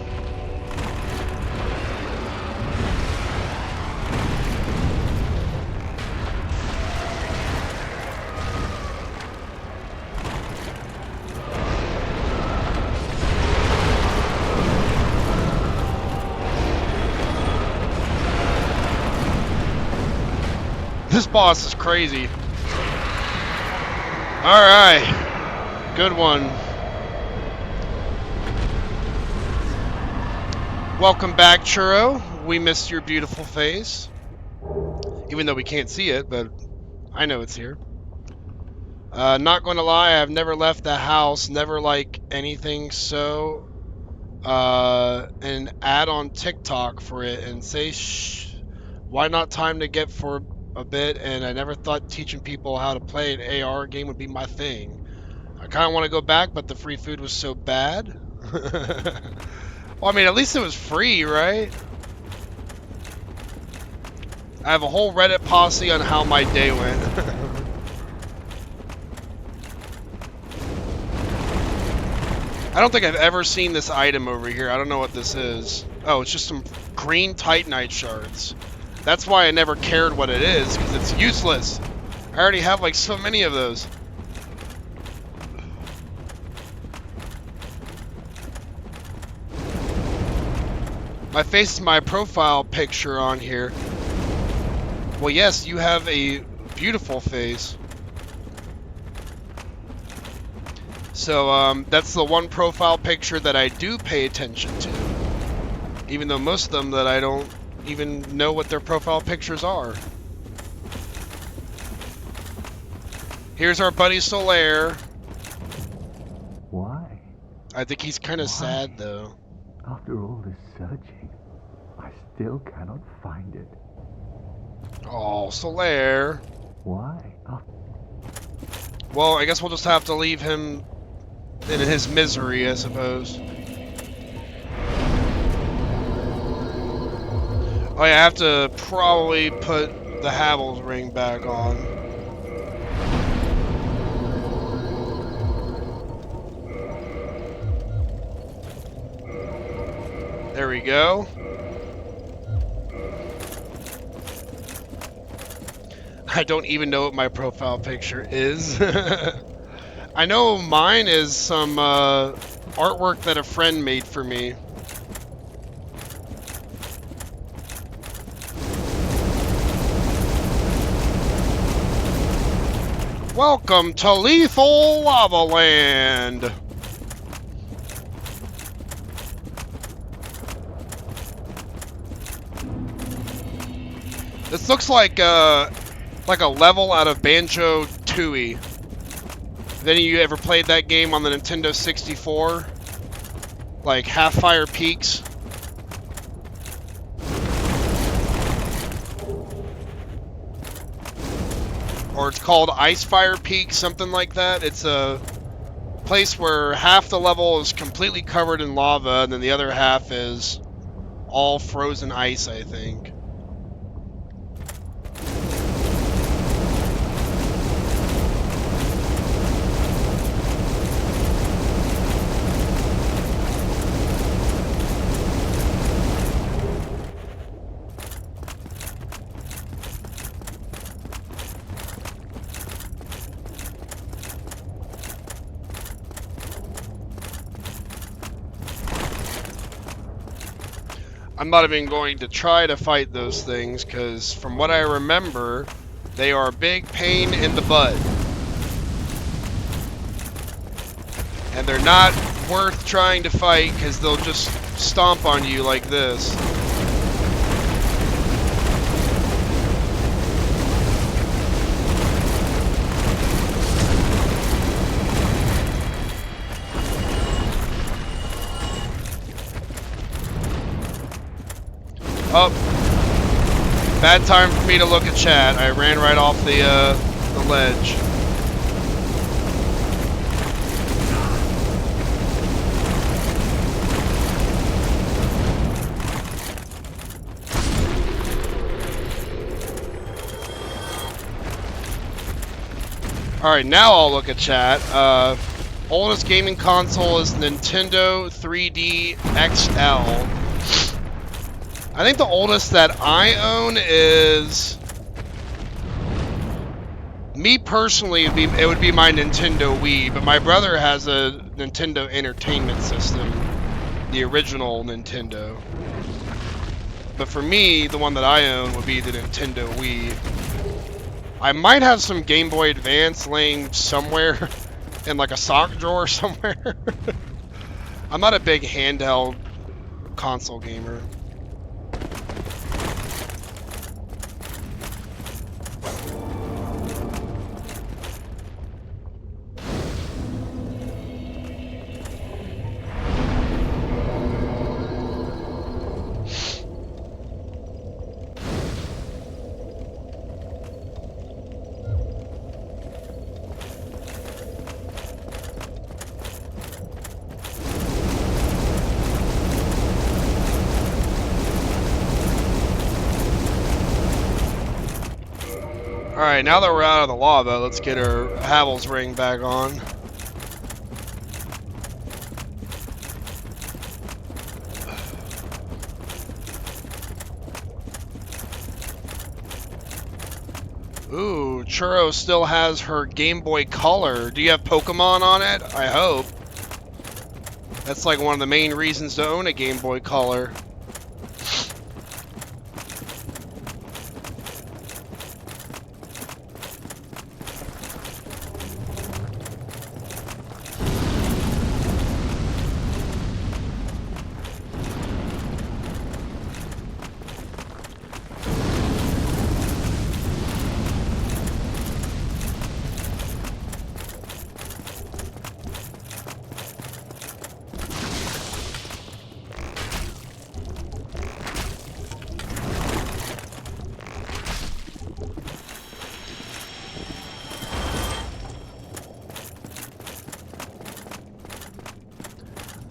S1: This boss is crazy. Alright. Good one. Welcome back, Churro. We missed your beautiful face. Even though we can't see it, but I know it's here. Not going to lie, I've never left the house, never like anything, so an ad on TikTok for it and say why not time to get for a bit, and I never thought teaching people how to play an AR game would be my thing. I kind of want to go back, but the free food was so bad. Well, I mean, at least it was free, right? I have a whole Reddit posse on how my day went. I don't think I've ever seen this item over here. I don't know what this is. Oh, it's just some green Titanite shards. That's why I never cared what it is, because it's useless. I already have like so many of those. My face is my profile picture on here. Well, yes, you have a beautiful face. So, that's the one profile picture that I do pay attention to. Even though most of them that I don't even know what their profile pictures are. Here's our buddy Solaire.
S2: Why?
S1: I think he's kind of sad, though.
S2: After all this searching, I still cannot find it.
S1: Oh, Solaire.
S2: Why?
S1: Well, I guess we'll just have to leave him in his misery, I suppose. Oh yeah, I have to probably put the Havel's ring back on. There we go. I don't even know what my profile picture is. I know mine is some artwork that a friend made for me. Welcome to Lethal Lava Land! This looks like a level out of Banjo-Tooie. Have any of you ever played that game on the Nintendo 64? Like Half-Fire Peaks? Or it's called Icefire Peak, something like that. It's a place where half the level is completely covered in lava, and then the other half is all frozen ice, I think. I'm not even going to try to fight those things, because from what I remember, they are a big pain in the butt. And they're not worth trying to fight, because they'll just stomp on you like this. Oh, bad time for me to look at chat. I ran right off the ledge. Alright, now I'll look at chat. Oldest gaming console is Nintendo 3D XL. I think the oldest that I own is... Me personally, it would be my Nintendo Wii, but my brother has a Nintendo Entertainment System. The original Nintendo. But for me, the one that I own would be the Nintendo Wii. I might have some Game Boy Advance laying somewhere in like a sock drawer somewhere. I'm not a big handheld console gamer. Alright, now that we're out of the lava, let's get our Havel's ring back on. Ooh, Churro still has her Game Boy Color. Do you have Pokemon on it? I hope. That's like one of the main reasons to own a Game Boy Color.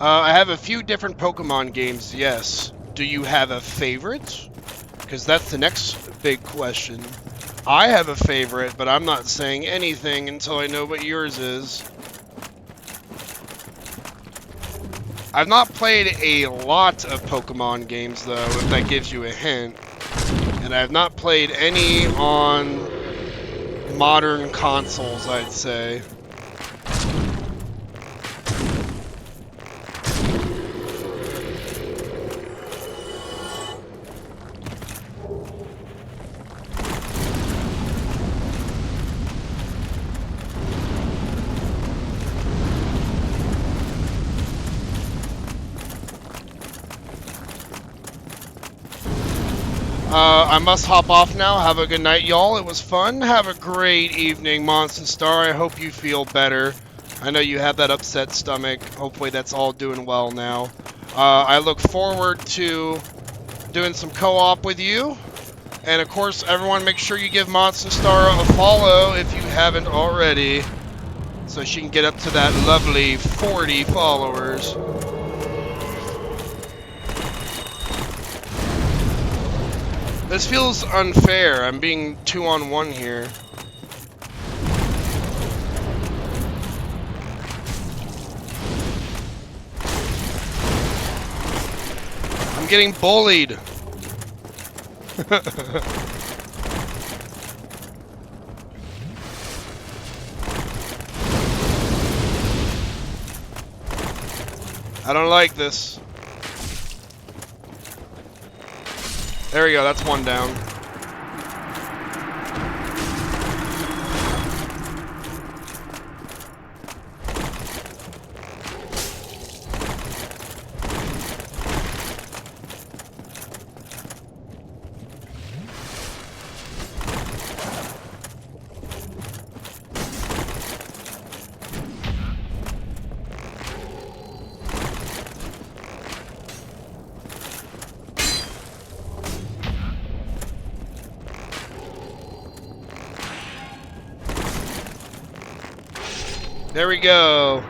S1: I have a few different Pokemon games, yes. Do you have a favorite? Because that's the next big question. I have a favorite, but I'm not saying anything until I know what yours is. I've not played a lot of Pokemon games, though, if that gives you a hint. And I have not played any on modern consoles, I'd say. I must hop off now. Have a good night, y'all. It was fun. Have a great evening, Monster Star. I hope you feel better. I know you have that upset stomach. Hopefully that's all doing well now. I look forward to doing some co-op with you. And of course, everyone make sure you give Monster Star a follow if you haven't already. So she can get up to that lovely 40 followers. This feels unfair. I'm being 2-on-1 here. I'm getting bullied. I don't like this. There we go, that's one down. There we go.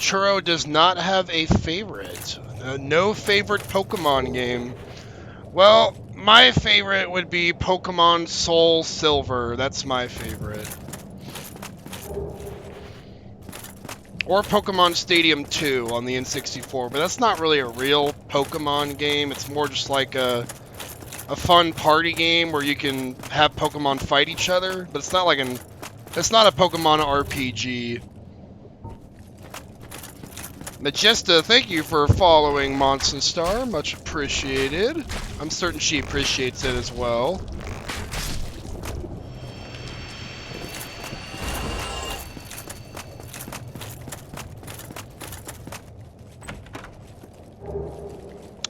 S1: Churro does not have a favorite. No favorite Pokemon game. Well, my favorite would be Pokemon Soul Silver. That's my favorite. Or Pokemon Stadium 2 on the N64, but that's not really a real Pokemon game. It's more just like a fun party game where you can have Pokemon fight each other, but it's not like it's not a Pokemon RPG. Majesta, thank you for following Monson Star, much appreciated. I'm certain she appreciates it as well.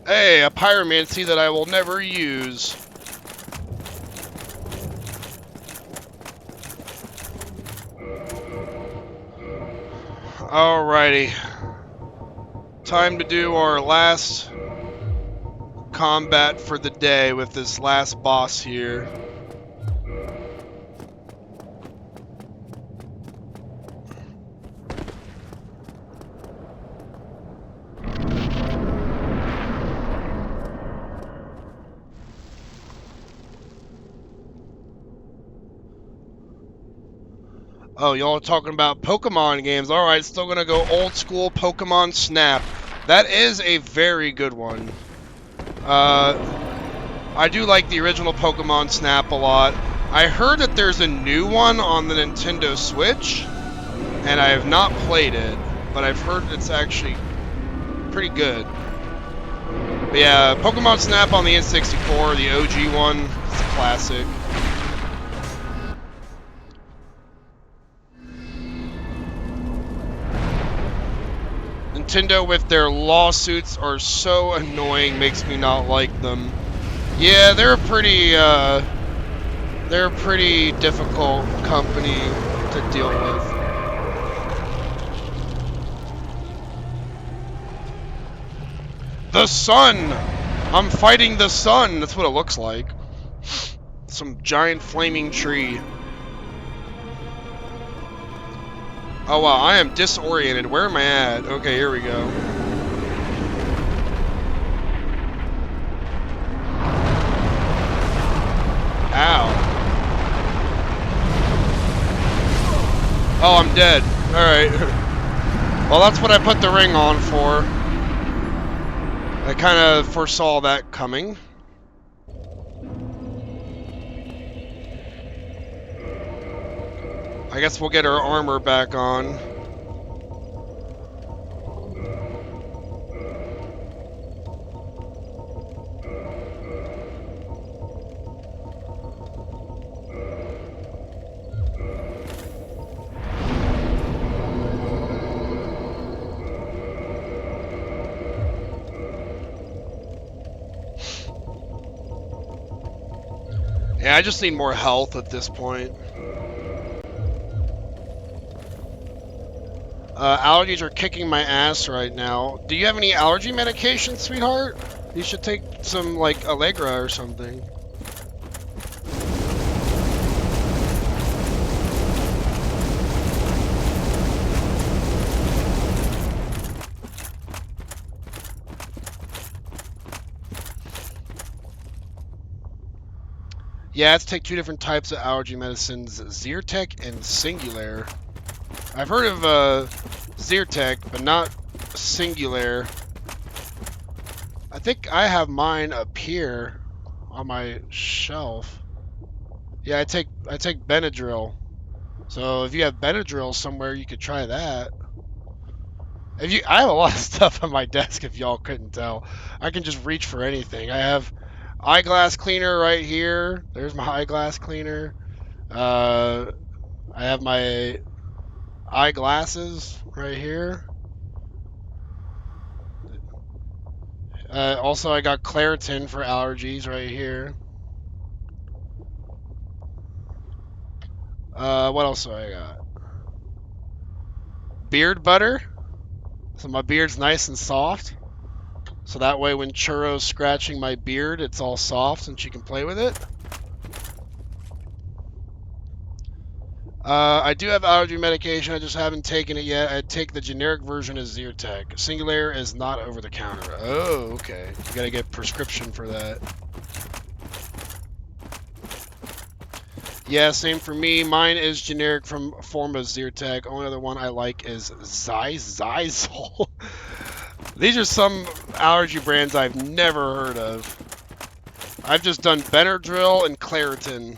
S1: Hey, a pyromancy that I will never use. Alrighty. Time to do our last combat for the day with this last boss here. Oh, y'all are talking about Pokemon games. Alright, still gonna go old school Pokemon Snap. That is a very good one. I do like the original Pokemon Snap a lot. I heard that there's a new one on the Nintendo Switch, and I have not played it, but I've heard it's actually pretty good. But yeah, Pokemon Snap on the N64, the OG one, it's a classic. Nintendo with their lawsuits are so annoying, makes me not like them. Yeah, they're a pretty difficult company to deal with. The sun! I'm fighting the sun! That's what it looks like. Some giant flaming tree. Oh wow, I am disoriented. Where am I at? Okay, here we go. Ow. Oh, I'm dead. Alright. Well, that's what I put the ring on for. I kind of foresaw that coming. I guess we'll get our armor back on. Yeah, I just need more health at this point. Allergies are kicking my ass right now. Do you have any allergy medication, sweetheart? You should take some, like, Allegra or something. Yeah, I have to take two different types of allergy medicines, Zyrtec and Singulair. I've heard of Zyrtec, but not Singulair. I think I have mine up here on my shelf. Yeah, I take Benadryl. So if you have Benadryl somewhere, you could try that. I have a lot of stuff on my desk. If y'all couldn't tell, I can just reach for anything. I have eyeglass cleaner right here. There's my eyeglass cleaner. I have my eyeglasses right here. Also, I got Claritin for allergies right here. What else do I got? Beard butter. So my beard's nice and soft. So that way when Churro's scratching my beard, it's all soft and she can play with it. I do have allergy medication. I just haven't taken it yet. I take the generic version of Zyrtec. Singulair is not over the counter. Oh, okay. You gotta get prescription for that. Yeah, same for me. Mine is generic from form of Zyrtec. Only other one I like is Zysol. These are some allergy brands I've never heard of. I've just done Benadryl and Claritin.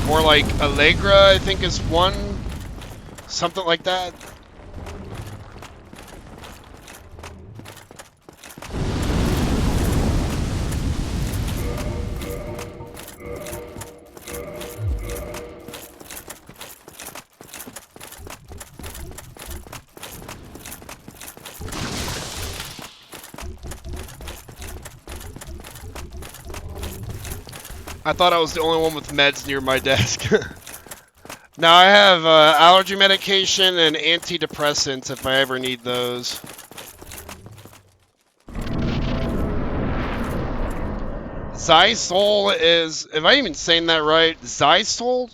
S1: Or like Allegra, I think is one. Something like that. I thought I was the only one with meds near my desk. Now I have allergy medication and antidepressants if I ever need those. Zysol is, if I'm even saying that right, Zysol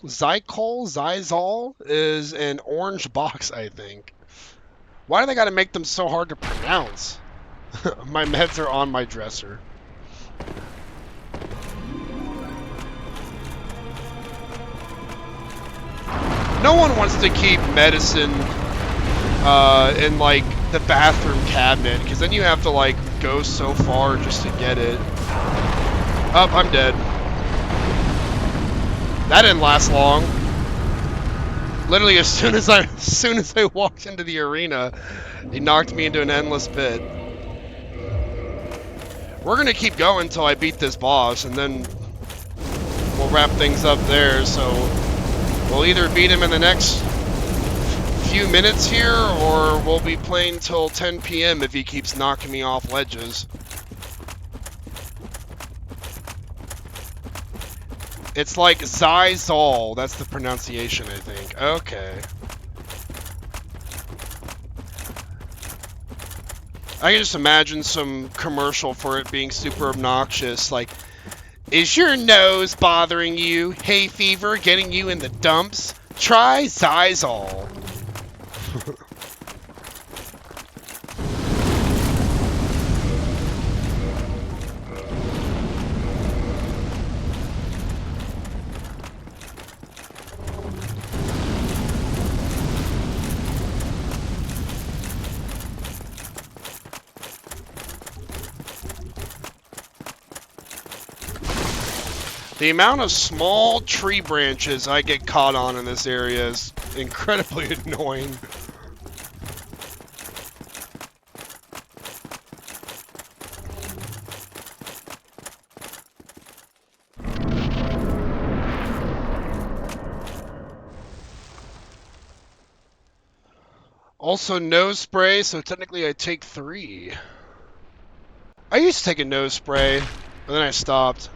S1: is an orange box, I think. Why do they gotta make them so hard to pronounce? My meds are on my dresser. No one wants to keep medicine in like the bathroom cabinet, because then you have to like go so far just to get it. Oh, I'm dead. That didn't last long. Literally, as soon as I walked into the arena, he knocked me into an endless pit. We're gonna keep going until I beat this boss, and then we'll wrap things up there. So we'll either beat him in the next few minutes here, or we'll be playing till 10 p.m. if he keeps knocking me off ledges. It's like Zizal, that's the pronunciation, I think. Okay. I can just imagine some commercial for it being super obnoxious, like, is your nose bothering you? Hay fever getting you in the dumps? Try Zizal. The amount of small tree branches I get caught on in this area is incredibly annoying. Also nose spray, so technically I take 3. I used to take a nose spray, but then I stopped.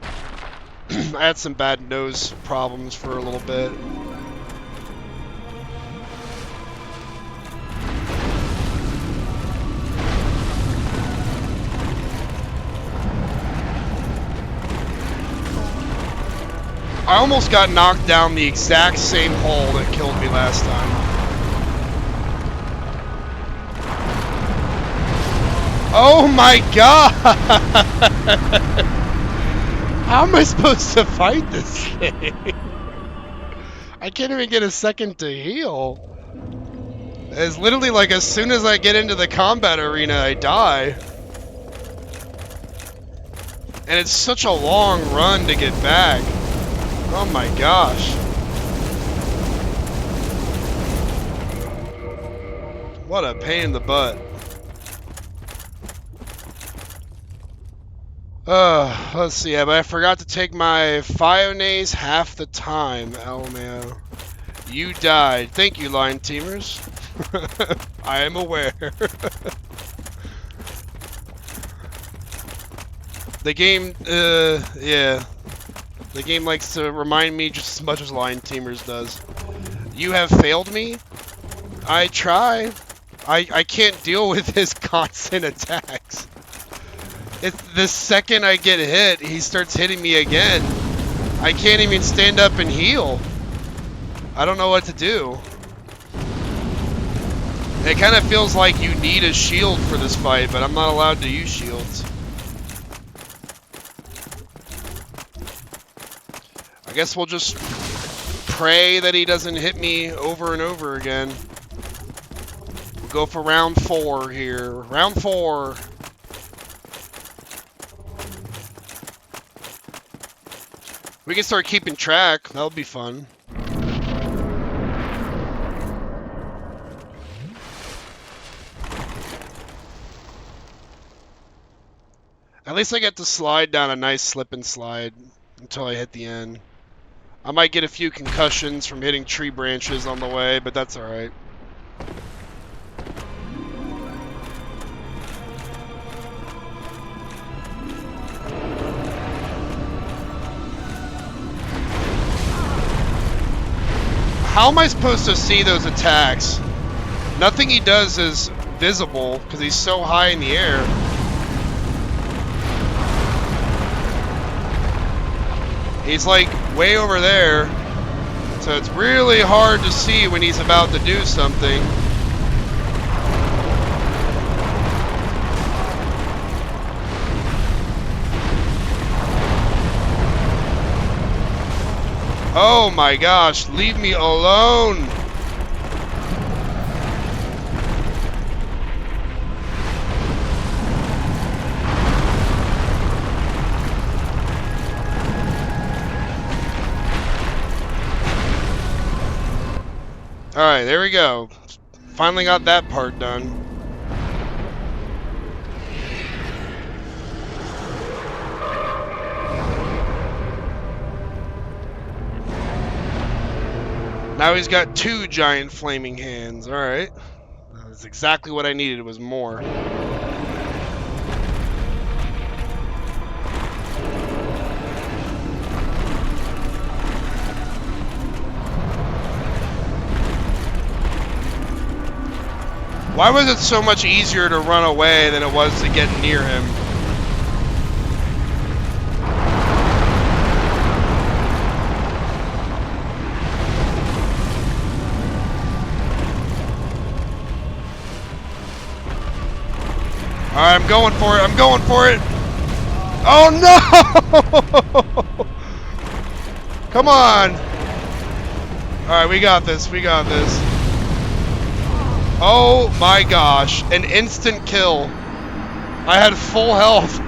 S1: I had some bad nose problems for a little bit. I almost got knocked down the exact same hole that killed me last time. Oh my god! How am I supposed to fight this thing? I can't even get a second to heal. It's literally like as soon as I get into the combat arena, I die. And it's such a long run to get back. Oh my gosh. What a pain in the butt. Let's see, but I forgot to take my Fionase half the time, LMAO. You died. Thank you, line teamers. I am aware. The game, yeah. The game likes to remind me just as much as line teamers does. You have failed me? I try. I can't deal with his constant attacks. It's the second I get hit, he starts hitting me again. I can't even stand up and heal. I don't know what to do. It kind of feels like you need a shield for this fight, but I'm not allowed to use shields. I guess we'll just pray that he doesn't hit me over and over again. We'll go for round 4 here. Round 4. We can start keeping track. That'll be fun. At least I get to slide down a nice slip and slide until I hit the end. I might get a few concussions from hitting tree branches on the way, but that's alright. How am I supposed to see those attacks? Nothing he does is visible because he's so high in the air. He's like way over there, so it's really hard to see when he's about to do something. Oh my gosh, leave me alone! Alright, there we go. Finally got that part done. Now he's got 2 giant flaming hands. Alright. That's exactly what I needed, was more. Why was it so much easier to run away than it was to get near him? Alright, I'm going for it. I'm going for it. Oh no! Come on. Alright, we got this. We got this. Oh my gosh. An instant kill. I had full health.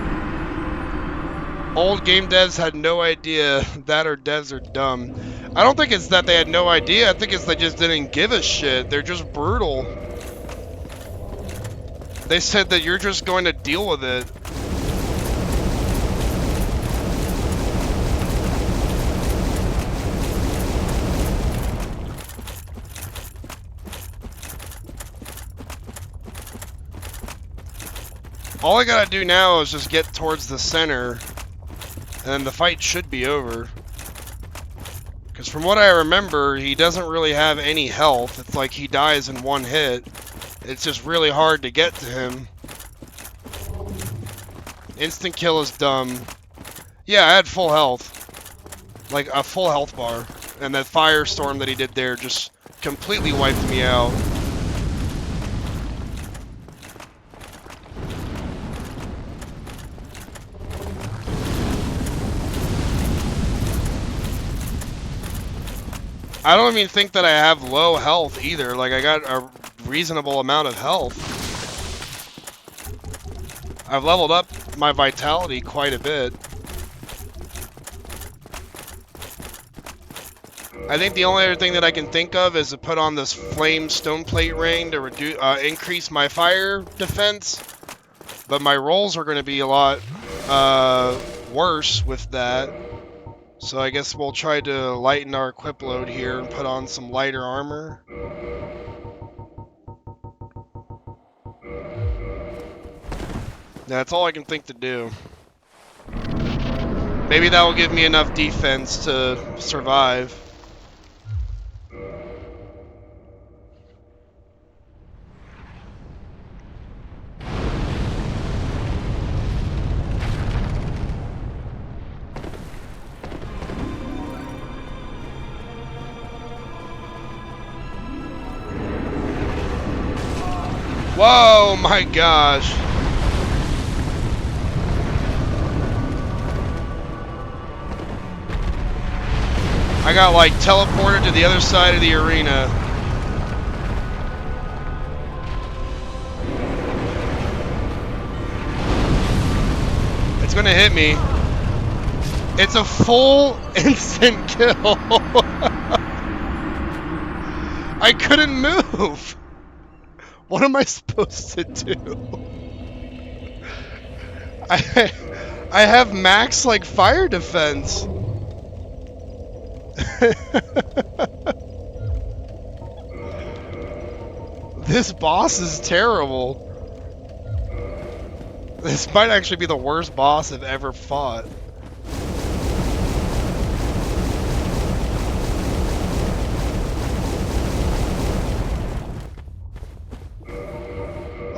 S1: Old game devs had no idea. That or devs are dumb. I don't think it's that they had no idea. I think it's they just didn't give a shit. They're just brutal. They said that you're just going to deal with it. All I gotta do now is just get towards the center, and then the fight should be over. Because from what I remember, he doesn't really have any health. It's like he dies in 1 hit. It's just really hard to get to him. Instant kill is dumb. Yeah, I had full health. Like a full health bar. And that firestorm that he did there just completely wiped me out. I don't even think that I have low health either. Like, I got a reasonable amount of health. I've leveled up my vitality quite a bit. I think the only other thing that I can think of is to put on this flame stone plate ring to increase my fire defense. But my rolls are going to be a lot worse with that. So I guess we'll try to lighten our equip load here and put on some lighter armor. That's all I can think to do. Maybe that will give me enough defense to survive. Whoa, my gosh. I got like teleported to the other side of the arena. It's gonna hit me. It's a full instant kill. I couldn't move. What am I supposed to do? I have max like fire defense. This boss is terrible. This might actually be the worst boss I've ever fought.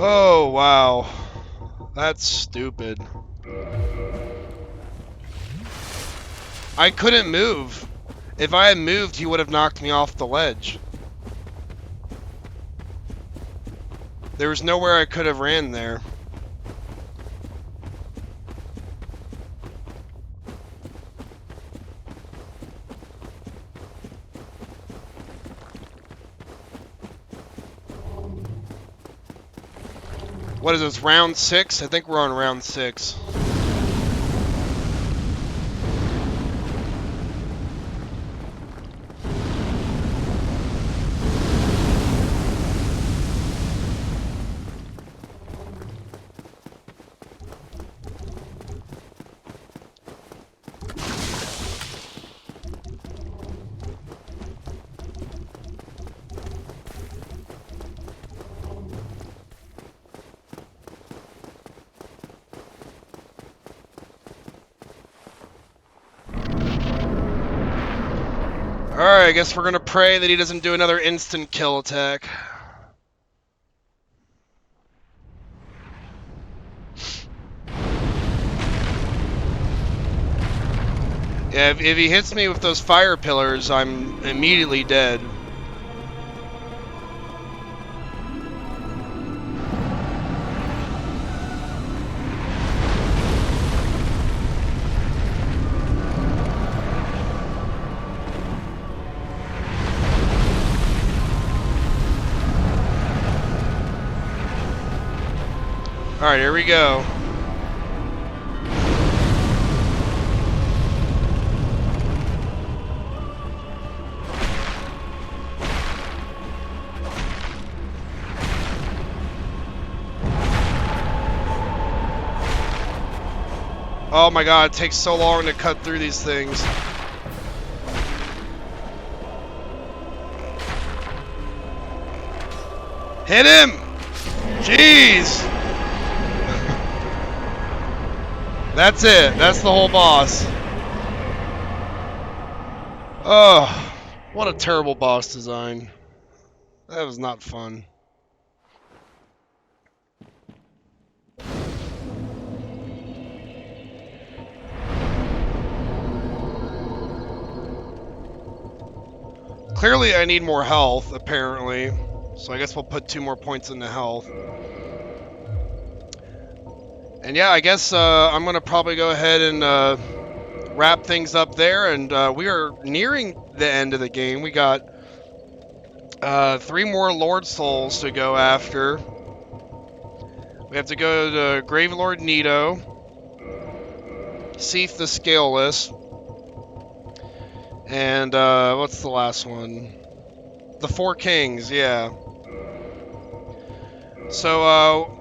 S1: Oh, wow. That's stupid. I couldn't move. If I had moved, he would have knocked me off the ledge. There was nowhere I could have ran there. What is this, round 6? I think we're on round 6. Alright, I guess we're gonna pray that he doesn't do another instant kill attack. Yeah, if he hits me with those fire pillars, I'm immediately dead. Alright, here we go. Oh my god, it takes so long to cut through these things. Hit him! Jeez! That's it. That's the whole boss. Oh, what a terrible boss design. That was not fun. Clearly I need more health, apparently. So I guess we'll put 2 more points into health. And yeah, I guess I'm going to probably go ahead and wrap things up there. And we are nearing the end of the game. We got 3 more Lord Souls to go after. We have to go to Gravelord Nito, Seath the Scaleless, and what's the last one? The 4 Kings, yeah. So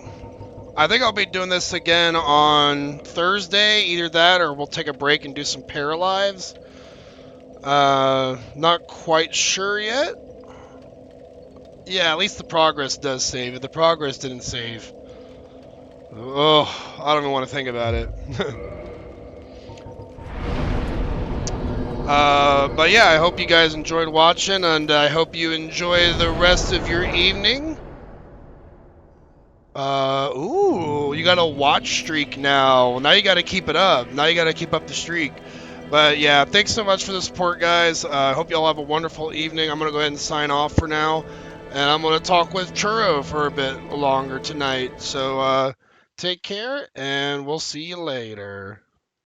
S1: I think I'll be doing this again on Thursday, either that or we'll take a break and do some Paralives. Not quite sure yet. Yeah, at least the progress does save. If the progress didn't save, oh, I don't even want to think about it. But yeah, I hope you guys enjoyed watching, and I hope you enjoy the rest of your evening. Ooh, you got a watch streak now. Now you got to keep it up. Now you got to keep up the streak. But yeah, thanks so much for the support, guys. I hope y'all have a wonderful evening. I'm going to go ahead and sign off for now. And I'm going to talk with Churro for a bit longer tonight. So take care, and we'll see you later.